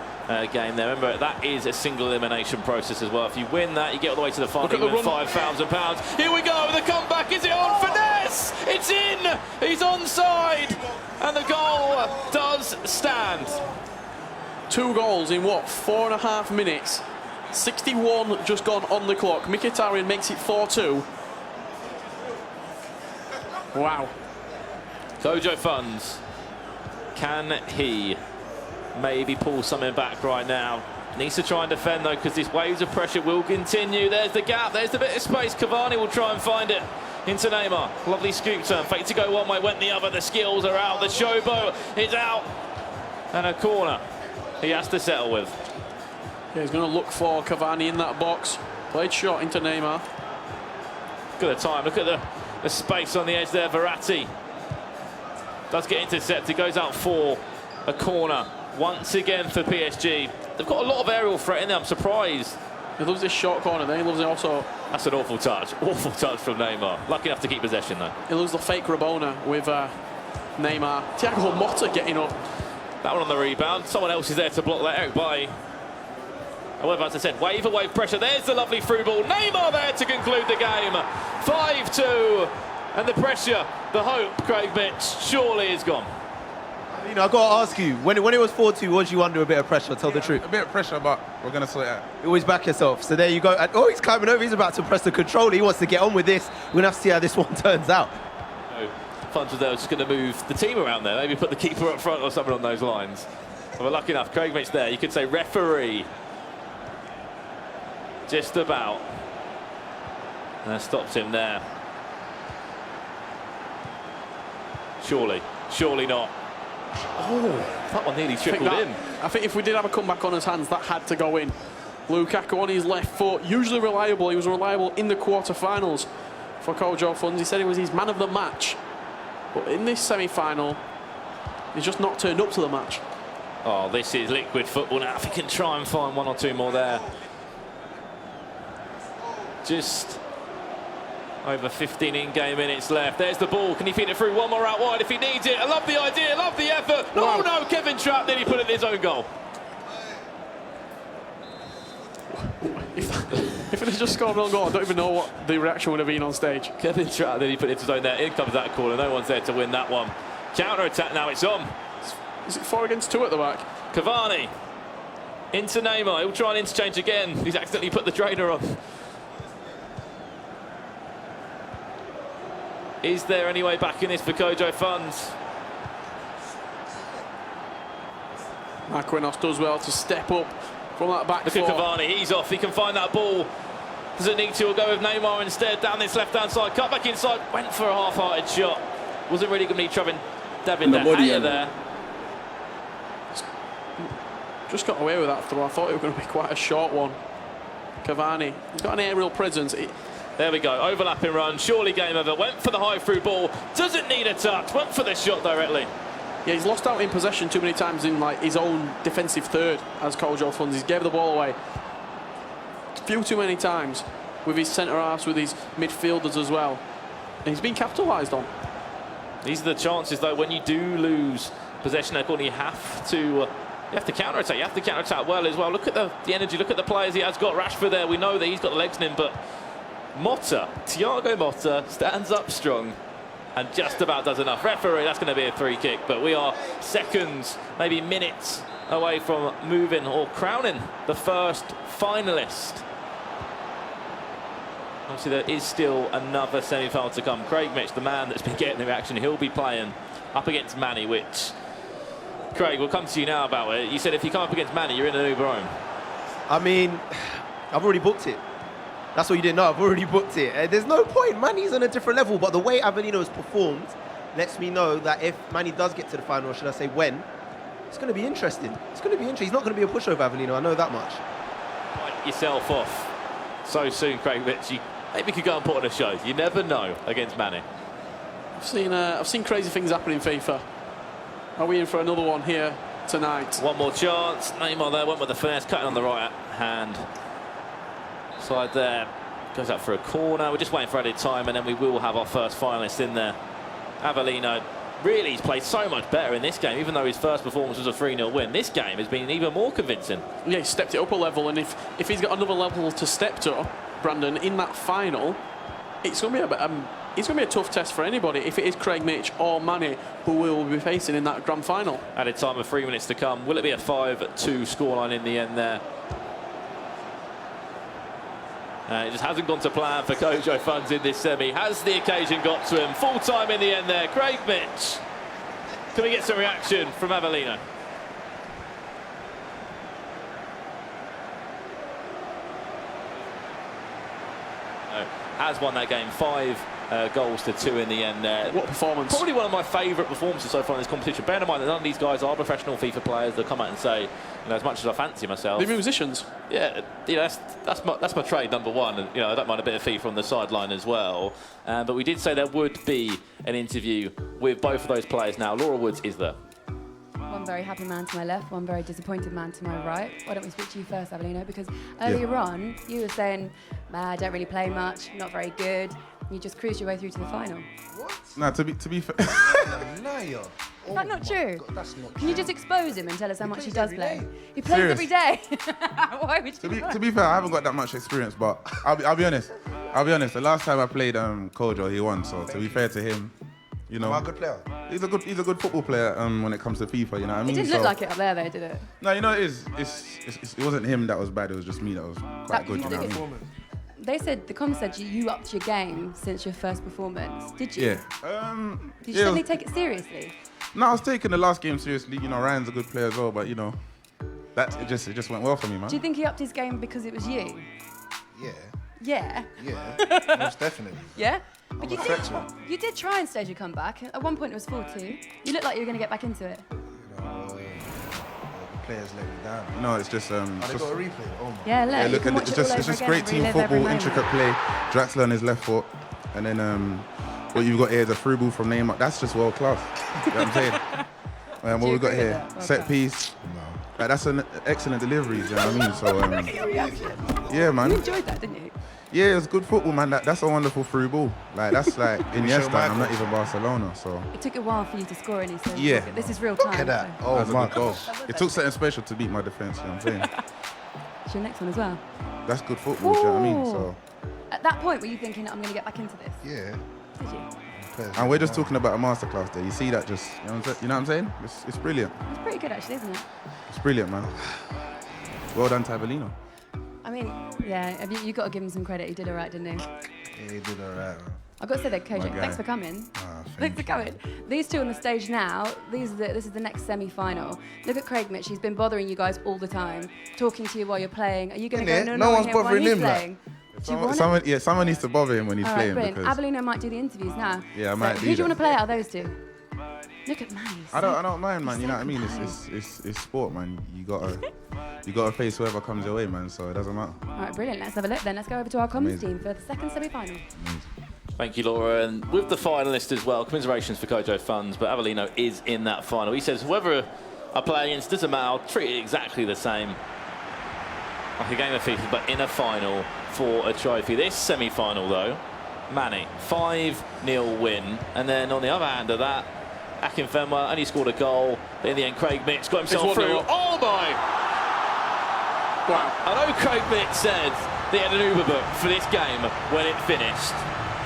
game there. Remember, that is a single elimination process as well. If you win that, you get all the way to the final with £5,000. Here we go, the comeback, is it on? Finesse! It's in! He's onside! And the goal does stand. 2 goals in what, 4.5 minutes? 61 just gone on the clock. Mkhitaryan makes it 4-2. Wow. Kojo Funds, can he maybe pull something back right now? Needs to try and defend though, because this waves of pressure will continue. There's the gap, there's the bit of space. Cavani will try and find it into Neymar. Lovely scoop turn, fake to go one way, went the other. The skills are out, the showboat is out. And a corner he has to settle with. Yeah, he's going to look for Cavani in that box. Played shot into Neymar. Look at the time, look at the space on the edge there. Verratti does get intercepted, goes out for a corner once again for PSG. They've got a lot of aerial threat in there, I'm surprised. He loves this short corner there, he loves it also. That's an awful touch from Neymar. Lucky enough to keep possession though. He loves the fake Rabona with Neymar. Thiago Motta getting up. That one on the rebound, someone else is there to block that. Eric Bailly. However, as I said, wave away pressure. There's the lovely through ball. Neymar there to conclude the game. 5-2. And the pressure, the hope, Craig Mitch, surely is gone. You know, I've got to ask you, when it was 4-2, was you under a bit of pressure? Tell the truth. A bit of pressure, but we're going to sort it out. You always back yourself. So there you go. And, oh, he's climbing over. He's about to press the controller. He wants to get on with this. We're going to have to see how this one turns out. Funds was there, just going to move the team around there. Maybe put the keeper up front or something on those lines. But we're lucky enough. Craig Mitch there. You could say referee. Just about. And that stops him there. Surely not. Oh, that one nearly trickled in. I think if we did have a comeback on his hands, that had to go in. Lukaku on his left foot, usually reliable. He was reliable in the quarter-finals for Kojo Funds. He said he was his man of the match. But in this semi-final, he's just not turned up to the match. Oh, this is liquid football now. If he can try and find 1 or 2 more there. Just over 15 in-game minutes left. There's the ball. Can he feed it through? One more out wide if he needs it. I love the idea, love the effort. Oh no, Kevin Trapp, did he put it in his own goal? If it had just scored an own goal, I don't even know what the reaction would have been on stage. Kevin Trout, then he put it into his own there. In comes that corner. No one's there to win that one. Counter attack now. It's on. Is it 4 against 2 at the back? Cavani into Neymar. He'll try and interchange again. He's accidentally put the trainer on. Is there any way back in this for Kojo Funds? Marquinhos does well to step up from that back Look four. at Cavani. He's off. He can find that ball. Doesn't need to. He'll go with Neymar instead. Down this left-hand side. Cut back inside. Went for a half-hearted shot. Wasn't really going to be David there. Just got away with that throw. I thought it was going to be quite a short one. Cavani, he's got an aerial presence. There we go. Overlapping run. Surely game over. Went for the high-through ball. Doesn't need a touch. Went for the shot directly. Yeah, he's lost out in possession too many times in like his own defensive third as Kojo Funds. He gave the ball away few too many times with his centre-halves, with his midfielders as well. And he's been capitalised on. These are the chances, though, when you do lose possession, you have to counter-attack. You have to counter-attack well as well. Look at the energy. Look at the players he has got. Rashford there. We know that he's got the legs in him, but Thiago Motta stands up strong and just about does enough. Referee, that's going to be a free kick, but we are seconds, maybe minutes away from moving or crowning the first finalist. Obviously, there is still another semi-final to come. Craig Mitch, the man that's been getting the reaction, he'll be playing up against Manny, which, Craig, we'll come to you now about it. You said if you come up against Manny, you're in an Uber home. I mean, I've already booked it. That's what you didn't know. I've already booked it. There's no point. Manny's on a different level. But the way Avellino has performed lets me know that if Manny does get to the final, or should I say when, it's going to be interesting. It's going to be interesting. He's not going to be a pushover, Avellino. I know that much. Fight yourself off so soon, Craig Mitch. You maybe could go and put on a show. You never know against Manny. I've seen crazy things happen in FIFA. Are we in for another one here tonight? One more chance. Neymar there went with the finesse, cutting on the right hand side there. Goes up for a corner. We're just waiting for added time, and then we will have our first finalist in there. Avellino, really, he's played so much better in this game, even though his first performance was a 3-0 win. This game has been even more convincing. Yeah, he stepped it up a level, and if he's got another level to step to, Brandon, in that final, it's going to be a tough test for anybody if it is Craig Mitch or Manny who will be facing in that grand final. Added time of 3 minutes to come. Will it be a 5-2 scoreline in the end there? It just hasn't gone to plan for Kojo Funds in this semi. Has the occasion got to him? Full time in the end there. Craig Mitch. Can we get some reaction from Avellino? Has won that game 5 goals to 2 in the end there. What performance. Probably one of my favourite performances so far in this competition. Bear in mind that none of these guys are professional FIFA players. They'll come out and say, as much as I fancy myself. They're musicians. Yeah, that's my trade, number one. And, I don't mind a bit of FIFA on the sideline as well. But we did say there would be an interview with both of those players now. Laura Woods is there. One very happy man to my left, one very disappointed man to my right. Why don't we speak to you first, Avellino? Because earlier on, you were saying, I don't really play much, not very good. You just cruised your way through to the final. What? No, to be fair. Is that not true? God, that's not Can you true. just expose him and tell us how much he does play? day. He plays Serious. every day. Why would you? To be fair, I haven't got that much experience, but I'll be honest. The last time I played Kojo, he won. So to be fair to him, Am I a good player? he's a good football player when it comes to FIFA. You know what I mean? It didn't look like it up there, though, did it? No, it wasn't him that was bad. It was just me that was quite good. You know what I mean? They said, the comments said you upped your game since your first performance. Did you? Yeah. Did you suddenly take it seriously? No, I was taking the last game seriously. Ryan's a good player as well, but it just went well for me, man. Do you think he upped his game because it was you? Yeah. Yeah. Yeah. Most definitely. Yeah? But I'm a threat to him. you did try and stage a comeback. At one point it was 4-2. You looked like you were going to get back into it. The players let me down. No, it's just. They got a replay. Oh my. Yeah, look. Yeah, you look, can and watch it's it all just over again great and team relive every football, moment. intricate play. Draxler on his left foot, and then what you've got here is a through ball from Neymar. That's just world class. You know what I'm saying? What we got here, set piece. Like, that's an excellent delivery. You know what I mean? So yeah, man. You enjoyed that, didn't you? Yeah, it's good football, man. That's a wonderful through ball. Like that's like Iniesta. I'm not even Barcelona, so. It took a while for you to score any, so Yeah. this is real time. Look at that. So. Oh That's a my good goal. gosh. It took something special to beat my defense. You know what I'm saying? It's your next one as well. that's good football. Do you know what I mean? So. At that point, were you thinking, I'm going to get back into this? Yeah. Did you? And we're just talking about a masterclass there. You see that just, you know what I'm saying? It's brilliant. It's pretty good, actually, isn't it? It's brilliant, man. Well done, Tabalino. I mean, yeah, you got to give him some credit. He did all right, didn't he? Yeah, he did all right. I've got to say that, Kojo, My guy. thanks for coming. Thank Thanks for coming. These two on the stage now, this is the next semi-final. Look at Craig Mitch. He's been bothering you guys all the time, talking to you while you're playing. Are you going to go, No one's him while bothering he's him, like. playing? Do you want it? Someone needs to bother him when he's All right, playing. brilliant. Because Avellino might do the interviews now. Yeah, I might Who do do you want that. to play out of those two? Look at Manny. I don't mind, man. You know what I mean? It's sport, man. You gotta face whoever comes your way, man. So it doesn't matter. All right, brilliant. Let's have a look then. Let's go over to our comms team for the second semi-final. Thank you, Laura. And with the finalists as well, commiserations for Kojo Funds, but Avellino is in that final. He says, whoever I play against, doesn't matter, I'll treat it exactly the same. Like a game of FIFA, but in a final for a trophy. This semi-final, though, Manny, 5-0 win. And then on the other hand of that, Akinfenwa only scored a goal. But in the end, Craig Mitch got himself through. Oh, my! Wow. I know Craig Mitch said they had an Uber book for this game when it finished.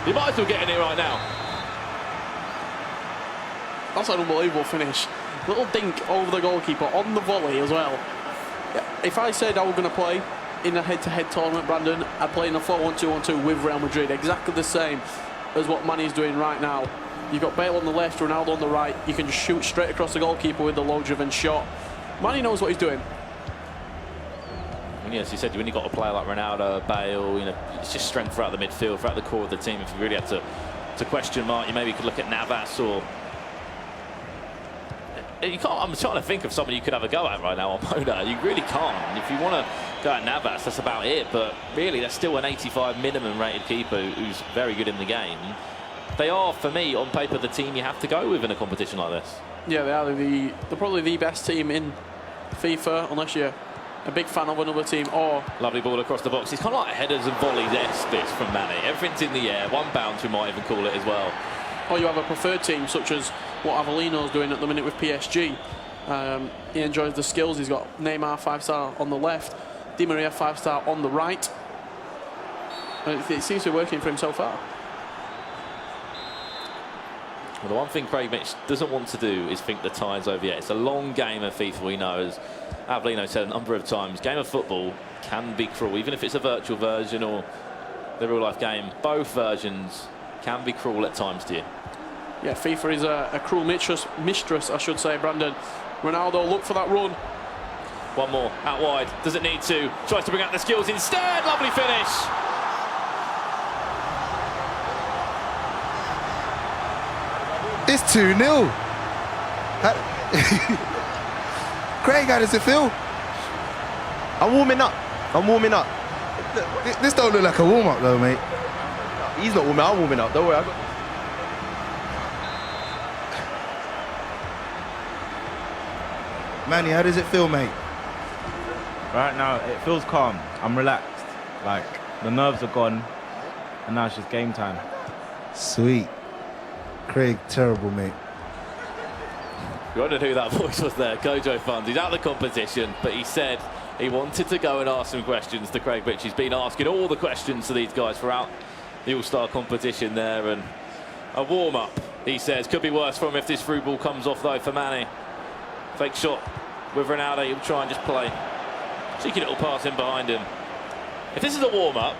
You might as well get in here right now. That's an unbelievable finish. Little dink over the goalkeeper on the volley as well. If I said I was going to play in a head-to-head tournament, Brandon, I'd play in a 4-1-2-1-2 with Real Madrid, exactly the same as what Manny's doing right now. You've got Bale on the left, Ronaldo on the right. You can shoot straight across the goalkeeper with the low-driven shot. Manny knows what he's doing. And yes, you said when you got a player like Ronaldo, Bale, you know, it's just strength throughout the midfield, throughout the core of the team. If you really had to question mark, you maybe could look at Navas or. You can't. I'm trying to think of someone you could have a go at right now on Mona. You really can't. If you want to go at Navas, that's about it. But really, that's still an 85 minimum rated keeper who's very good in the game. They are, for me, on paper, the team you have to go with in a competition like this. Yeah, they are. They're probably the best team in FIFA, unless you're a big fan of another team. Or lovely ball across the box. It's kind of like headers and volleys-esque this from Manny. Everything's in the air. One bounce, we might even call it as well. Or you have a preferred team, such as what Avellino's doing at the minute with PSG. He enjoys the skills. He's got Neymar 5-star on the left, Di Maria 5-star on the right. And it seems to be working for him so far. Well, the one thing Craig Mitch doesn't want to do is think the tide's over yet. It's a long game of FIFA, we know, as Avellino said a number of times. Game of football can be cruel, even if it's a virtual version or the real-life game. Both versions can be cruel at times to you. Yeah, FIFA is a cruel mistress, I should say, Brandon. Ronaldo, look for that run. One more, out wide, doesn't need to. Tries to bring out the skills instead. Lovely finish. It's 2-0. Craig, how does it feel? I'm warming up. This don't look like a warm-up though, mate. He's not warming up, I'm warming up. Don't worry. Manny, how does it feel, mate? Right now, it feels calm. I'm relaxed. Like, the nerves are gone, and now it's just game time. Sweet. Craig, terrible, mate. You wondered who that voice was there, Kojo Funds. He's out of the competition, but he said he wanted to go and ask some questions to Craig Mitch. He's been asking all the questions to these guys throughout the All-Star competition there, and a warm-up, he says, could be worse for him if this through ball comes off, though, for Manny. Fake shot with Ronaldo, he'll try and just play. Cheeky little pass in behind him. If this is a warm-up,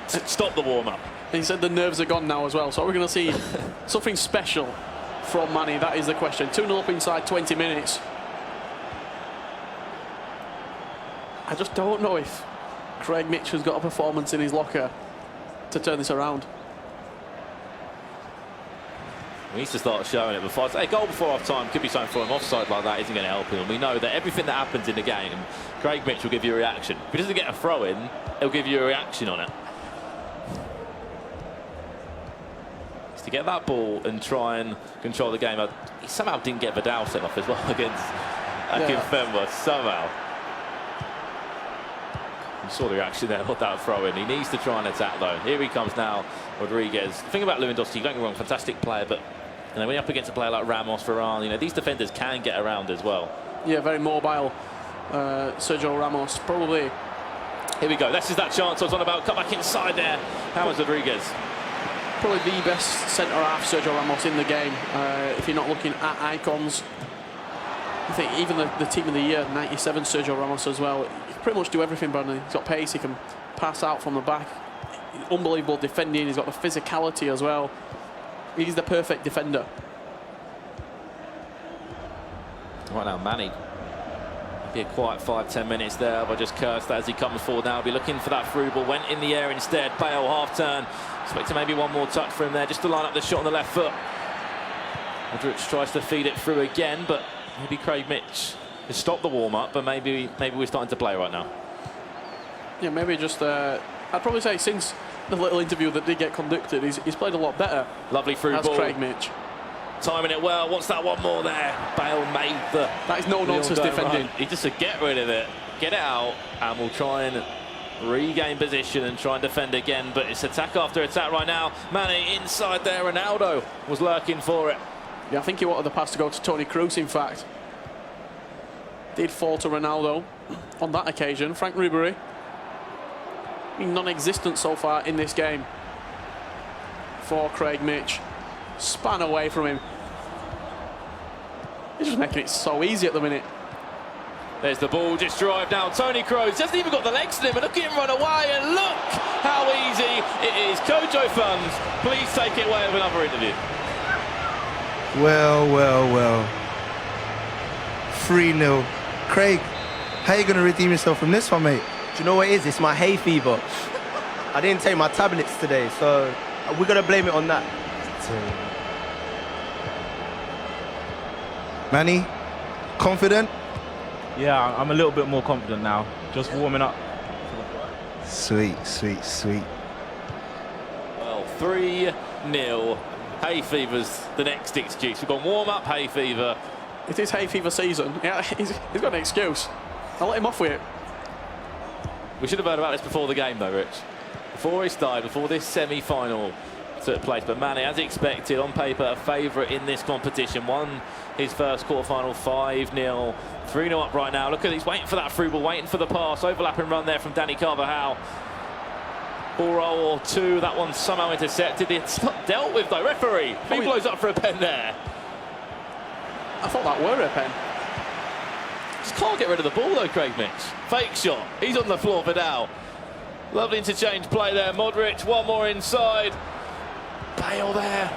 stop the warm-up. He said the nerves are gone now as well, so we're going to see something special from Manny. That is the question. 2-0 up inside 20 minutes. I just don't know if Craig Mitch has got a performance in his locker to turn this around. He needs to start showing it before. A goal before half-time could be something for him. Offside like that isn't going to help him. We know that everything that happens in the game, Craig Mitch will give you a reaction. If he doesn't get a throw-in, he'll give you a reaction on it. It's to get that ball and try and control the game. He somehow didn't get Vidal sent off as well against Akinfenwa, somehow. You saw the reaction there with that throw-in. He needs to try and attack, though. Here he comes now, Rodriguez. The thing about Lewandowski, don't get me wrong, fantastic player, but you know, when you're up against a player like Ramos, Varane, you know, these defenders can get around as well. Yeah, very mobile. Sergio Ramos, probably Here we go. This is that chance I was on about. Cut back inside there. James Rodriguez. Probably the best centre-half, Sergio Ramos, in the game. If you're not looking at icons, I think even the team of the year, 97, Sergio Ramos as well. He can pretty much do everything, Brandon. He's got pace, he can pass out from the back. Unbelievable defending, he's got the physicality as well. He's the perfect defender. Right now, Manny. Be a quiet 5-10 minutes there, but just cursed that as he comes forward now. Be looking for that through ball, went in the air instead. Bale half turn, expecting maybe one more touch from him there, just to line up the shot on the left foot. Modric tries to feed it through again, but maybe Craig Mitch has stopped the warm up, but maybe we're starting to play right now. Yeah, maybe just I'd probably say since the little interview that did get conducted, he's played a lot better. Lovely through as ball. Craig Mitch. Timing it well, wants that one more there. Bale made the... That is no-nonsense defending. He just said, get rid of it, get it out, and we'll try and regain position and try and defend again. But it's attack after attack right now. Mane inside there, Ronaldo was lurking for it. Yeah, I think he wanted the pass to go to Toni Kroos, in fact. Did fall to Ronaldo on that occasion. Frank Ribery, non-existent so far in this game for Craig Mitch. Span away from him. He's just making it so easy at the minute. There's the ball, just drive down. Toni Kroos hasn't even got the legs to him, and look at him run away, and look how easy it is. Kojo Funds, please take it away with another interview. Well, well, well. 3-0. Craig, how are you going to redeem yourself from this one, mate? Do you know what it is? It's my hay fever. I didn't take my tablets today, so we're going to blame it on that. Manny, confident? Yeah, I'm a little bit more confident now. Just warming up. Sweet, sweet, sweet. Well, 3-0. Hay fever's the next excuse. We've got warm-up hay fever. It is hay fever season. Yeah, he's got an excuse. I'll let him off with it. We should have heard about this before the game, though, Rich. Before it started, before this semi-final took place. But Mane, as expected, on paper, a favourite in this competition. Won his first quarter-final 5-0. 3-0 up right now. Look at he's waiting for that through ball, waiting for the pass. Overlapping run there from Dani Carvajal. Ball roll or two. That one somehow intercepted. It's not dealt with, though. Referee. He blows up for a pen there. I thought that were a pen. Just can't get rid of the ball, though, Craig Mitch. Fake shot. He's on the floor for now. Lovely interchange play there. Modric, one more inside. Bale there.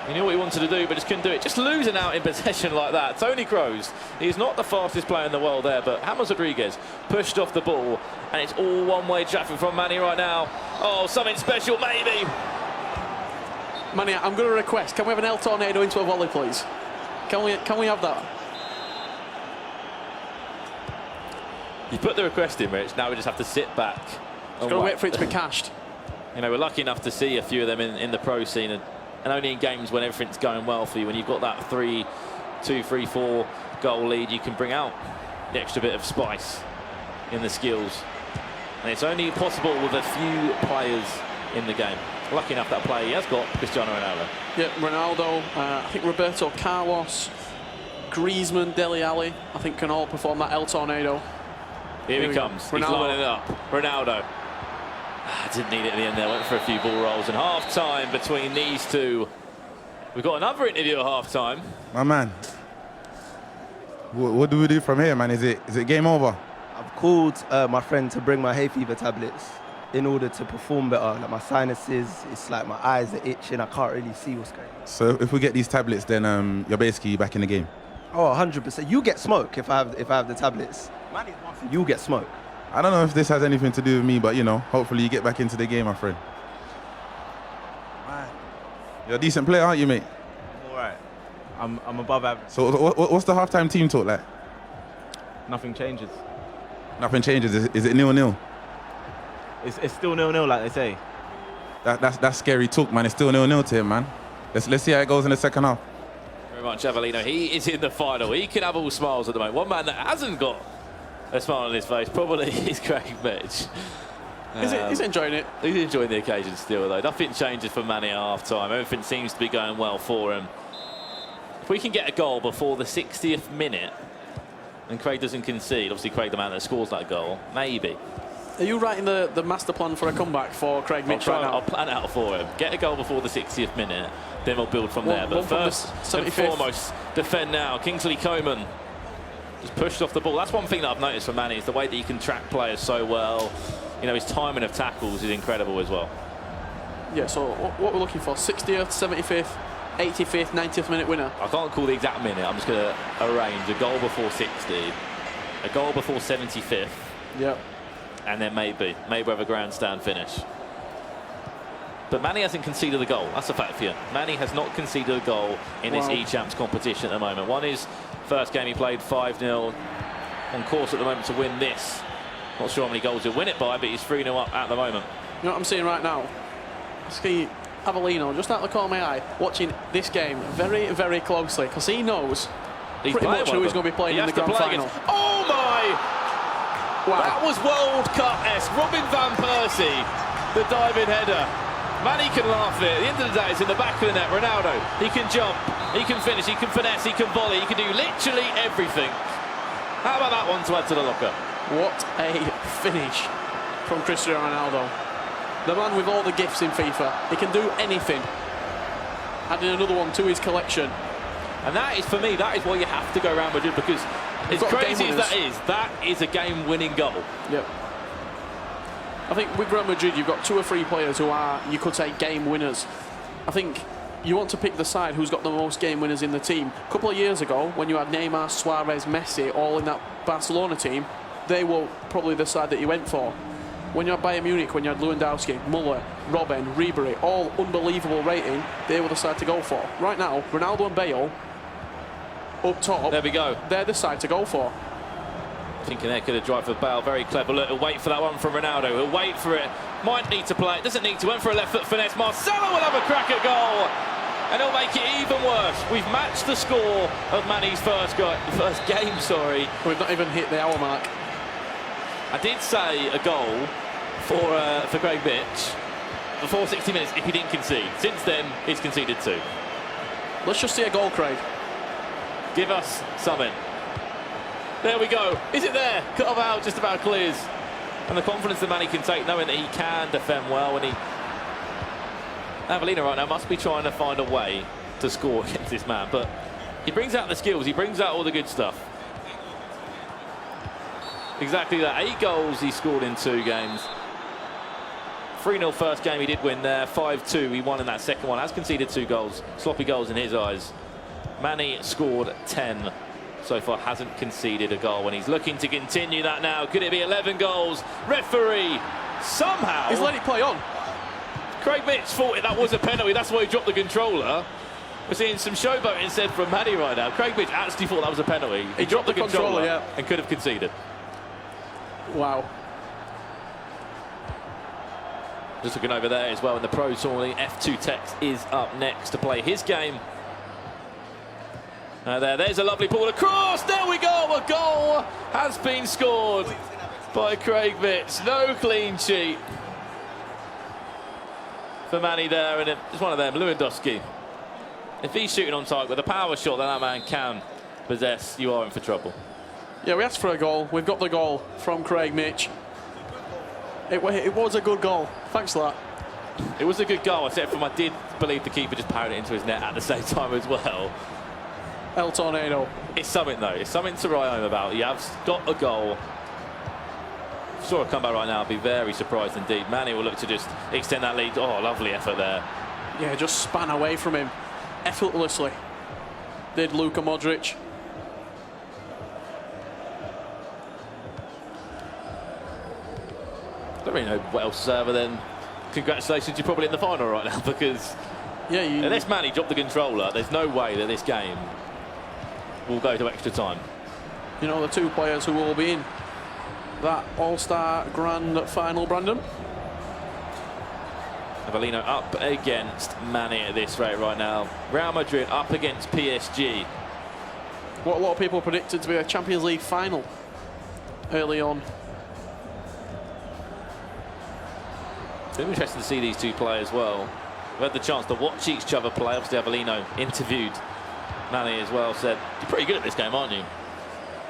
He knew what he wanted to do, but just couldn't do it. Just losing out in possession like that. Toni Kroos, he's not the fastest player in the world there, but James Rodriguez pushed off the ball, and it's all one-way traffic from Mane right now. Oh, something special, maybe. Mane, I'm going to request, can we have an El Tornado into a volley, please? Can we have that? You put the request in, Rich. Now we just have to sit back. Just got to wait for it to be cashed. You know, we're lucky enough to see a few of them in the pro scene, and only in games when everything's going well for you. When you've got that 3-2, 3-4 goal lead, you can bring out the extra bit of spice in the skills. And it's only possible with a few players in the game. Lucky enough that player he has got, Cristiano Ronaldo. Yeah, Ronaldo, I think Roberto Carlos, Griezmann, Dele Alli, I think can all perform that El Tornado. Here he comes. Ronaldo. He's lining it up. Ronaldo. Didn't need it in the end there. Went for a few ball rolls. And half-time between these two. We've got another interview at half-time. My man, what do we do from here, man? Is it game over? I've called my friend to bring my hay fever tablets in order to perform better. Like my sinuses, it's like my eyes are itching. I can't really see what's going on. So if we get these tablets, then you're basically back in the game. Oh, 100%. You get smoke if I have the tablets. You get smoke. I don't know if this has anything to do with me, but you know, hopefully you get back into the game, my friend. Man. You're a decent player, aren't you, mate? I'm all right. I'm above average. So what's the halftime team talk like? Nothing changes. Nothing changes. Is it 0-0? It's still 0-0, like they say. That's scary talk, man. It's still 0-0 to him, man. Let's see how it goes in the second half. Very much, Avellino. He is in the final. He can have all smiles at the moment. One man that hasn't got a smile on his face probably is Craig Mitch. He's enjoying it. He's enjoying the occasion still, though. Nothing changes for Mane at half-time. Everything seems to be going well for him. If we can get a goal before the 60th minute and Craig doesn't concede, obviously Craig the man that scores that goal, maybe. Are you writing the master plan for a comeback for Craig Mitch right now? I'll plan it out for him. Get a goal before the 60th minute, then we'll build from there. But first and foremost, defend now. Kingsley Coman just pushed off the ball. That's one thing that I've noticed from Manny, is the way that he can track players so well. You know, his timing of tackles is incredible as well. Yeah, so what we're looking for, 60th, 75th, 85th, 90th minute winner. I can't call the exact minute. I'm just going to arrange a goal before 60, a goal before 75th. Yep. And then maybe we'll have a grandstand finish. But Manny hasn't conceded a goal. That's a fact for you. Manny has not conceded a goal in this EChamps competition at the moment. One is first game he played 5-0. On course at the moment to win this. Not sure how many goals he'll win it by, but he's 3-0 up at the moment. You know what I'm seeing right now? I see Avellino just out the corner of my eye watching this game very, very closely, because he knows pretty much who he's going to be playing in the grand final. Oh my! Wow. That was World Cup-esque. Robin van Persie, the diving header. Manny can laugh at it. At the end of the day, it's in the back of the net. Ronaldo, he can jump, he can finish, he can finesse, he can volley, he can do literally everything. How about that one to add to the locker? What a finish from Cristiano Ronaldo. The man with all the gifts in FIFA. He can do anything. Adding another one to his collection. And that is, for me, that is why you have to go Real Madrid, because as crazy as that is a game-winning goal. Yep. I think with Real Madrid, you've got 2 or 3 players who are, you could say, game winners. I think you want to pick the side who's got the most game winners in the team. A couple of years ago, when you had Neymar, Suarez, Messi all in that Barcelona team, they were probably the side that you went for. When you had Bayern Munich, when you had Lewandowski, Muller, Robben, Ribery, all unbelievable rating, they were the side to go for. Right now, Ronaldo and Bale, up top, there we go. They're the side to go for. Thinking there could have drive for Bale, very clever. Look, he'll wait for that one from Ronaldo. He'll wait for it. Might need to play it. Doesn't need to. Went for a left foot finesse. Marcelo will have a crack at goal. And he'll make it even worse. We've matched the score of Manny's first game. We've not even hit the hour mark. I did say a goal for Craig Mitch before 60 minutes if he didn't concede. Since then, he's conceded 2. Let's just see a goal, Craig. Give us something. There we go. Is it there? Cut off out, just about clears. And the confidence that Manny can take, knowing that he can defend well. And Avellino right now must be trying to find a way to score against this man. But he brings out the skills. He brings out all the good stuff. Exactly that. 8 goals he scored in 2 games. 3-0 first game he did win there. 5-2 he won in that second one. Has conceded 2 goals. Sloppy goals in his eyes. Manny scored 10 so far. Hasn't conceded a goal. And he's looking to continue that now. Could it be 11 goals? Referee somehow... He's let it play on. Craig Mitch thought that was a penalty. That's why he dropped the controller. We're seeing some showboating said from Manny right now. Craig Mitch actually thought that was a penalty. He dropped the controller and could have conceded. Wow. Just looking over there as well in the Pro Tour, the F2 Tex is up next to play his game. There's a lovely ball across. There we go. A goal has been scored by Craig Mitch. No clean sheet for Manny there, and it's one of them. Lewandowski. If he's shooting on target with a power shot that man can possess, you are in for trouble. Yeah, we asked for a goal. We've got the goal from Craig Mitch. It was a good goal. Thanks for that. It was a good goal, except for I did believe the keeper just parried it into his net at the same time as well. El Tornado. It's something, though. It's something to write home about. You have got a goal. If you saw it come back right now, I'd be very surprised indeed. Manny will look to just extend that lead. Oh, lovely effort there. Yeah, just span away from him effortlessly. Did Luka Modric. I don't really know what else other than congratulations, you're probably in the final right now, because unless Manny dropped the controller, there's no way that this game will go to extra time. You know the 2 players who will be in that All-Star Grand Final, Brandon? Avellino up against Manny at this rate right now. Real Madrid up against PSG. What a lot of people predicted to be a Champions League final early on. It's interesting to see these 2 play as well. We've had the chance to watch each other play. Obviously, Avellino interviewed Manny as well, said, "You're pretty good at this game, aren't you?"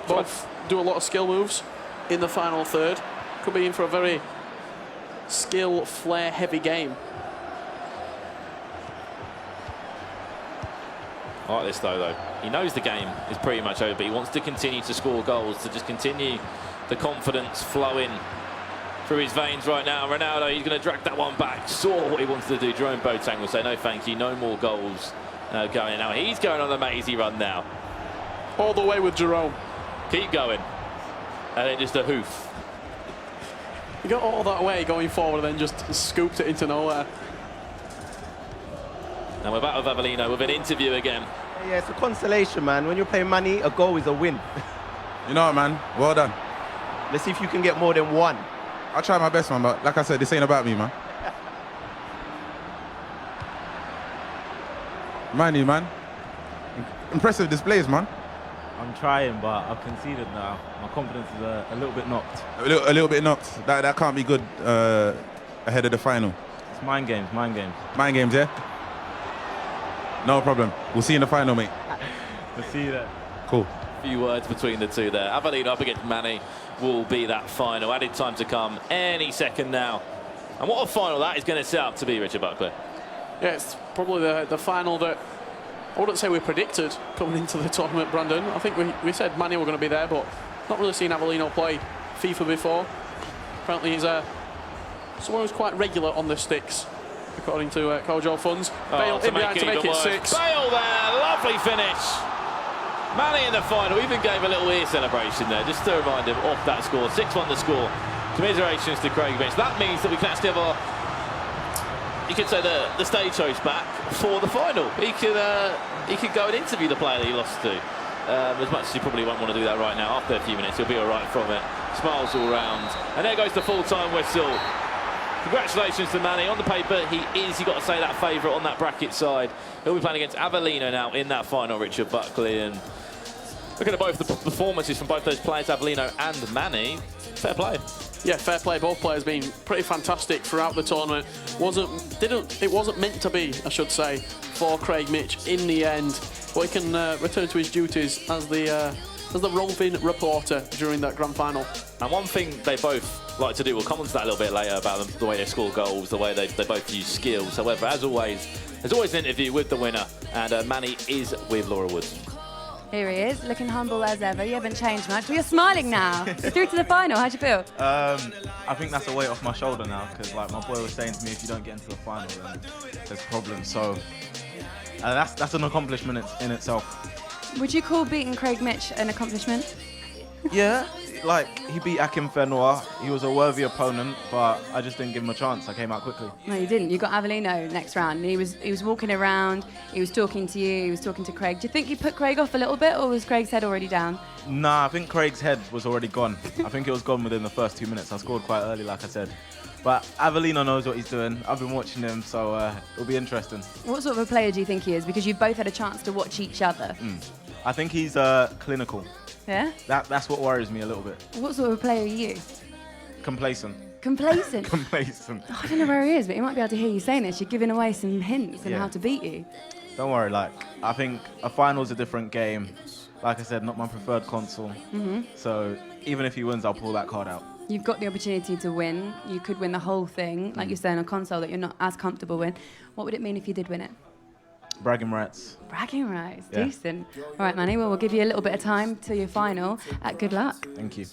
Both do a lot of skill moves in the final third. could be in for a very skill, flair heavy game. I like this though. He knows the game is pretty much over, but he wants to continue to score goals, to just continue the confidence flowing through his veins right now. Ronaldo, he's going to drag that one back. Saw what he wanted to do. Jerome Boateng will say no thank you, no more goals going now. He's going on a mazy run now. All the way with Jerome. Keep going. And then just a hoof. He got all that way going forward and then just scooped it into nowhere. And we're back with Avellino with an interview again. Yeah, it's a consolation, man. When you're playing money, a goal is a win. You know what, man? Well done. Let's see if you can get more than one. I'll try my best, man, but like I said, this ain't about me, man. Manny, man. Impressive displays, man. I'm trying, but I've conceded now. My confidence is a little bit knocked. A little bit knocked. That can't be good ahead of the final. It's mind games, mind games. Mind games, yeah? No problem. We'll see you in the final, mate. We'll see you there. Cool. Few words between the two there. Avellino up against Manny will be that final. Added time to come any second now. And what a final that is going to set up to be, Richard Buckley. Yeah, it's probably the final that I wouldn't say we predicted coming into the tournament, Brandon. I think we said Manny were going to be there, but not really seen Avellino play FIFA before. Apparently he's someone who's quite regular on the sticks, according to Kojo Funds. Bale in behind to make it 6. Bale there, lovely finish. Manny in the final, even gave a little ear celebration there, just to remind him of that score. 6-1 the score. Commiserations to Craig Mitch. That means that we can actually have our, you could say, the stage host back for the final. He could go and interview the player that he lost to. As much as he probably won't want to do that right now. After a few minutes, he'll be all right from it. Smiles all round. And there goes the full-time whistle. Congratulations to Manny. On the paper, you've got to say, that favourite on that bracket side. He'll be playing against Avellino now in that final, Richard Buckley. And looking at both the performances from both those players, Avellino and Manny, fair play. Yeah, fair play. Both players been pretty fantastic throughout the tournament. It wasn't meant to be, I should say, for Craig Mitch in the end. But he can return to his duties as the roving reporter during that grand final. And one thing they both like to do, we'll come on to that a little bit later about the way they score goals, the way they both use skills. However, as always, there's always an interview with the winner, and Manny is with Laura Woods. Here he is, looking humble as ever. You haven't changed much, but you're smiling now. You're through to the final. How'd you feel? I think that's a weight off my shoulder now, because like my boy was saying to me, if you don't get into the final, then there's problems. So that's an accomplishment in itself. Would you call beating Craig Mitch an accomplishment? Yeah, like he beat Akinfenwa. He was a worthy opponent, but I just didn't give him a chance. I came out quickly. No, you didn't. You got Avellino next round. And he was walking around. He was talking to you. He was talking to Craig. Do you think you put Craig off a little bit, or was Craig's head already down? Nah, I think Craig's head was already gone. I think it was gone within the first 2 minutes. I scored quite early, like I said. But Avellino knows what he's doing. I've been watching him, so it'll be interesting. What sort of a player do you think he is? Because you've both had a chance to watch each other. I think he's clinical. Yeah? That's what worries me a little bit. What sort of a player are you? Complacent. Complacent? Complacent. I don't know where he is, but he might be able to hear you saying this. You're giving away some hints on Yeah. how to beat you. Don't worry, I think a final's a different game. Like I said, not my preferred console. So even if he wins, I'll pull that card out. You've got the opportunity to win. You could win the whole thing, like you're saying, a console that you're not as comfortable with. What would it mean if you did win it? Bragging rights. Bragging rights, Yeah. decent. All right, Manny, well, we'll give you a little bit of time till your final. Good luck. Thank you.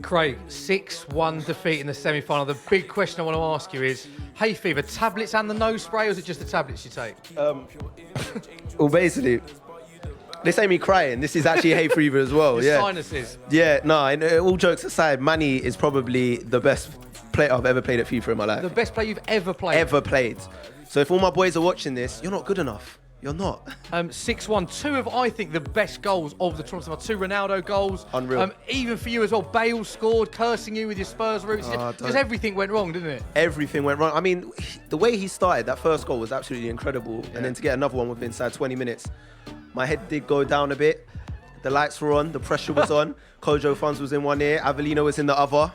Craig, 6-1 defeat in the semi-final. The big question I want to ask you is, hay fever, tablets and the nose spray, or is it just the tablets you take? Well, basically, this ain't me crying. This is actually hay fever as well. Your Yeah. sinuses. Yeah, no, and all jokes aside, Manny is probably the best player I've ever played at FIFA in my life. The best player you've ever played? Ever played. So if all my boys are watching this, you're not good enough. You're not. 6-1. Two of, I think, the best goals of the tournament. 2 Ronaldo goals. Unreal. Even for you as well, Bale scored, cursing you with your Spurs roots. Just everything went wrong, didn't it? Everything went wrong. I mean, the way he started, that first goal was absolutely incredible. And then to get another one within inside 20 minutes, my head did go down a bit. The lights were on, the pressure was on. Kojo Funds was in one ear, Avellino was in the other.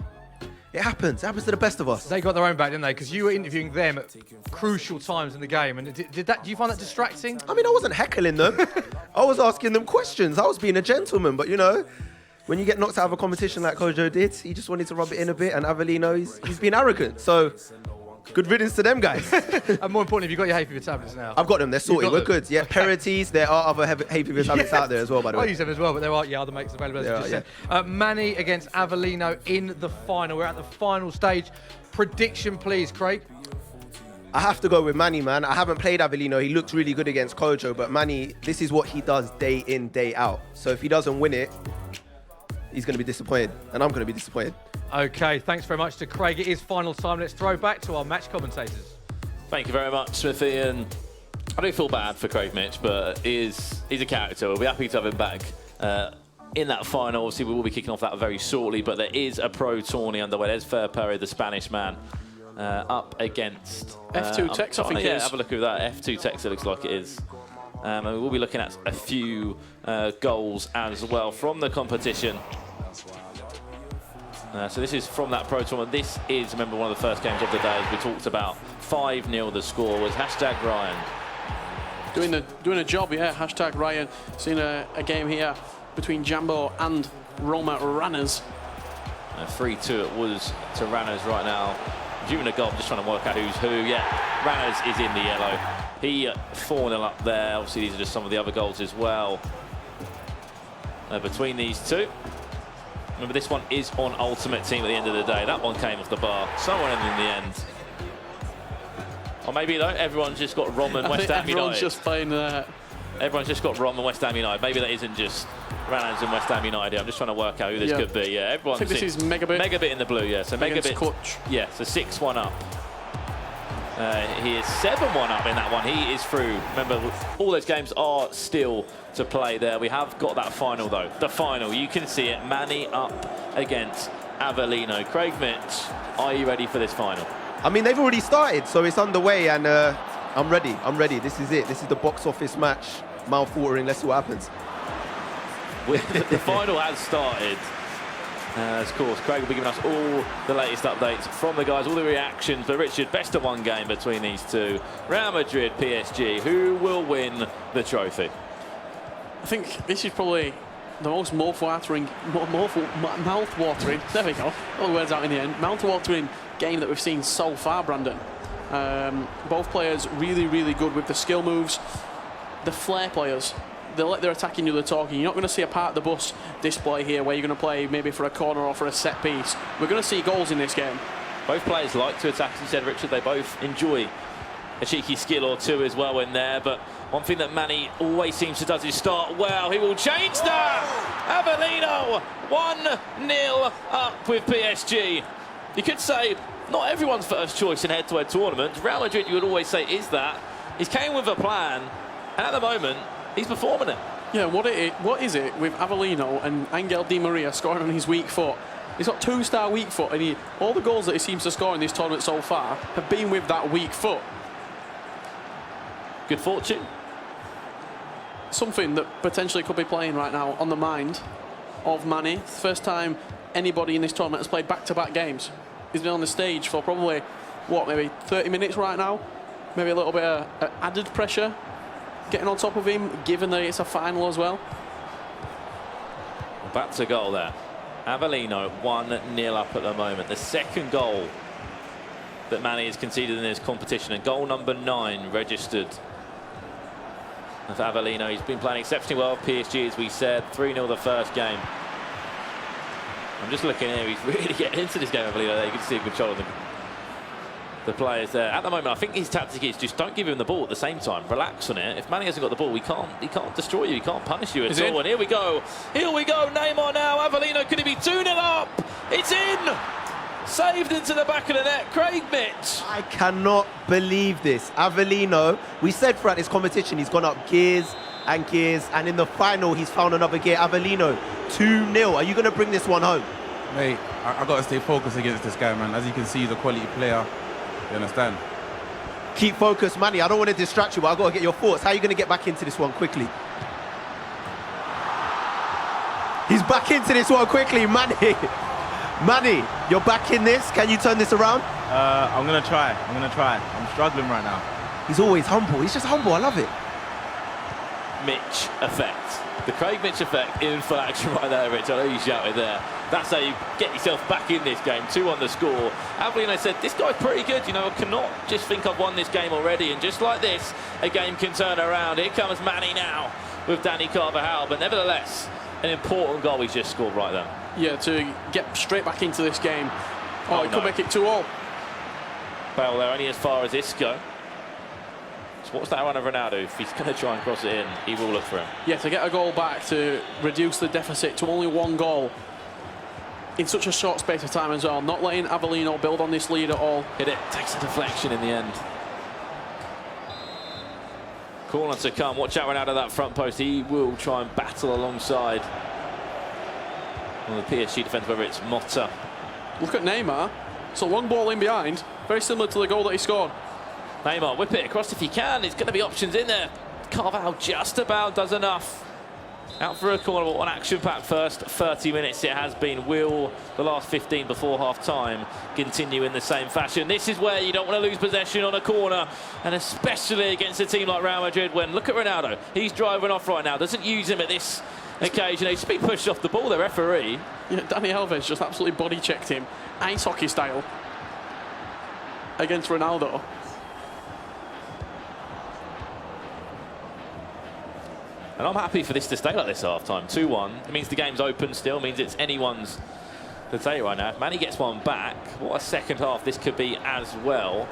It happens. It happens to the best of us. They got their own back, didn't they? Because you were interviewing them at crucial times in the game. And do you find that distracting? I mean, I wasn't heckling them. I was asking them questions. I was being a gentleman, but you know, when you get knocked out of a competition like Kojo did, he just wanted to rub it in a bit, and Avellino, he's been arrogant. So, good riddance to them guys. And more importantly, have you got your hay fever tablets now? I've got them, they're sorted, we're good. Yeah, Okay. Perites, there are other hay fever tablets out there as well, by the way. I use them as well, but there are other makes available, as you just said. Manny against Avellino in the final. We're at the final stage. Prediction, please, Craig. I have to go with Manny, man. I haven't played Avellino. He looked really good against Kojo, but Manny, this is what he does day in, day out. So if he doesn't win it, he's going to be disappointed, and I'm going to be disappointed. Okay, thanks very much to Craig. It is final time. Let's throw back to our match commentators. Thank you very much, Smithy. And I do feel bad for Craig Mitch, but he's a character. We'll be happy to have him back in that final. Obviously, we will be kicking off that very shortly, but there is a pro tourney underway. There's Fer Perry, the Spanish man, up against... F2 Tex, I think it is. Have a look at that. F2 Tex, it looks like it is. And we will be looking at a few goals as well from the competition. So this is from that pro tournament. This is, remember, one of the first games of the day, as we talked about. 5-0 the score was #Ryan. Doing a job, yeah. #Ryan. Seen a game here between Jambo and Roma Ranners. 3-2 it was to Ranners right now. During the goal, just trying to work out who's who. Yeah, Ranners is in the yellow. He 4-0 up there. Obviously, these are just some of the other goals as well. Between these two. Remember, this one is on Ultimate Team at the end of the day. That one came off the bar. Someone in the end. Or maybe, though, everyone's just got Rom and West Ham United. Everyone's just playing... Everyone's just got Rom and West Ham United. Maybe that isn't just Ranners and West Ham United. I'm just trying to work out who this could be. Yeah, everyone's... I think this is Megabit. Megabit in the blue, yeah. So Megabit... Clutch. Yeah, so 6-1 up. He is 7-1 up in that one. He is through. Remember, all those games are still to play there. We have got that final, though. The final, you can see it. Manny up against Avellino. Craig Mitch, are you ready for this final? I mean, they've already started, so it's underway, and I'm ready. I'm ready. This is it. This is the box office match. Mouth-watering. Let's see what happens. The final has started. Of course, Craig will be giving us all the latest updates from the guys, all the reactions. But Richard, best of one game between these two. Real Madrid, PSG. Who will win the trophy? I think this is probably the most mouth-watering, there we go, all the words out in the end, mouth-watering game that we've seen so far, Brandon. Both players really, really good with the skill moves. The flair players, they're like they're attacking you, they're talking. You're not going to see a part of the bus display here where you're going to play maybe for a corner or for a set piece. We're going to see goals in this game. Both players like to attack, as you said, Richard. They both enjoy a cheeky skill or two as well in there. But one thing that Manny always seems to do is start well. He will change that. Avellino 1-0 up with PSG. You could say not everyone's first choice in head-to-head tournaments. Real Madrid, you would always say, is that. He's came with a plan, and at the moment, he's performing it. Yeah, what is it with Avellino and Angel Di Maria scoring on his weak foot? He's got 2-star weak foot, and all the goals that he seems to score in this tournament so far have been with that weak foot. Good fortune. Something that potentially could be playing right now on the mind of Manny. First time anybody in this tournament has played back-to-back games. He's been on the stage for probably, maybe 30 minutes right now? Maybe a little bit of added pressure getting on top of him, given that it's a final as well. Back to goal there. Avellino 1-0 up at the moment. The second goal that Manny has conceded in this competition, and goal number 9 registered for Avellino. He's been playing exceptionally well with PSG, as we said. 3-0 the first game. I'm just looking here. He's really getting into this game, Avellino. There, you can see a good shot of the players there. At the moment, I think his tactic is just don't give him the ball at the same time. Relax on it. If Manny hasn't got the ball, he can't destroy you. He can't punish you at all. And here we go. Here we go. Neymar now. Avellino, could it be 2-0 up? It's in. Saved into the back of the net. Craig Mitch. I cannot believe this. Avellino, we said throughout this competition, he's gone up gears, and in the final, he's found another gear. Avellino, 2-0. Are you going to bring this one home? Mate, I got to stay focused against this guy, man. As you can see, he's a quality player. You understand? Keep focused, Manny. I don't want to distract you, but I've got to get your thoughts. How are you going to get back into this one quickly? He's back into this one quickly, Manny. Manny, you're back in this. Can you turn this around? I'm going to try. I'm struggling right now. He's always humble. He's just humble. I love it. Mitch effect. The Craig Mitch effect in full action right there, Rich. I know you shouted there. That's how you get yourself back in this game. 2 on the score. Avellino said, this guy's pretty good. You know, I cannot just think I've won this game already. And just like this, a game can turn around. Here comes Manny now with Danny Carvajal. But nevertheless, an important goal he's just scored right there. Yeah, to get straight back into this game. Oh, he could make it 2-2. Bale there only as far as Isco. So what's that run of Ronaldo? If he's going to try and cross it in, he will look for him. Yeah, to get a goal back to reduce the deficit to only 1 goal in such a short space of time as well. Not letting Avellino build on this lead at all. Hit it, takes a deflection in the end. Corner to come. Watch out Ronaldo that front post. He will try and battle alongside the PSG defence, whether it's Motta. Look at Neymar. It's a long ball in behind. Very similar to the goal that he scored. Neymar, whip it across if he can. There's going to be options in there. Carvajal just about does enough. Out for a corner, but one action-packed first 30 minutes it has been. Will the last 15 before half-time continue in the same fashion? This is where you don't want to lose possession on a corner, and especially against a team like Real Madrid when, look at Ronaldo, he's driving off right now, doesn't use him at this occasion. He's been pushed off the ball, the referee. Yeah, Dani Alves just absolutely body-checked him, ice hockey style, against Ronaldo. And I'm happy for this to stay like this at half-time. 2-1. It means the game's open still, means it's anyone's to take right now. If Manny gets one back, what a second half this could be as well.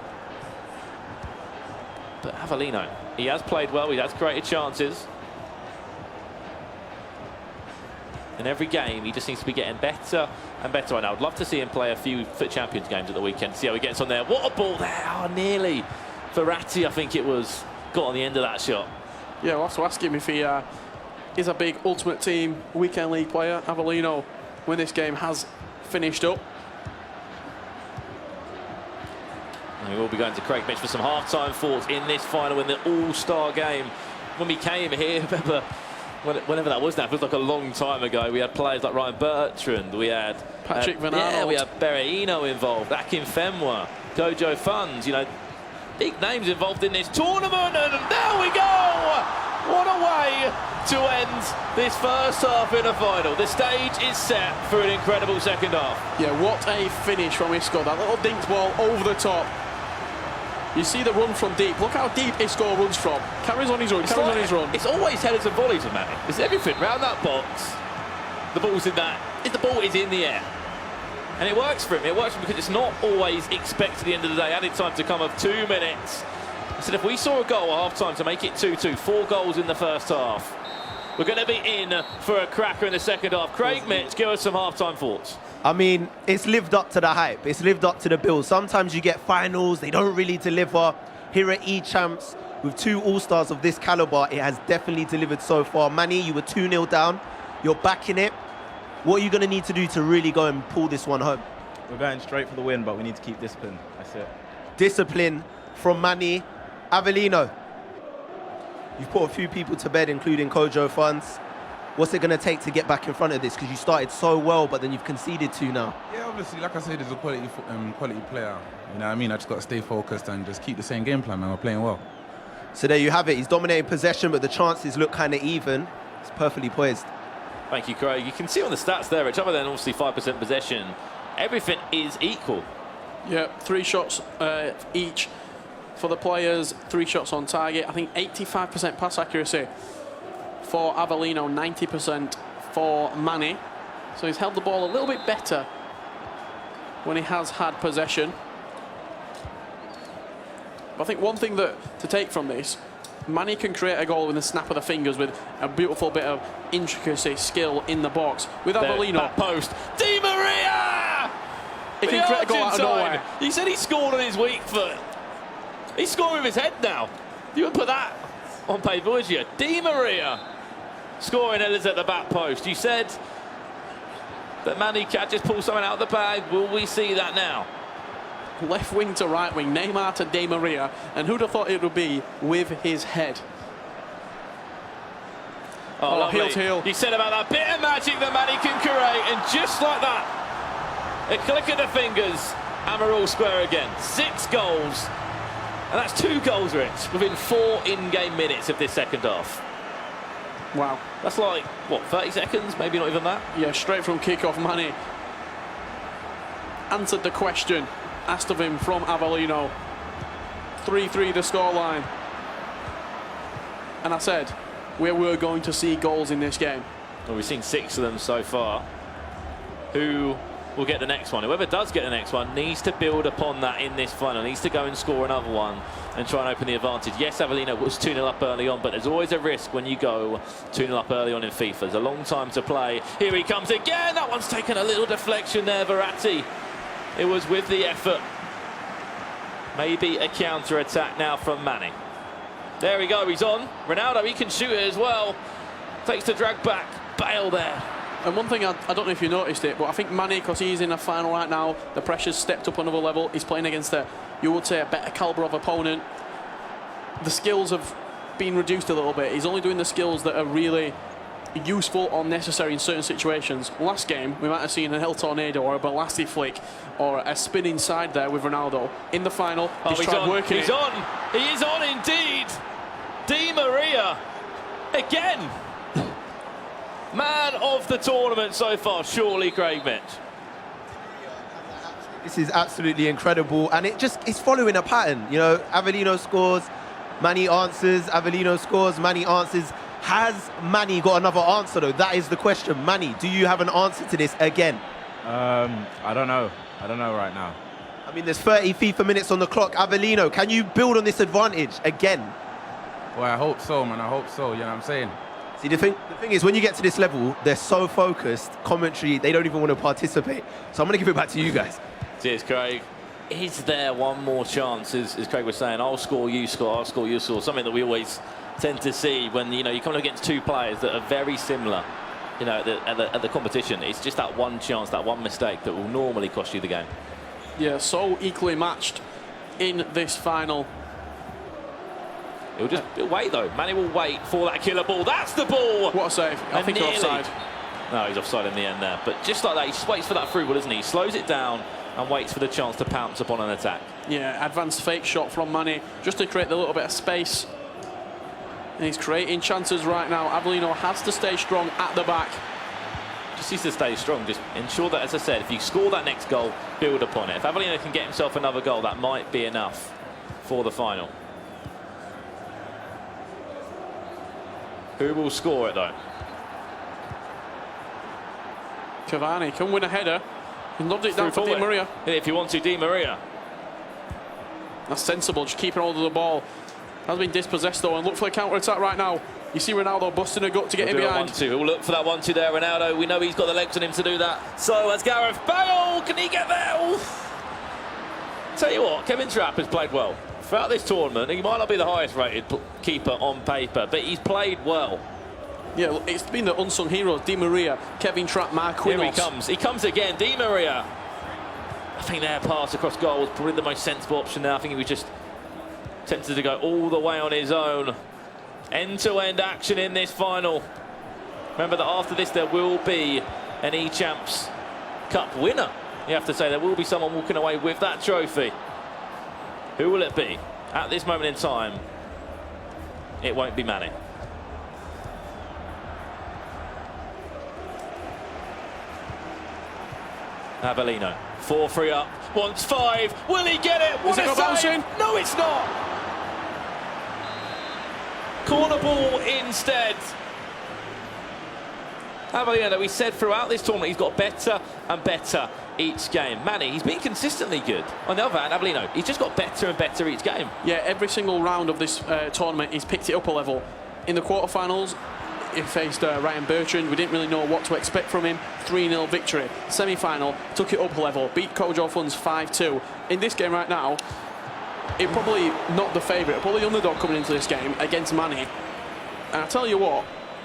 But Avellino, he has played well, he has created chances. In every game, he just seems to be getting better and better right now. I'd love to see him play a few FUT Champions games at the weekend, see how he gets on there. What a ball there, oh, nearly. Verratti, I think it was, got on the end of that shot. Yeah, we'll have to ask him if he is a big Ultimate Team Weekend League player. Avellino, when this game has finished up. And we will be going to Craig Mitch for some half-time thoughts in this final, in the All-Star game. When we came here, remember, whenever that was now, it feels like a long time ago. We had players like Ryan Bertrand, we had Patrick Van Aanholt. Yeah, we had Berahino involved, Akinfenwa, Gojo Funds, you know, big names involved in this tournament, and there we go! What a way to end this first half in a final. The stage is set for an incredible second half. Yeah, what a finish from Isco. That little dinked ball over the top. You see the run from deep. Look how deep Isco runs from. Carries on his run, carries on his run. It's always headers and volleys with Manny. It's everything round that box. The ball's in that. The ball is in the air. And it works for him. It works for him because it's not always expected at the end of the day. Added time to come of 2 minutes. I said if we saw a goal at half-time to make it 2-2, 4 goals in the first half, we're going to be in for a cracker in the second half. Craig Mitch, give us some half-time thoughts. I mean, it's lived up to the hype. It's lived up to the bill. Sometimes you get finals, they don't really deliver. Here at EChamps, with 2 All-Stars of this caliber, it has definitely delivered so far. Manny, you were 2-0 down. You're back in it. What are you going to need to do to really go and pull this one home? We're going straight for the win, but we need to keep discipline. That's it. Discipline from Manny. Avellino, you've put a few people to bed, including Kojo Funds. What's it going to take to get back in front of this? Because you started so well, but then you've conceded 2 now. Yeah, obviously, like I said, he's a quality player. You know what I mean? I just got to stay focused and just keep the same game plan, man. We're playing well. So there you have it. He's dominating possession, but the chances look kind of even. It's perfectly poised. Thank you, Craig. You can see on the stats there, Rich, other than obviously 5% possession, everything is equal. Yeah, 3 shots each for the players, 3 shots on target. I think 85% pass accuracy for Avellino, 90% for Manny. So he's held the ball a little bit better when he has had possession. But I think one thing that to take from this, Manny can create a goal with the snap of the fingers with a beautiful bit of intricacy, skill in the box. With Avellino. Post. Di Maria! He can create a goal out of nowhere. He said he scored on his weak foot. He's scoring with his head now. You would put that on paper, would you? Di Maria scoring headers at the back post. You said that Manny can't just pull something out of the bag. Will we see that now? Left wing to right wing, Neymar to Di Maria, and who'd have thought it would be with his head? Oh, heel to heel. You said about that bit of magic that Manny can create, and just like that, a click of the fingers, and we're all square again. 6 goals, and that's 2 goals, Rich, within 4 in-game minutes of this second half. Wow. That's like, what, 30 seconds? Maybe not even that? Yeah, straight from kick-off, Mane answered the question asked of him from Avellino. 3-3 the scoreline. And I said, we were going to see goals in this game. Well, we've seen 6 of them so far. Who will get the next one? Whoever does get the next one needs to build upon that in this final, needs to go and score another one and try and open the advantage. Yes, Avellino was 2-0 up early on, but there's always a risk when you go 2-0 up early on in FIFA. There's a long time to play. Here he comes again. That one's taken a little deflection there, Verratti. It was with the effort. Maybe a counter-attack now from Mane. There we go, he's on. Ronaldo, he can shoot it as well. Takes the drag back. Bale there. And one thing, I don't know if you noticed it, but I think Mane, because he's in a final right now, the pressure's stepped up another level. He's playing against you would say, a better calibre of opponent. The skills have been reduced a little bit. He's only doing the skills that are really useful or necessary in certain situations. Last game, we might have seen an El Tornado or a Balassi flick or a spin inside there with Ronaldo. In the final, he's tried on. working He's it. on. He is on indeed. Di Maria again. Man of the tournament so far, surely, Craig Mitch. This is absolutely incredible, and it's following a pattern. You know, Avellino scores, Mane answers, Avellino scores, Mane answers. Has Mane got another answer, though? That is the question. Mane, do you have an answer to this again? I don't know. I don't know right now. I mean, there's 30 FIFA minutes on the clock. Avellino, can you build on this advantage again? Well, I hope so, man. I hope so. You know what I'm saying? See, the thing is, when you get to this level, they're so focused, commentary, they don't even want to participate. So I'm going to give it back to you guys. Cheers, Craig. Is there one more chance, as Craig was saying, I'll score, you score, I'll score, you score, something that we always tend to see when, you know, you come up against two players that are very similar, you know, at the competition. It's just that one chance, that one mistake that will normally cost you the game. Yeah, so equally matched in this final. He'll wait, though. Mane will wait for that killer ball. That's the ball! What a save. I think he's offside. No, he's offside in the end there. But just like that, he just waits for that through ball, doesn't he? He slows it down and waits for the chance to pounce upon an attack. Yeah, advanced fake shot from Mane, just to create a little bit of space. And he's creating chances right now. Avellino has to stay strong at the back. Just needs to stay strong. Just ensure that, as I said, if you score that next goal, build upon it. If Avellino can get himself another goal, that might be enough for the final. Who will score it, though? Cavani can win a header. He lobbed it down for Di Maria. If you want to, Di Maria. That's sensible, just keeping hold of the ball. Has been dispossessed, though, and look for a counter-attack right now. You see Ronaldo busting a gut to get in behind. We'll look for that 1-2 there, Ronaldo. We know he's got the legs on him to do that. So as Gareth Bale, can he get there? Oof. Tell you what, Kevin Trapp has played well. Throughout this tournament, he might not be the highest rated keeper on paper, but he's played well. Yeah, it's been the unsung heroes. Di Maria, Kevin Trapp, Mark Quinnos. Here he comes. He comes again. Di Maria. I think their pass across goal was probably the most sensible option there. I think he was just tempted to go all the way on his own. End-to-end action in this final. Remember that after this there will be an EChamps Cup winner. You have to say there will be someone walking away with that trophy. Who will it be? At this moment in time, it won't be Mane. Avellino, 4-3 up, wants 5. Will he get it? What a save! No, it's not. Corner ball instead. Avellino, we said throughout this tournament, he's got better and better each game. Mane, he's been consistently good. On the other hand, Avellino, he's just got better and better each game. Yeah, every single round of this tournament, he's picked it up a level. In the quarterfinals, he faced Ryan Bertrand. We didn't really know what to expect from him. 3-0 victory. Semi-final, took it up a level. Beat Kojo Funds 5-2. In this game right now, it probably not the favourite, probably the underdog coming into this game against Mane. And I tell you what,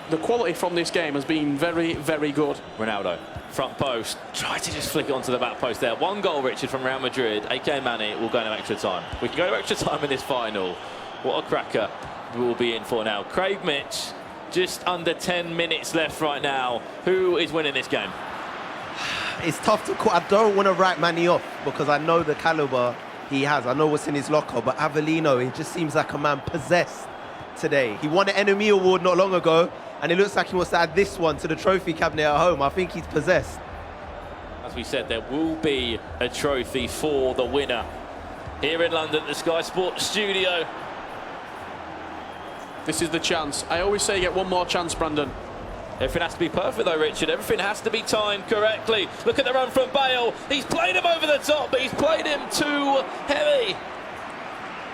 the quality from this game has been very, very good. Ronaldo, front post, tried to just flick it onto the back post there. 1 goal, Richard, from Real Madrid. AK Mane will go into extra time. We can go to extra time in this final. What a cracker we will be in for now. Craig Mitch, just under 10 minutes left right now. Who is winning this game? It's tough to call. I don't want to write Mane off because I know the calibre he has. I know what's in his locker, but Avellino, he just seems like a man possessed today. He won an Enemy Award not long ago. and it looks like he wants to add this one to the trophy cabinet at home. I think he's possessed. As we said, there will be a trophy for the winner here in London, the Sky Sports studio. This is the chance. I always say get one more chance, Brandon. Everything has to be perfect though, Richard. Everything has to be timed correctly. Look at the run from Bale. He's played him over the top, but he's played him too heavy.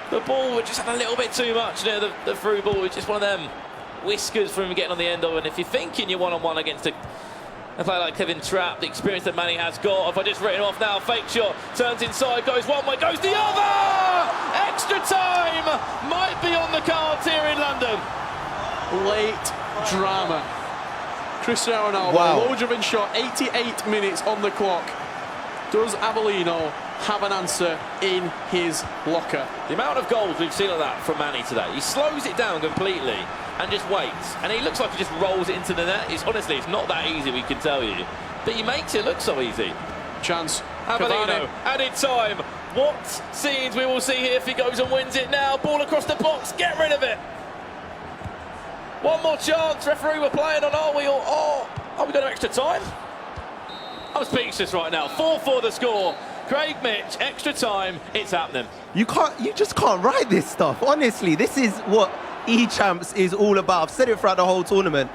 The ball was just had a little bit too much near the through ball. It's just one of them whiskers from him getting on the end of it. And if you're thinking you're one-on-one against a player like Kevin Trapp, the experience that Manny has got, if I just written off now, fake shot, turns inside, goes one way, goes the other! Extra time might be on the cards here in London. Late drama. Cristiano Ronaldo, low driven shot, 88 minutes on the clock. Does Avellino have an answer in his locker? The amount of goals we've seen like that from Manny today, he slows it down completely and just waits. And he looks like he just rolls it into the net. Honestly, it's not that easy, we can tell you. But he makes it look so easy. Chance. Avellino, added time. What scenes we will see here if he goes and wins it now. Ball across the box, get rid of it. One more chance, referee, we're playing on, are we? Or are we going to extra time? I'm speechless right now. 4-4 the score. Craig Mitch, extra time, it's happening. You just can't write this stuff. Honestly, this is what EChamps is all about. I've said it throughout the whole tournament.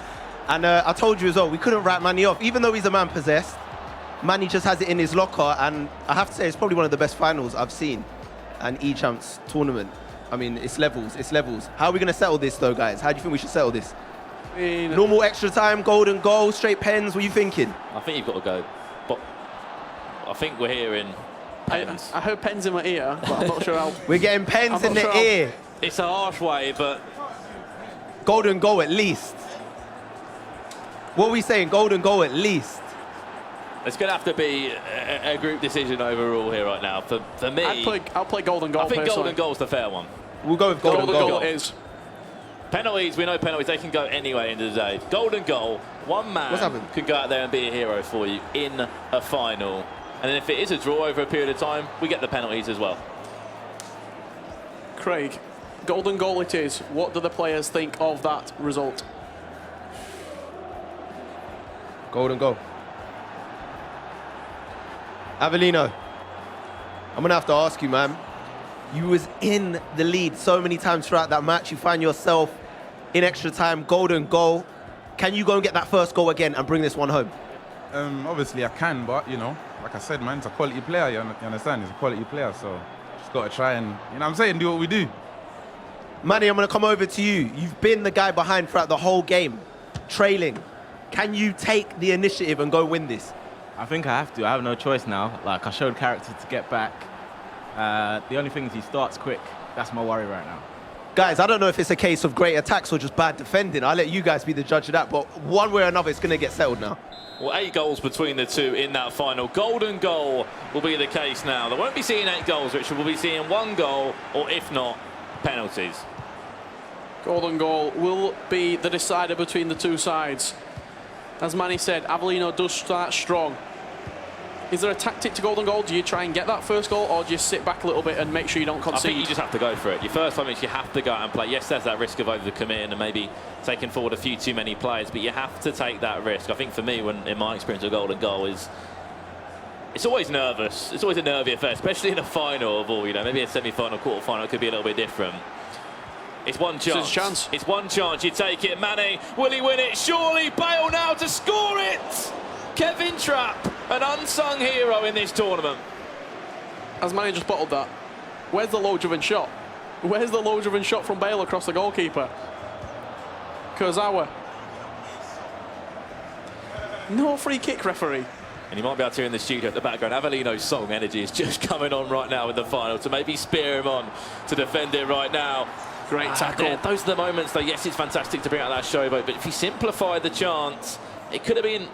And I told you as well, we couldn't write Manny off. Even though he's a man possessed, Manny just has it in his locker. And I have to say, it's probably one of the best finals I've seen an EChamps tournament. I mean, it's levels, it's levels. How are we going to settle this, though, guys? How do you think we should settle this? Normal extra time, golden goal, straight pens, what are you thinking? I think you've got to go. But I think we're here in pens. I heard pens in my ear, but I'm not sure how... We're getting pens in the ear. It's a harsh way, but... Golden goal at least. What are we saying? Golden goal at least. It's going to have to be a group decision overall here right now. For me... I'll play golden goal, I think personally. golden goal's the fair one. We'll go with golden goal. It is. Penalties, we know penalties, they can go anywhere at the end of the day. Golden goal, one man could go out there and be a hero for you in a final. And then if it is a draw over a period of time, we get the penalties as well. Craig, golden goal it is. What do the players think of that result? Golden goal. Avellino, I'm going to have to ask you, man. You was in the lead so many times throughout that match. You find yourself in extra time, golden goal. Can you go and get that first goal again and bring this one home? Obviously I can, but, you know, like I said, man, it's a quality player, you understand? He's a quality player, so just got to try and, you know what I'm saying, do what we do. Manny, I'm going to come over to you. You've been the guy behind throughout the whole game, trailing. Can you take the initiative and go win this? I think I have to. I have no choice now. Like, I showed character to get back. The only thing is he starts quick. That's my worry right now. Guys, I don't know if it's a case of great attacks or just bad defending. I'll let you guys be the judge of that, but one way or another, it's going to get settled now. Well, 8 goals between the two in that final. Golden goal will be the case now. They won't be seeing 8 goals, Richard. We'll be seeing 1 goal, or if not, penalties. Golden goal will be the decider between the two sides. As Manny said, Avellino does start strong. Is there a tactic to golden goal? Do you try and get that first goal, or do you sit back a little bit and make sure you don't concede? I think you just have to go for it. Your first time is you have to go out and play. Yes, there's that risk of overcommitting and maybe taking forward a few too many players, but you have to take that risk. I think for me, in my experience of golden goal, it's always nervous. It's always a nervy affair, especially in a final of all. You know, maybe a semi-final, quarter-final, it could be a little bit different. It's one chance. It's one chance. You take it. Manny, will he win it? Surely Bale now to score it. Kevin Trapp, an unsung hero in this tournament. As Manny just bottled that, where's the low-driven shot? Where's the low-driven shot from Bale across the goalkeeper? Kurzawa. No free kick, referee. And you might be able to hear in the studio at the background, Avellino's song Energy is just coming on right now in the final to maybe spear him on to defend it right now. Great tackle. Those are the moments, though. Yes, it's fantastic to bring out that showboat, but if you simplify the chance, it could have been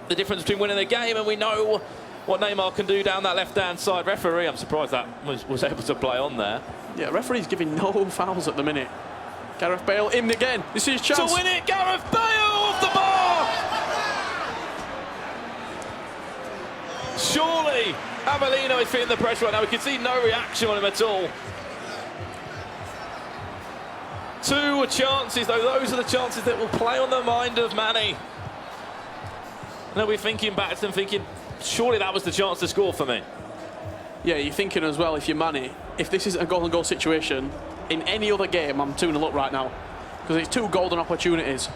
the difference between winning the game, and we know what Neymar can do down that left-hand side. Referee, I'm surprised that was able to play on there. Yeah, referee's giving no fouls at the minute. Gareth Bale in again. This is his chance. To win it, Gareth Bale off the mark! Surely Avellino is feeling the pressure right now. We can see no reaction on him at all. 2 chances, though. Those are the chances that will play on the mind of Manny. And they'll be thinking back to them, thinking, surely that was the chance to score for me. Yeah, you're thinking as well, if you're Manny, if this is a goal-and-goal situation, in any other game, I'm 2-0 up right now. Because it's 2 golden opportunities.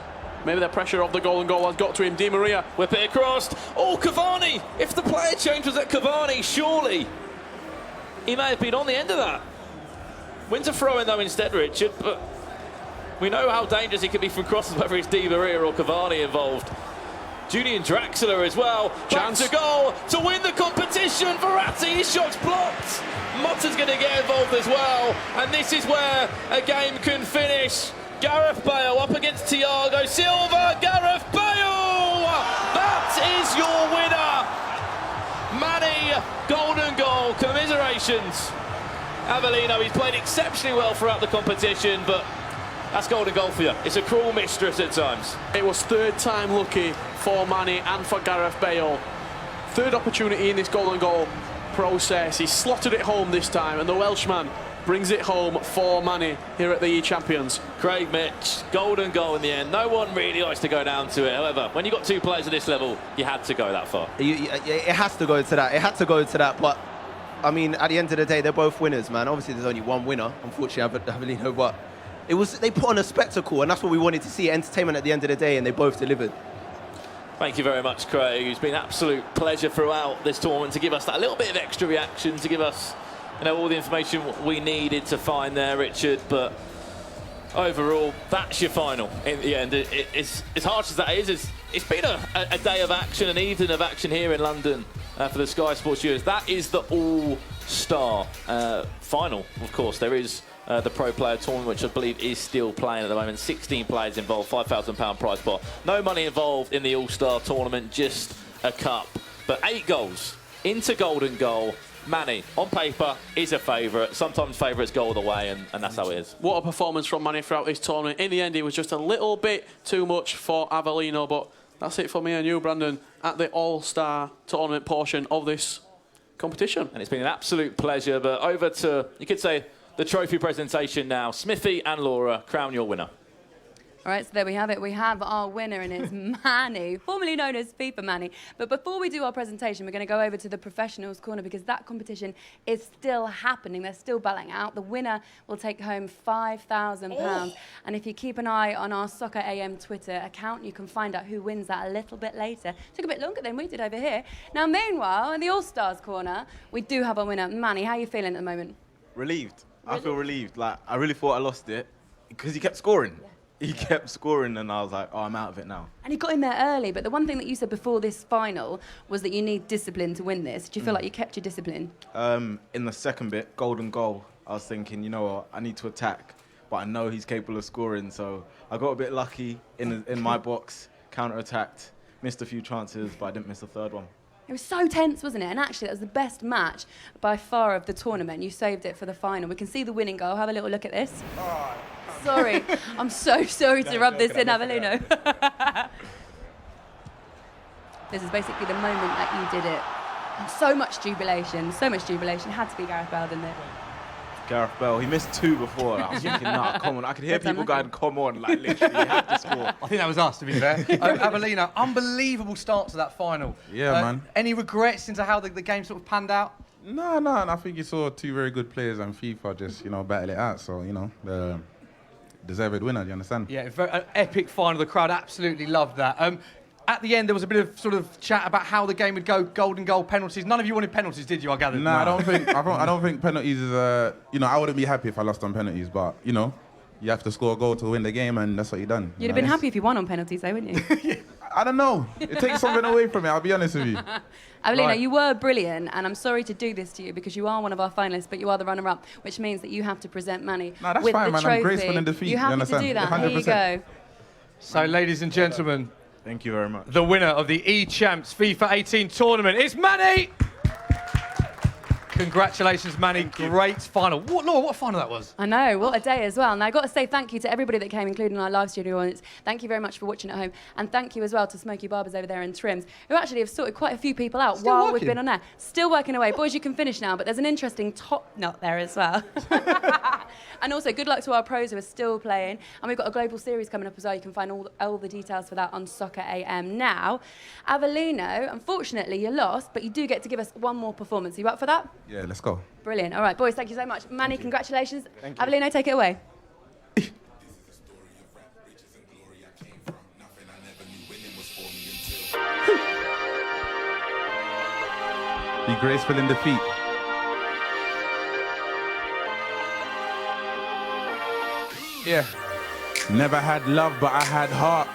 Maybe the pressure of the goal has got to him. Di Maria. Whip it across. Oh, Cavani! If the player change was at Cavani, surely he may have been on the end of that. Wins a throw-in, though, instead, Richard. But we know how dangerous he can be from crosses, whether it's Di Maria or Cavani involved. Julian Draxler as well. Chance to goal to win the competition. Verratti, his shot's blocked. Motta's going to get involved as well. And this is where a game can finish. Gareth Bale up against Thiago Silva. Gareth Bale! That is your winner. Manny, golden goal. Commiserations. Avellino, he's played exceptionally well throughout the competition, but that's golden goal for you. It's a cruel mistress at times. It was 3rd time lucky for Manny and for Gareth Bale. 3rd opportunity in this golden goal process. He slotted it home this time, and the Welshman brings it home for Manny here at the E-Champions. Craig Mitch, golden goal in the end. No one really likes to go down to it. However, when you've got 2 players at this level, you had to go that far. It has to go to that. It had to go to that. But, I mean, at the end of the day, they're both winners, man. Obviously, there's only one winner, unfortunately, Avellino. But they put on a spectacle, and that's what we wanted to see. Entertainment at the end of the day, and they both delivered. Thank you very much, Craig. It's been an absolute pleasure throughout this tournament to give us that little bit of extra reaction, to give us all the information we needed to find there, Richard. But overall, that's your final in the end. It's as harsh as that is. It's been a day of action, an evening of action here in London for the Sky Sports viewers. That is the all-star final, of course. There is the Pro Player Tournament, which I believe is still playing at the moment. 16 players involved, £5,000 prize pot. No money involved in the All-Star Tournament, just a cup. But 8 goals into golden goal. Manny, on paper, is a favourite. Sometimes favourites go all the way, and that's how it is. What a performance from Manny throughout this tournament. In the end, it was just a little bit too much for Avellino, but that's it for me and you, Brandon, at the All-Star Tournament portion of this competition. And it's been an absolute pleasure, but over to, you could say, the trophy presentation now. Smithy and Laura, crown your winner. All right, so there we have it. We have our winner, and it's Manny, formerly known as FIFA Manny. But before we do our presentation, we're going to go over to the professionals' corner because that competition is still happening. They're still battling out. The winner will take home £5,000. Oh. And if you keep an eye on our Soccer AM Twitter account, you can find out who wins that a little bit later. Took a bit longer than we did over here. Now, meanwhile, in the All-Stars corner, we do have our winner. Manny, how are you feeling at the moment? Relieved. I feel relieved. Like, I really thought I lost it because he kept scoring. Yeah. He kept scoring, and I was like, oh, I'm out of it now. And he got in there early, but the one thing that you said before this final was that you need discipline to win this. Do you feel like you kept your discipline? In the second bit, golden goal, I was thinking, you know what, I need to attack, but I know he's capable of scoring, so I got a bit lucky in my box, counter-attacked, missed a few chances, but I didn't miss the 3rd one. It was so tense, wasn't it? And actually, that was the best match by far of the tournament. You saved it for the final. We can see the winning goal. Have a little look at this. Oh, sorry. I'm so sorry to rub this in, Avellino. This is basically the moment that you did it. And so much jubilation. Had to be Gareth Bale, didn't it? Gareth Bale, he missed 2 before. I was thinking, nah, come on. I could hear people going, come on, like literally, you have to score. I think that was us, to be fair. Avellino, unbelievable start to that final. Yeah, man. Any regrets into how the game sort of panned out? No, and I think you saw 2 very good players and FIFA just, battle it out. So, the deserved winner, do you understand? Yeah, an epic final. The crowd absolutely loved that. At the end, there was a bit of sort of chat about how the game would go, golden goal, penalties. None of you wanted penalties, did you? I gathered. No, I don't think penalties is. I wouldn't be happy if I lost on penalties, but you have to score a goal to win the game, and that's what you done. You'd have been happy if you won on penalties, though, wouldn't you? I don't know. It takes something away from it. I'll be honest with you. Avellino, you were brilliant, and I'm sorry to do this to you because you are one of our finalists, but you are the runner-up, which means that you have to present Manny with the trophy. That's fine, man. I'm graceful in defeat. You happy to do that? 100%. Here you go. So, ladies and gentlemen, thank you very much. The winner of the EChamps FIFA 18 tournament is Manny. Congratulations, Manny. Great final. Laura, what a final that was. I know, what a day as well. And I've got to say thank you to everybody that came, including our live studio audience. Thank you very much for watching at home. And thank you as well to Smoky Barbers over there in Trims, who actually have sorted quite a few people out while we've been on air. Still working away. Boys, you can finish now, but there's an interesting top knot there as well. And also, good luck to our pros who are still playing. And we've got a global series coming up as well. You can find all the details for that on Soccer AM now. Avellino, unfortunately, you lost, but you do get to give us one more performance. Are you up for that? Yeah, let's go. Brilliant. All right, boys, thank you so much. Manny, congratulations. Avellino, take it away. Be graceful in defeat. Yeah. Never had love, but I had heart.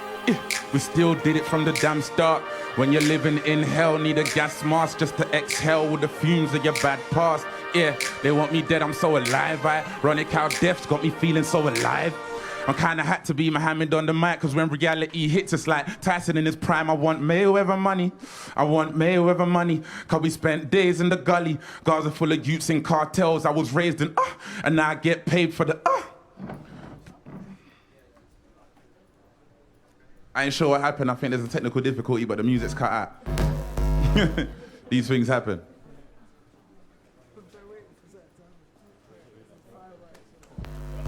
We still did it from the damn start. When you're living in hell, need a gas mask just to exhale with the fumes of your bad past. Yeah, they want me dead, I'm so alive. Ironic how death's got me feeling so alive. I kinda had to be Muhammad on the mic, cause when reality hits, it's like Tyson in his prime. I want Mayweather money, I want Mayweather money. Cause we spent days in the gully, Gaza full of youths in cartels. I was raised in and now I get paid for the I ain't sure what happened. I think there's a technical difficulty, but the music's cut out. These things happen.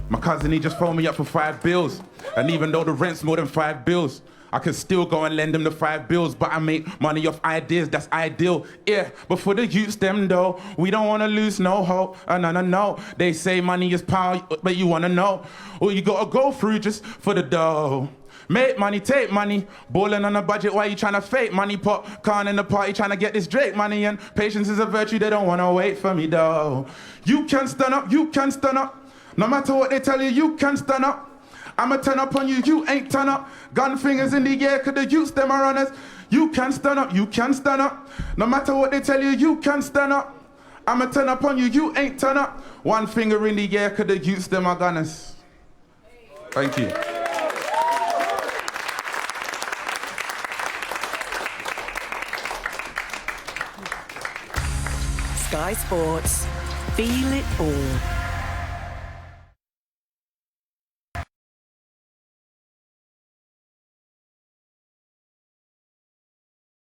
My cousin, he just phoned me up for 5 bills. And even though the rent's more than 5 bills, I could still go and lend him the 5 bills, but I make money off ideas, that's ideal. Yeah, but for the youths, them though, we don't wanna lose no hope. No. They say money is power, but you wanna know. All you gotta go through just for the dough. Make money, take money, balling on a budget, why you trying to fake money? Popcorn in the party, trying to get this Drake money, and patience is a virtue, they don't wanna wait for me though. You can stand up, you can stand up. No matter what they tell you, you can stand up. I'ma turn up on you, you ain't turn up. Gun fingers in the air, cause the youths, them are runners. You can stand up, you can stand up. No matter what they tell you, you can stand up. I'ma turn up on you, you ain't turn up. One finger in the air, cause the youths, them are gunners. Thank you. Sky Sports. Feel it all.